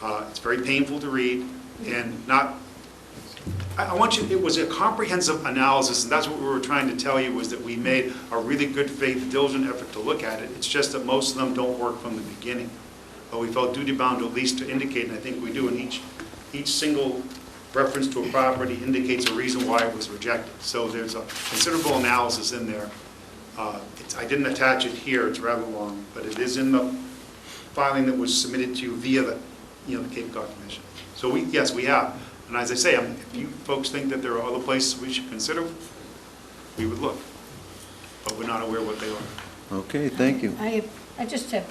[SPEAKER 6] It's very painful to read, and it was a comprehensive analysis, and that's what we were trying to tell you, was that we made a really good faith, diligent effort to look at it. It's just that most of them don't work from the beginning. But we felt duty bound at least to indicate, and I think we do, in each single reference to a property indicates a reason why it was rejected. So there's a considerable analysis in there. I didn't attach it here, it's rather long, but it is in the filing that was submitted to you via the Cape Cod Commission. So yes, we have. And as I say, if you folks think that there are other places we should consider, we would look. But we're not aware what they are.
[SPEAKER 1] Okay, thank you.
[SPEAKER 10] I just have,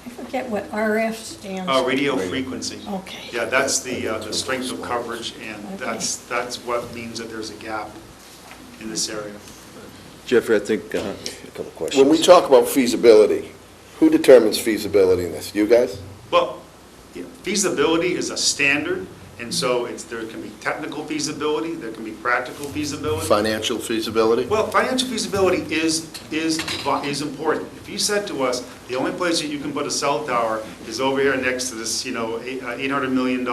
[SPEAKER 10] I forget what RF stands for.
[SPEAKER 6] Radio frequency.
[SPEAKER 10] Okay.
[SPEAKER 6] Yeah, that's the strength of coverage, and that's what means that there's a gap in this area.
[SPEAKER 1] Jeffrey, I think a couple questions.
[SPEAKER 2] When we talk about feasibility, who determines feasibility in this? You guys?
[SPEAKER 6] Well, yeah, feasibility is a standard, and so there can be technical feasibility, there can be practical feasibility.
[SPEAKER 2] Financial feasibility?
[SPEAKER 6] Well, financial feasibility is important. If you said to us, the only place that you can put a cell tower is over here next to this, $800 million,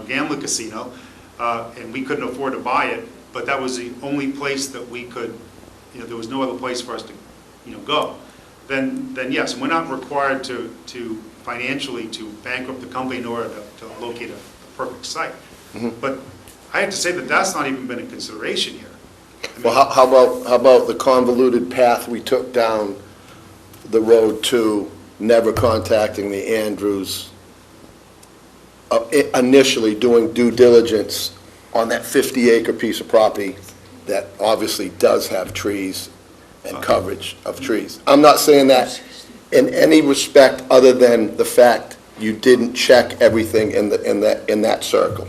[SPEAKER 6] gambling casino, and we couldn't afford to buy it, but that was the only place that we could, there was no other place for us to, go, then yes, we're not required to financially to bankrupt the company in order to locate a perfect site. But I have to say that that's not even been a consideration here.
[SPEAKER 2] Well, how about the convoluted path we took down the road to never contacting the Andrews, initially doing due diligence on that 50-acre piece of property that obviously does have trees and coverage of trees? I'm not saying that in any respect other than the fact you didn't check everything in that circle.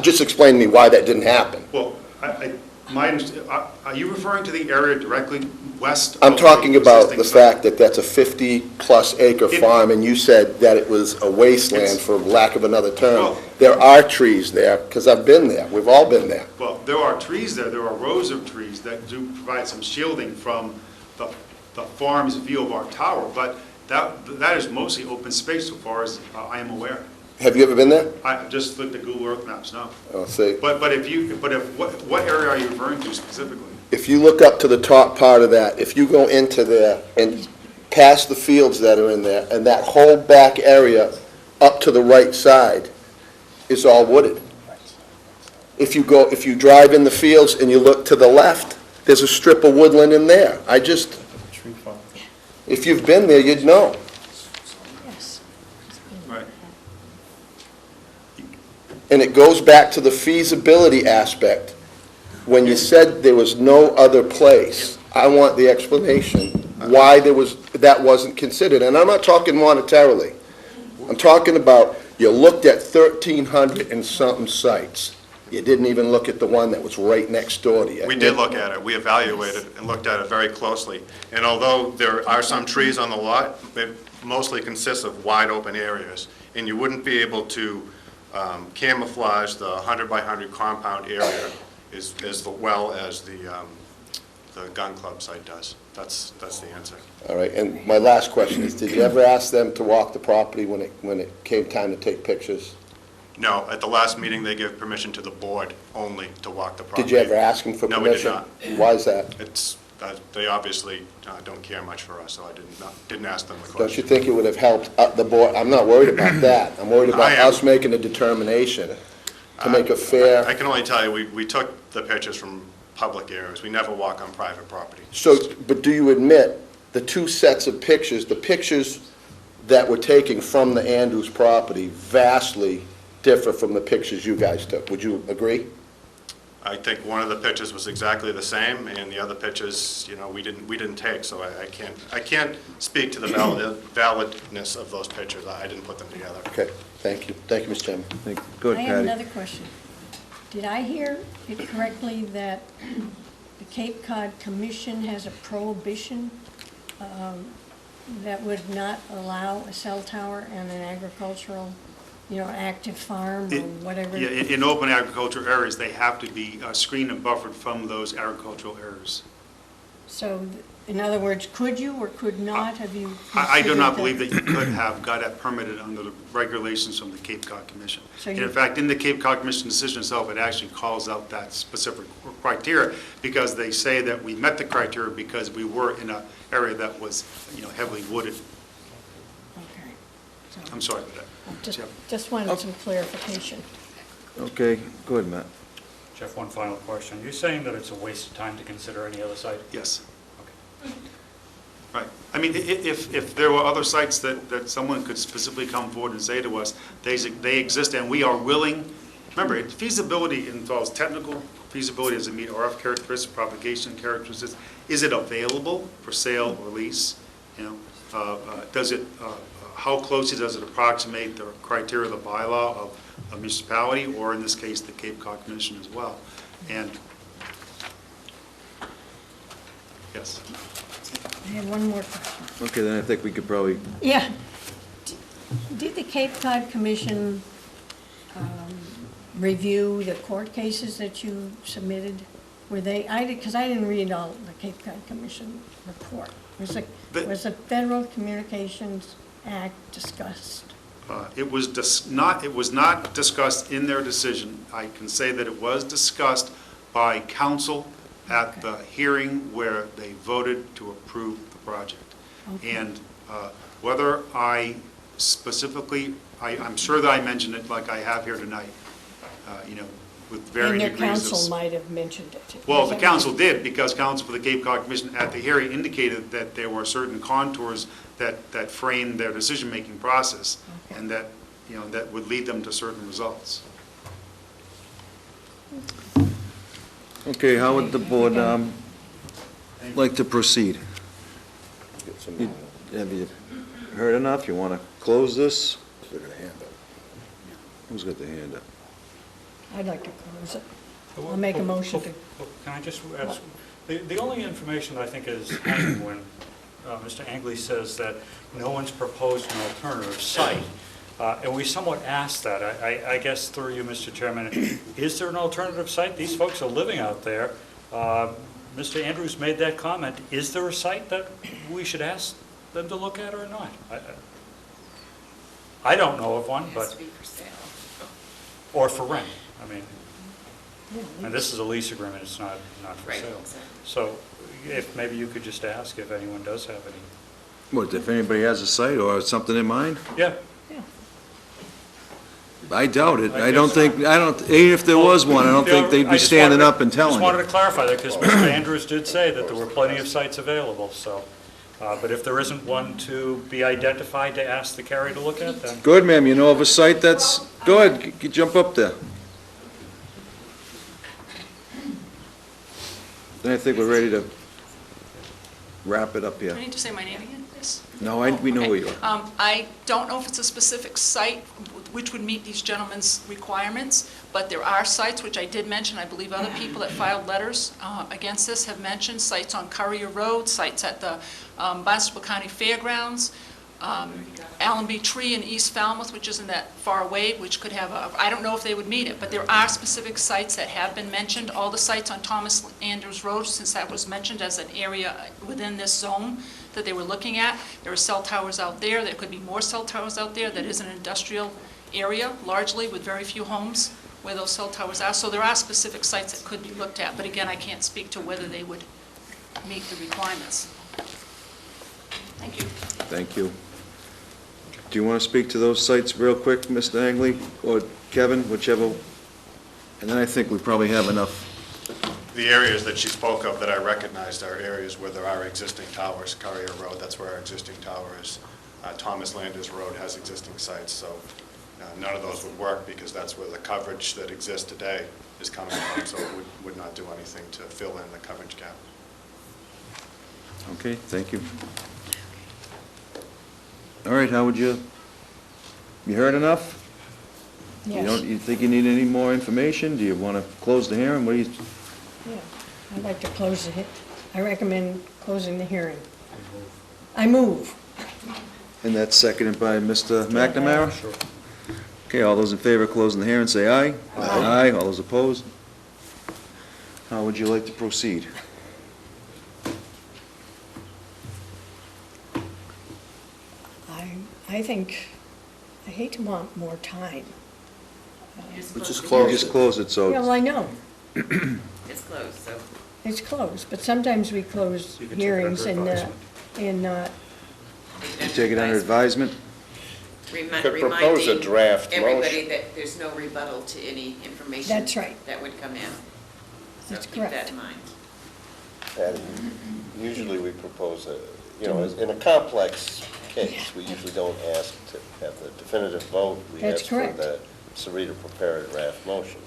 [SPEAKER 2] Just explain to me why that didn't happen.
[SPEAKER 6] Well, are you referring to the area directly west?
[SPEAKER 2] I'm talking about the fact that that's a 50-plus acre farm, and you said that it was a wasteland, for lack of another term.
[SPEAKER 6] Well,
[SPEAKER 2] there are trees there, because I've been there. We've all been there.
[SPEAKER 6] Well, there are trees there. There are rows of trees that do provide some shielding from the farm's view of our tower, but that is mostly open space so far as I am aware.
[SPEAKER 2] Have you ever been there?
[SPEAKER 6] I just looked at Google Earth maps now.
[SPEAKER 2] Oh, see.
[SPEAKER 6] But what area are you referring to specifically?
[SPEAKER 2] If you look up to the top part of that, if you go into there and past the fields that are in there, and that whole back area up to the right side is all wooded. If you drive in the fields and you look to the left, there's a strip of woodland in there. If you've been there, you'd know.
[SPEAKER 10] Yes.
[SPEAKER 6] Right.
[SPEAKER 2] And it goes back to the feasibility aspect. When you said there was no other place, I want the explanation why that wasn't considered. And I'm not talking monetarily. I'm talking about you looked at 1,300 and something sites. You didn't even look at the one that was right next door to you.
[SPEAKER 9] We did look at it. We evaluated and looked at it very closely. And although there are some trees on the lot, it mostly consists of wide open areas. And you wouldn't be able to camouflage the 100 by 100 compound area as well as the gun club site does. That's the answer.
[SPEAKER 2] All right, and my last question is, did you ever ask them to walk the property when it came time to take pictures?
[SPEAKER 9] No, at the last meeting, they gave permission to the board only to walk the property.
[SPEAKER 2] Did you ever ask them for permission?
[SPEAKER 9] No, we did not.
[SPEAKER 2] Why is that?
[SPEAKER 9] They obviously don't care much for us, so I didn't ask them the question.
[SPEAKER 2] Don't you think it would have helped the board? I'm not worried about that. I'm worried about us making a determination to make a fair...
[SPEAKER 9] I can only tell you, we took the pictures from public areas. We never walk on private property.
[SPEAKER 2] So, but do you admit the two sets of pictures, the pictures that were taken from the Andrews property vastly differ from the pictures you guys took? Would you agree?
[SPEAKER 9] I think one of the pictures was exactly the same, and the other pictures, we didn't take. So I can't speak to the validness of those pictures. I didn't put them together.
[SPEAKER 2] Okay, thank you. Thank you, Mr. Chairman.
[SPEAKER 1] Go ahead,
[SPEAKER 10] I have
[SPEAKER 1] Patty.
[SPEAKER 10] another question. Did I hear it correctly that the Cape Cod Commission has a prohibition that would not allow a cell tower and an agricultural, active farm or whatever?
[SPEAKER 6] Yeah, in open agricultural areas, they have to be screened and buffered from those agricultural areas.
[SPEAKER 10] So, in other words, could you or could not have you?
[SPEAKER 6] I do not believe that you could have got it permitted under the regulations from the Cape Cod Commission. And in fact, in the Cape Cod Commission decision itself, it actually calls out that specific criteria because they say that we met the criteria because we were in an area that was, heavily wooded.
[SPEAKER 10] Okay. So,
[SPEAKER 6] I'm sorry for that.
[SPEAKER 10] Just wanted some clarification.
[SPEAKER 1] Okay, go ahead, Matt.
[SPEAKER 3] Jeff, one final question. You're saying that it's a waste of time to consider any other site?
[SPEAKER 6] Yes. Okay. Right. I mean, if there were other sites that someone could specifically come forward and say to us, they exist and we are willing remember, feasibility involves technical feasibility, does it meet RF characteristics, propagation characteristics? Is it available for sale or lease? You know, does it, how closely does it approximate the criteria of the bylaw of a municipality, or in this case, the Cape Cod Commission as well? And, yes.
[SPEAKER 10] I have one more question.
[SPEAKER 1] Okay, then I think we could probably,
[SPEAKER 10] Yeah. Did the Cape Cod Commission review the court cases that you submitted? Were they, because I didn't read all the Cape Cod Commission report. Was the Federal Communications Act discussed?
[SPEAKER 6] It was not discussed in their decision. I can say that it was discussed by council at the hearing where they voted to approve the project.
[SPEAKER 10] Okay.
[SPEAKER 6] And whether I specifically, I'm sure that I mentioned it like I have here tonight, you know, with varying
[SPEAKER 10] And
[SPEAKER 6] degrees
[SPEAKER 10] the
[SPEAKER 6] of...
[SPEAKER 10] council might have mentioned it.
[SPEAKER 6] Well, the council did, because council for the Cape Cod Commission at the hearing indicated that there were certain contours that framed their decision-making process,
[SPEAKER 10] Okay.
[SPEAKER 6] and that, you know, that would lead them to certain results.
[SPEAKER 1] okay, how would the board like to proceed? Have you heard enough? You want to close this? Who's got the hand up?
[SPEAKER 10] I'd like to close it. I'll make a motion to,
[SPEAKER 3] Can I just ask, the only information I think is hanging when Mr. Angley says that no one's proposed an alternative site, and we somewhat asked that, I guess through you, Mr. Chairman, is there an alternative site? These folks are living out there. Mr. Andrews made that comment. Is there a site that we should ask them to look at or not? I don't know of one,
[SPEAKER 5] It has
[SPEAKER 3] but,
[SPEAKER 5] to be for sale.
[SPEAKER 3] or for rent. I mean, and this is a lease agreement, it's not for
[SPEAKER 5] Right,
[SPEAKER 3] sale.
[SPEAKER 5] exactly.
[SPEAKER 3] So if, maybe you could just ask if anyone does have any.
[SPEAKER 1] What, if anybody has a site or something in mind?
[SPEAKER 3] Yeah.
[SPEAKER 1] I doubt it.
[SPEAKER 3] I
[SPEAKER 1] I don't
[SPEAKER 3] guess
[SPEAKER 1] think, even if there was one, I don't think they'd be standing up and telling
[SPEAKER 3] Just wanted
[SPEAKER 1] you.
[SPEAKER 3] to clarify that, because Mr. Andrews did say that there were plenty of sites available, so. But if there isn't one to be identified, to ask the carrier to look at, then.
[SPEAKER 1] Good, ma'am, you know of a site that's, go ahead, jump up there. Then I think we're ready to wrap it up
[SPEAKER 16] Do I
[SPEAKER 1] here.
[SPEAKER 16] need to say my name again, please?
[SPEAKER 1] No, we know who you are.
[SPEAKER 16] I don't know if it's a specific site which would meet these gentlemen's requirements, but there are sites, which I did mention, I believe other people that filed letters against this have mentioned, sites on Courier Road, sites at the Barnstable County Fairgrounds, Allenby Tree in East Falmouth, which isn't that far away, which could have I don't know if they would meet it, but there are specific sites that have been mentioned. All the sites on Thomas Andrews Road, since that was mentioned as an area within this zone that they were looking at. There are cell towers out there. There could be more cell towers out there. That is an industrial area, largely with very few homes where those cell towers are. So there are specific sites that could be looked at, but again, I can't speak to whether they would meet the requirements. Thank you.
[SPEAKER 1] Thank you. Do you want to speak to those sites real quick, Mr. Angley, or Kevin, whichever? And then I think we probably have enough.
[SPEAKER 9] The areas that she spoke of that I recognized are areas where there are existing towers. Courier Road, that's where our existing tower is. Thomas Landers Road has existing sites, so none of those would work because that's where the coverage that exists today is coming from, so it would not do anything to fill in the coverage gap.
[SPEAKER 1] Okay, thank you. All right, how would you heard enough?
[SPEAKER 10] yes.
[SPEAKER 1] You think you need any more information? Do you want to close the hearing? What do you?
[SPEAKER 10] Yeah, I'd like to close I recommend closing the hearing. I move.
[SPEAKER 1] And that's seconded by Mr. McNamara?
[SPEAKER 3] Sure.
[SPEAKER 1] Okay, all those in favor of closing the hearing, say aye. Aye. All those opposed? How would you like to proceed?
[SPEAKER 10] I think, I hate to want more time.
[SPEAKER 2] Let's just
[SPEAKER 1] You
[SPEAKER 2] close
[SPEAKER 1] just
[SPEAKER 2] it.
[SPEAKER 1] close it, so.
[SPEAKER 10] Yeah, well, I know,
[SPEAKER 5] It's closed, so.
[SPEAKER 10] it's closed, but sometimes we close
[SPEAKER 3] You can take it
[SPEAKER 10] hearings
[SPEAKER 3] under
[SPEAKER 10] and,
[SPEAKER 3] advisement.
[SPEAKER 1] You take it under advisement?
[SPEAKER 2] Could propose a draft
[SPEAKER 5] Everybody
[SPEAKER 2] motion.
[SPEAKER 5] that there's no rebuttal to any information.
[SPEAKER 10] That's right.
[SPEAKER 5] That would come in. So
[SPEAKER 10] That's
[SPEAKER 5] keep that
[SPEAKER 10] correct.
[SPEAKER 5] in mind.
[SPEAKER 2] And usually we propose in a complex case, we usually don't ask to have the definitive vote. We
[SPEAKER 10] That's
[SPEAKER 2] ask for
[SPEAKER 10] correct.
[SPEAKER 2] the
[SPEAKER 19] Sarita prepare a draft motion.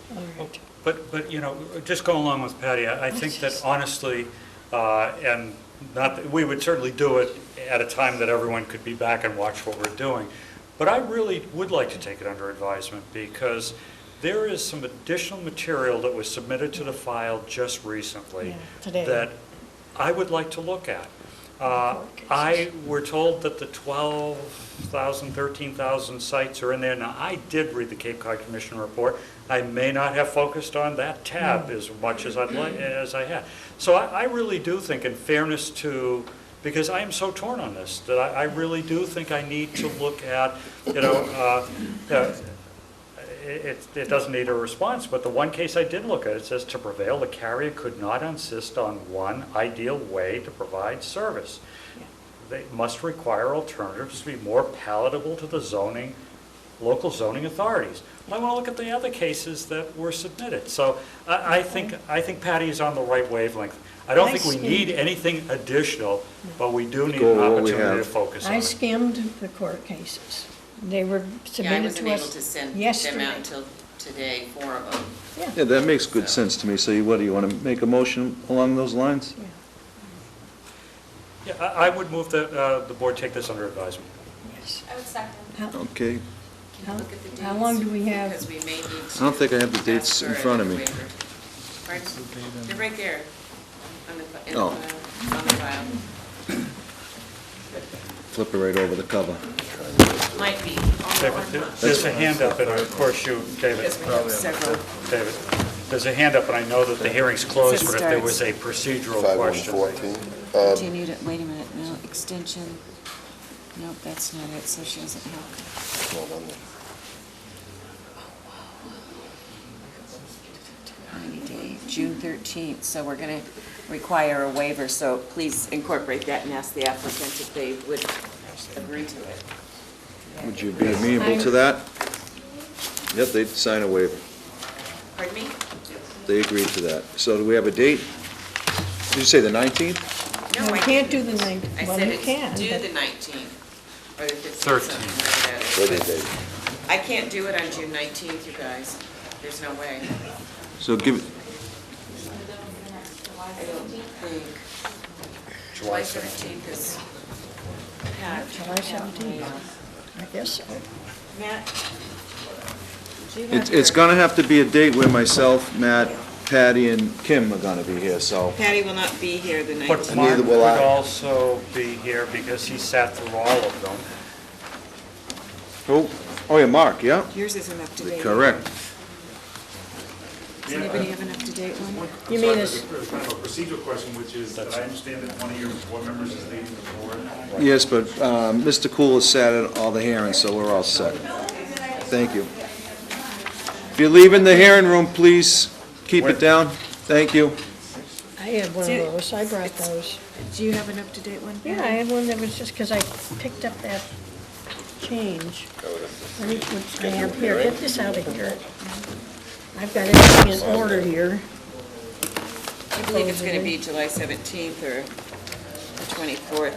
[SPEAKER 3] But, you know, just going along with Patty, I think that honestly, and not, that we would certainly do it at a time that everyone could be back and watch what we're doing, but I really would like to take it under advisement, because there is some additional material that was submitted to the file just recently
[SPEAKER 10] today.
[SPEAKER 3] that I would like to look at. We're told that the 12,000, 13,000 sites are in there. Now, I did read the Cape Cod Commission report. I may not have focused on that tab as much as as I had. So I really do think, in fairness to, because I am so torn on this, that I really do think I need to look at, you know, it doesn't need a response, but the one case I did look at, it says to prevail, the carrier could not insist on one ideal way to provide service. They must require alternatives to be more palatable to the local zoning authorities. I want to look at the other cases that were submitted. So I think Patty is on the right wavelength. I don't think we need anything additional, but we do need an opportunity to focus on
[SPEAKER 10] I
[SPEAKER 3] it.
[SPEAKER 10] skimmed the court cases. They were
[SPEAKER 5] Yeah, I
[SPEAKER 10] submitted
[SPEAKER 5] wasn't
[SPEAKER 10] to
[SPEAKER 5] able
[SPEAKER 10] us
[SPEAKER 5] to send them
[SPEAKER 10] yesterday.
[SPEAKER 5] out until today, 4 of them.
[SPEAKER 1] Yeah, that makes good sense to me. So what, do you want to make a motion along those lines?
[SPEAKER 3] Yeah, I would move that the board take this under advisement.
[SPEAKER 10] Yes.
[SPEAKER 11] I would second.
[SPEAKER 1] Okay.
[SPEAKER 5] Look at the dates.
[SPEAKER 10] How long do we have?
[SPEAKER 5] Because we may need to.
[SPEAKER 1] I don't think I have the dates
[SPEAKER 5] ask
[SPEAKER 1] in
[SPEAKER 5] for
[SPEAKER 1] front of
[SPEAKER 5] a
[SPEAKER 1] me.
[SPEAKER 5] waiver. Pardon? They're right there on the, in
[SPEAKER 1] Oh.
[SPEAKER 5] on the file.
[SPEAKER 1] Flip it right over the cover.
[SPEAKER 5] Might be.
[SPEAKER 3] David, there's a hand up, and of course you, David.
[SPEAKER 5] Because we have several.
[SPEAKER 3] David, there's a hand up, and I know that the hearing's closed, but if there was a procedural question.
[SPEAKER 2] 5114.
[SPEAKER 5] Continued, wait a minute, no, extension. Nope, that's not it, so she doesn't have. 90 day, June 13th, so we're going to require a waiver, so please incorporate that and ask the applicant if they would agree to it.
[SPEAKER 1] Would you be amenable to that? Yep, they'd sign a waiver.
[SPEAKER 5] Pardon me?
[SPEAKER 1] They agreed to that. So do we have a date? Did you say the 19th?
[SPEAKER 10] No, we can't do the 19th.
[SPEAKER 5] I
[SPEAKER 10] Well,
[SPEAKER 5] said
[SPEAKER 10] we
[SPEAKER 5] it's
[SPEAKER 10] can,
[SPEAKER 5] due
[SPEAKER 10] but-
[SPEAKER 5] the 19th, or the 15th.
[SPEAKER 3] 13th.
[SPEAKER 5] Whatever that is. I can't do it on June 19th, you guys. There's no way.
[SPEAKER 1] So give,
[SPEAKER 5] I don't think. July 17th is.
[SPEAKER 10] July 17th. I guess so.
[SPEAKER 5] Matt? do you have
[SPEAKER 1] it's
[SPEAKER 5] your-
[SPEAKER 1] going to have to be a date where myself, Matt, Patty, and Kim are going to be here, so.
[SPEAKER 5] Patty will not be here the
[SPEAKER 3] But
[SPEAKER 5] 19th.
[SPEAKER 3] Mark
[SPEAKER 2] Neither
[SPEAKER 3] would
[SPEAKER 2] will I.
[SPEAKER 3] also be here because he sat through all of them.
[SPEAKER 1] Oh, yeah, Mark, yeah?
[SPEAKER 5] Yours isn't up to date.
[SPEAKER 1] Correct.
[SPEAKER 5] Does anybody have an up-to-date one?
[SPEAKER 10] You mean
[SPEAKER 6] There's
[SPEAKER 10] it's,
[SPEAKER 6] kind of a procedural question, which is, that I understand that one of your board members is leaving the board.
[SPEAKER 1] Yes, but Mr. Cool has sat at all the hearings, so we're all set. Thank you. If you're leaving the hearing room, please keep it down. Thank you.
[SPEAKER 10] I had one of those, I brought those.
[SPEAKER 5] Do you have an up-to-date one?
[SPEAKER 10] Yeah, I had one that was just because I picked up that change. Let me put, I have here, get this out of here. I've got everything in order here.
[SPEAKER 5] I believe it's going to be July 17th or the 24th.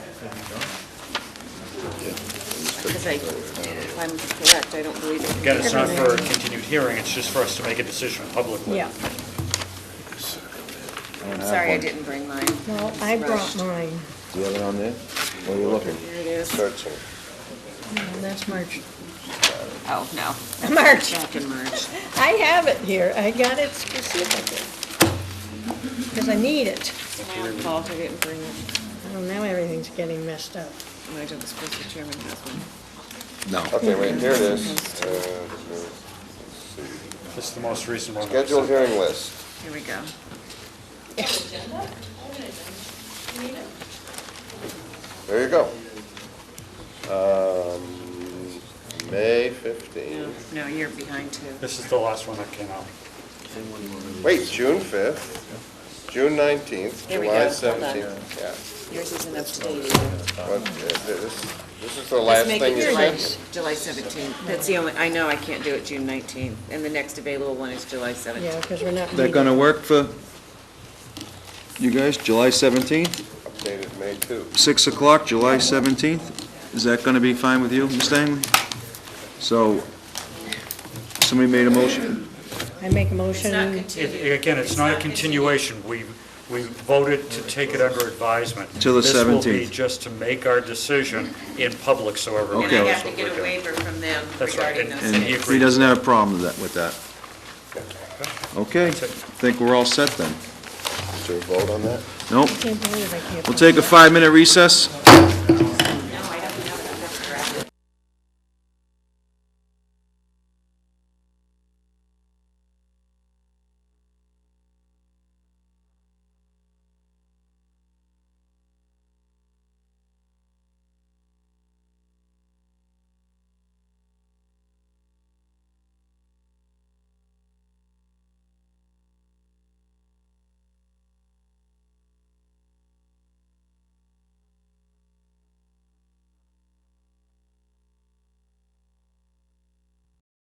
[SPEAKER 5] Because if I'm correct, I don't believe it.
[SPEAKER 3] Again, it's not for a continued hearing, it's just for us to make a decision publicly.
[SPEAKER 10] Yeah,
[SPEAKER 5] I'm sorry I didn't bring mine.
[SPEAKER 10] well, I brought mine.
[SPEAKER 1] Do you have it on there? Where are you looking?
[SPEAKER 5] Here it is.
[SPEAKER 2] Searching.
[SPEAKER 10] No, that's March.
[SPEAKER 5] Oh, no.
[SPEAKER 10] March.
[SPEAKER 5] Back in March.
[SPEAKER 10] I have it here, I got it specifically. Because I need it.
[SPEAKER 5] It's my own fault, I didn't bring it.
[SPEAKER 10] Oh, now everything's getting messed up.
[SPEAKER 5] I don't suppose the chairman has one.
[SPEAKER 1] No.
[SPEAKER 2] Okay, wait, here it is.
[SPEAKER 3] This is the most recent one.
[SPEAKER 2] Scheduled hearing list.
[SPEAKER 5] Here we go.
[SPEAKER 2] There you go. May 15th.
[SPEAKER 5] No, you're behind too.
[SPEAKER 3] This is the last one that came out.
[SPEAKER 2] Wait, June 5th, June 19th,
[SPEAKER 5] Here we
[SPEAKER 2] July
[SPEAKER 5] go. Hold on.
[SPEAKER 2] 17th. Yeah.
[SPEAKER 5] Yours isn't up to date either.
[SPEAKER 2] But this is the last
[SPEAKER 5] Let's make
[SPEAKER 2] thing
[SPEAKER 5] it
[SPEAKER 2] you
[SPEAKER 5] July,
[SPEAKER 2] sent.
[SPEAKER 5] July 17th. That's the only, I know I can't do it June 19th, and the next available one is July 17th.
[SPEAKER 10] Yeah, because we're not.
[SPEAKER 1] That going to work for you guys, July 17th?
[SPEAKER 2] Updated May 2.
[SPEAKER 1] 6 o'clock, July 17th? Is that going to be fine with you, Ms. Langley? So Somebody made a motion?
[SPEAKER 10] I make a
[SPEAKER 5] It's not
[SPEAKER 10] motion,
[SPEAKER 5] continued.
[SPEAKER 3] Again, it's not a continuation. We voted to take it under advisement.
[SPEAKER 1] Till the
[SPEAKER 3] This will
[SPEAKER 1] 17th.
[SPEAKER 3] be just to make our decision in public, so everyone
[SPEAKER 5] And I
[SPEAKER 3] knows
[SPEAKER 5] have to
[SPEAKER 3] what
[SPEAKER 5] get
[SPEAKER 3] we're
[SPEAKER 5] a
[SPEAKER 3] doing.
[SPEAKER 5] waiver from them
[SPEAKER 3] That's right,
[SPEAKER 5] regarding
[SPEAKER 3] and
[SPEAKER 5] those.
[SPEAKER 1] And
[SPEAKER 3] he
[SPEAKER 1] he
[SPEAKER 3] agreed.
[SPEAKER 1] doesn't have a problem with that. Okay, think we're all set then.
[SPEAKER 2] Is there a vote on that?
[SPEAKER 1] Nope.
[SPEAKER 10] I can't believe I can't.
[SPEAKER 1] We'll take a 5-minute recess.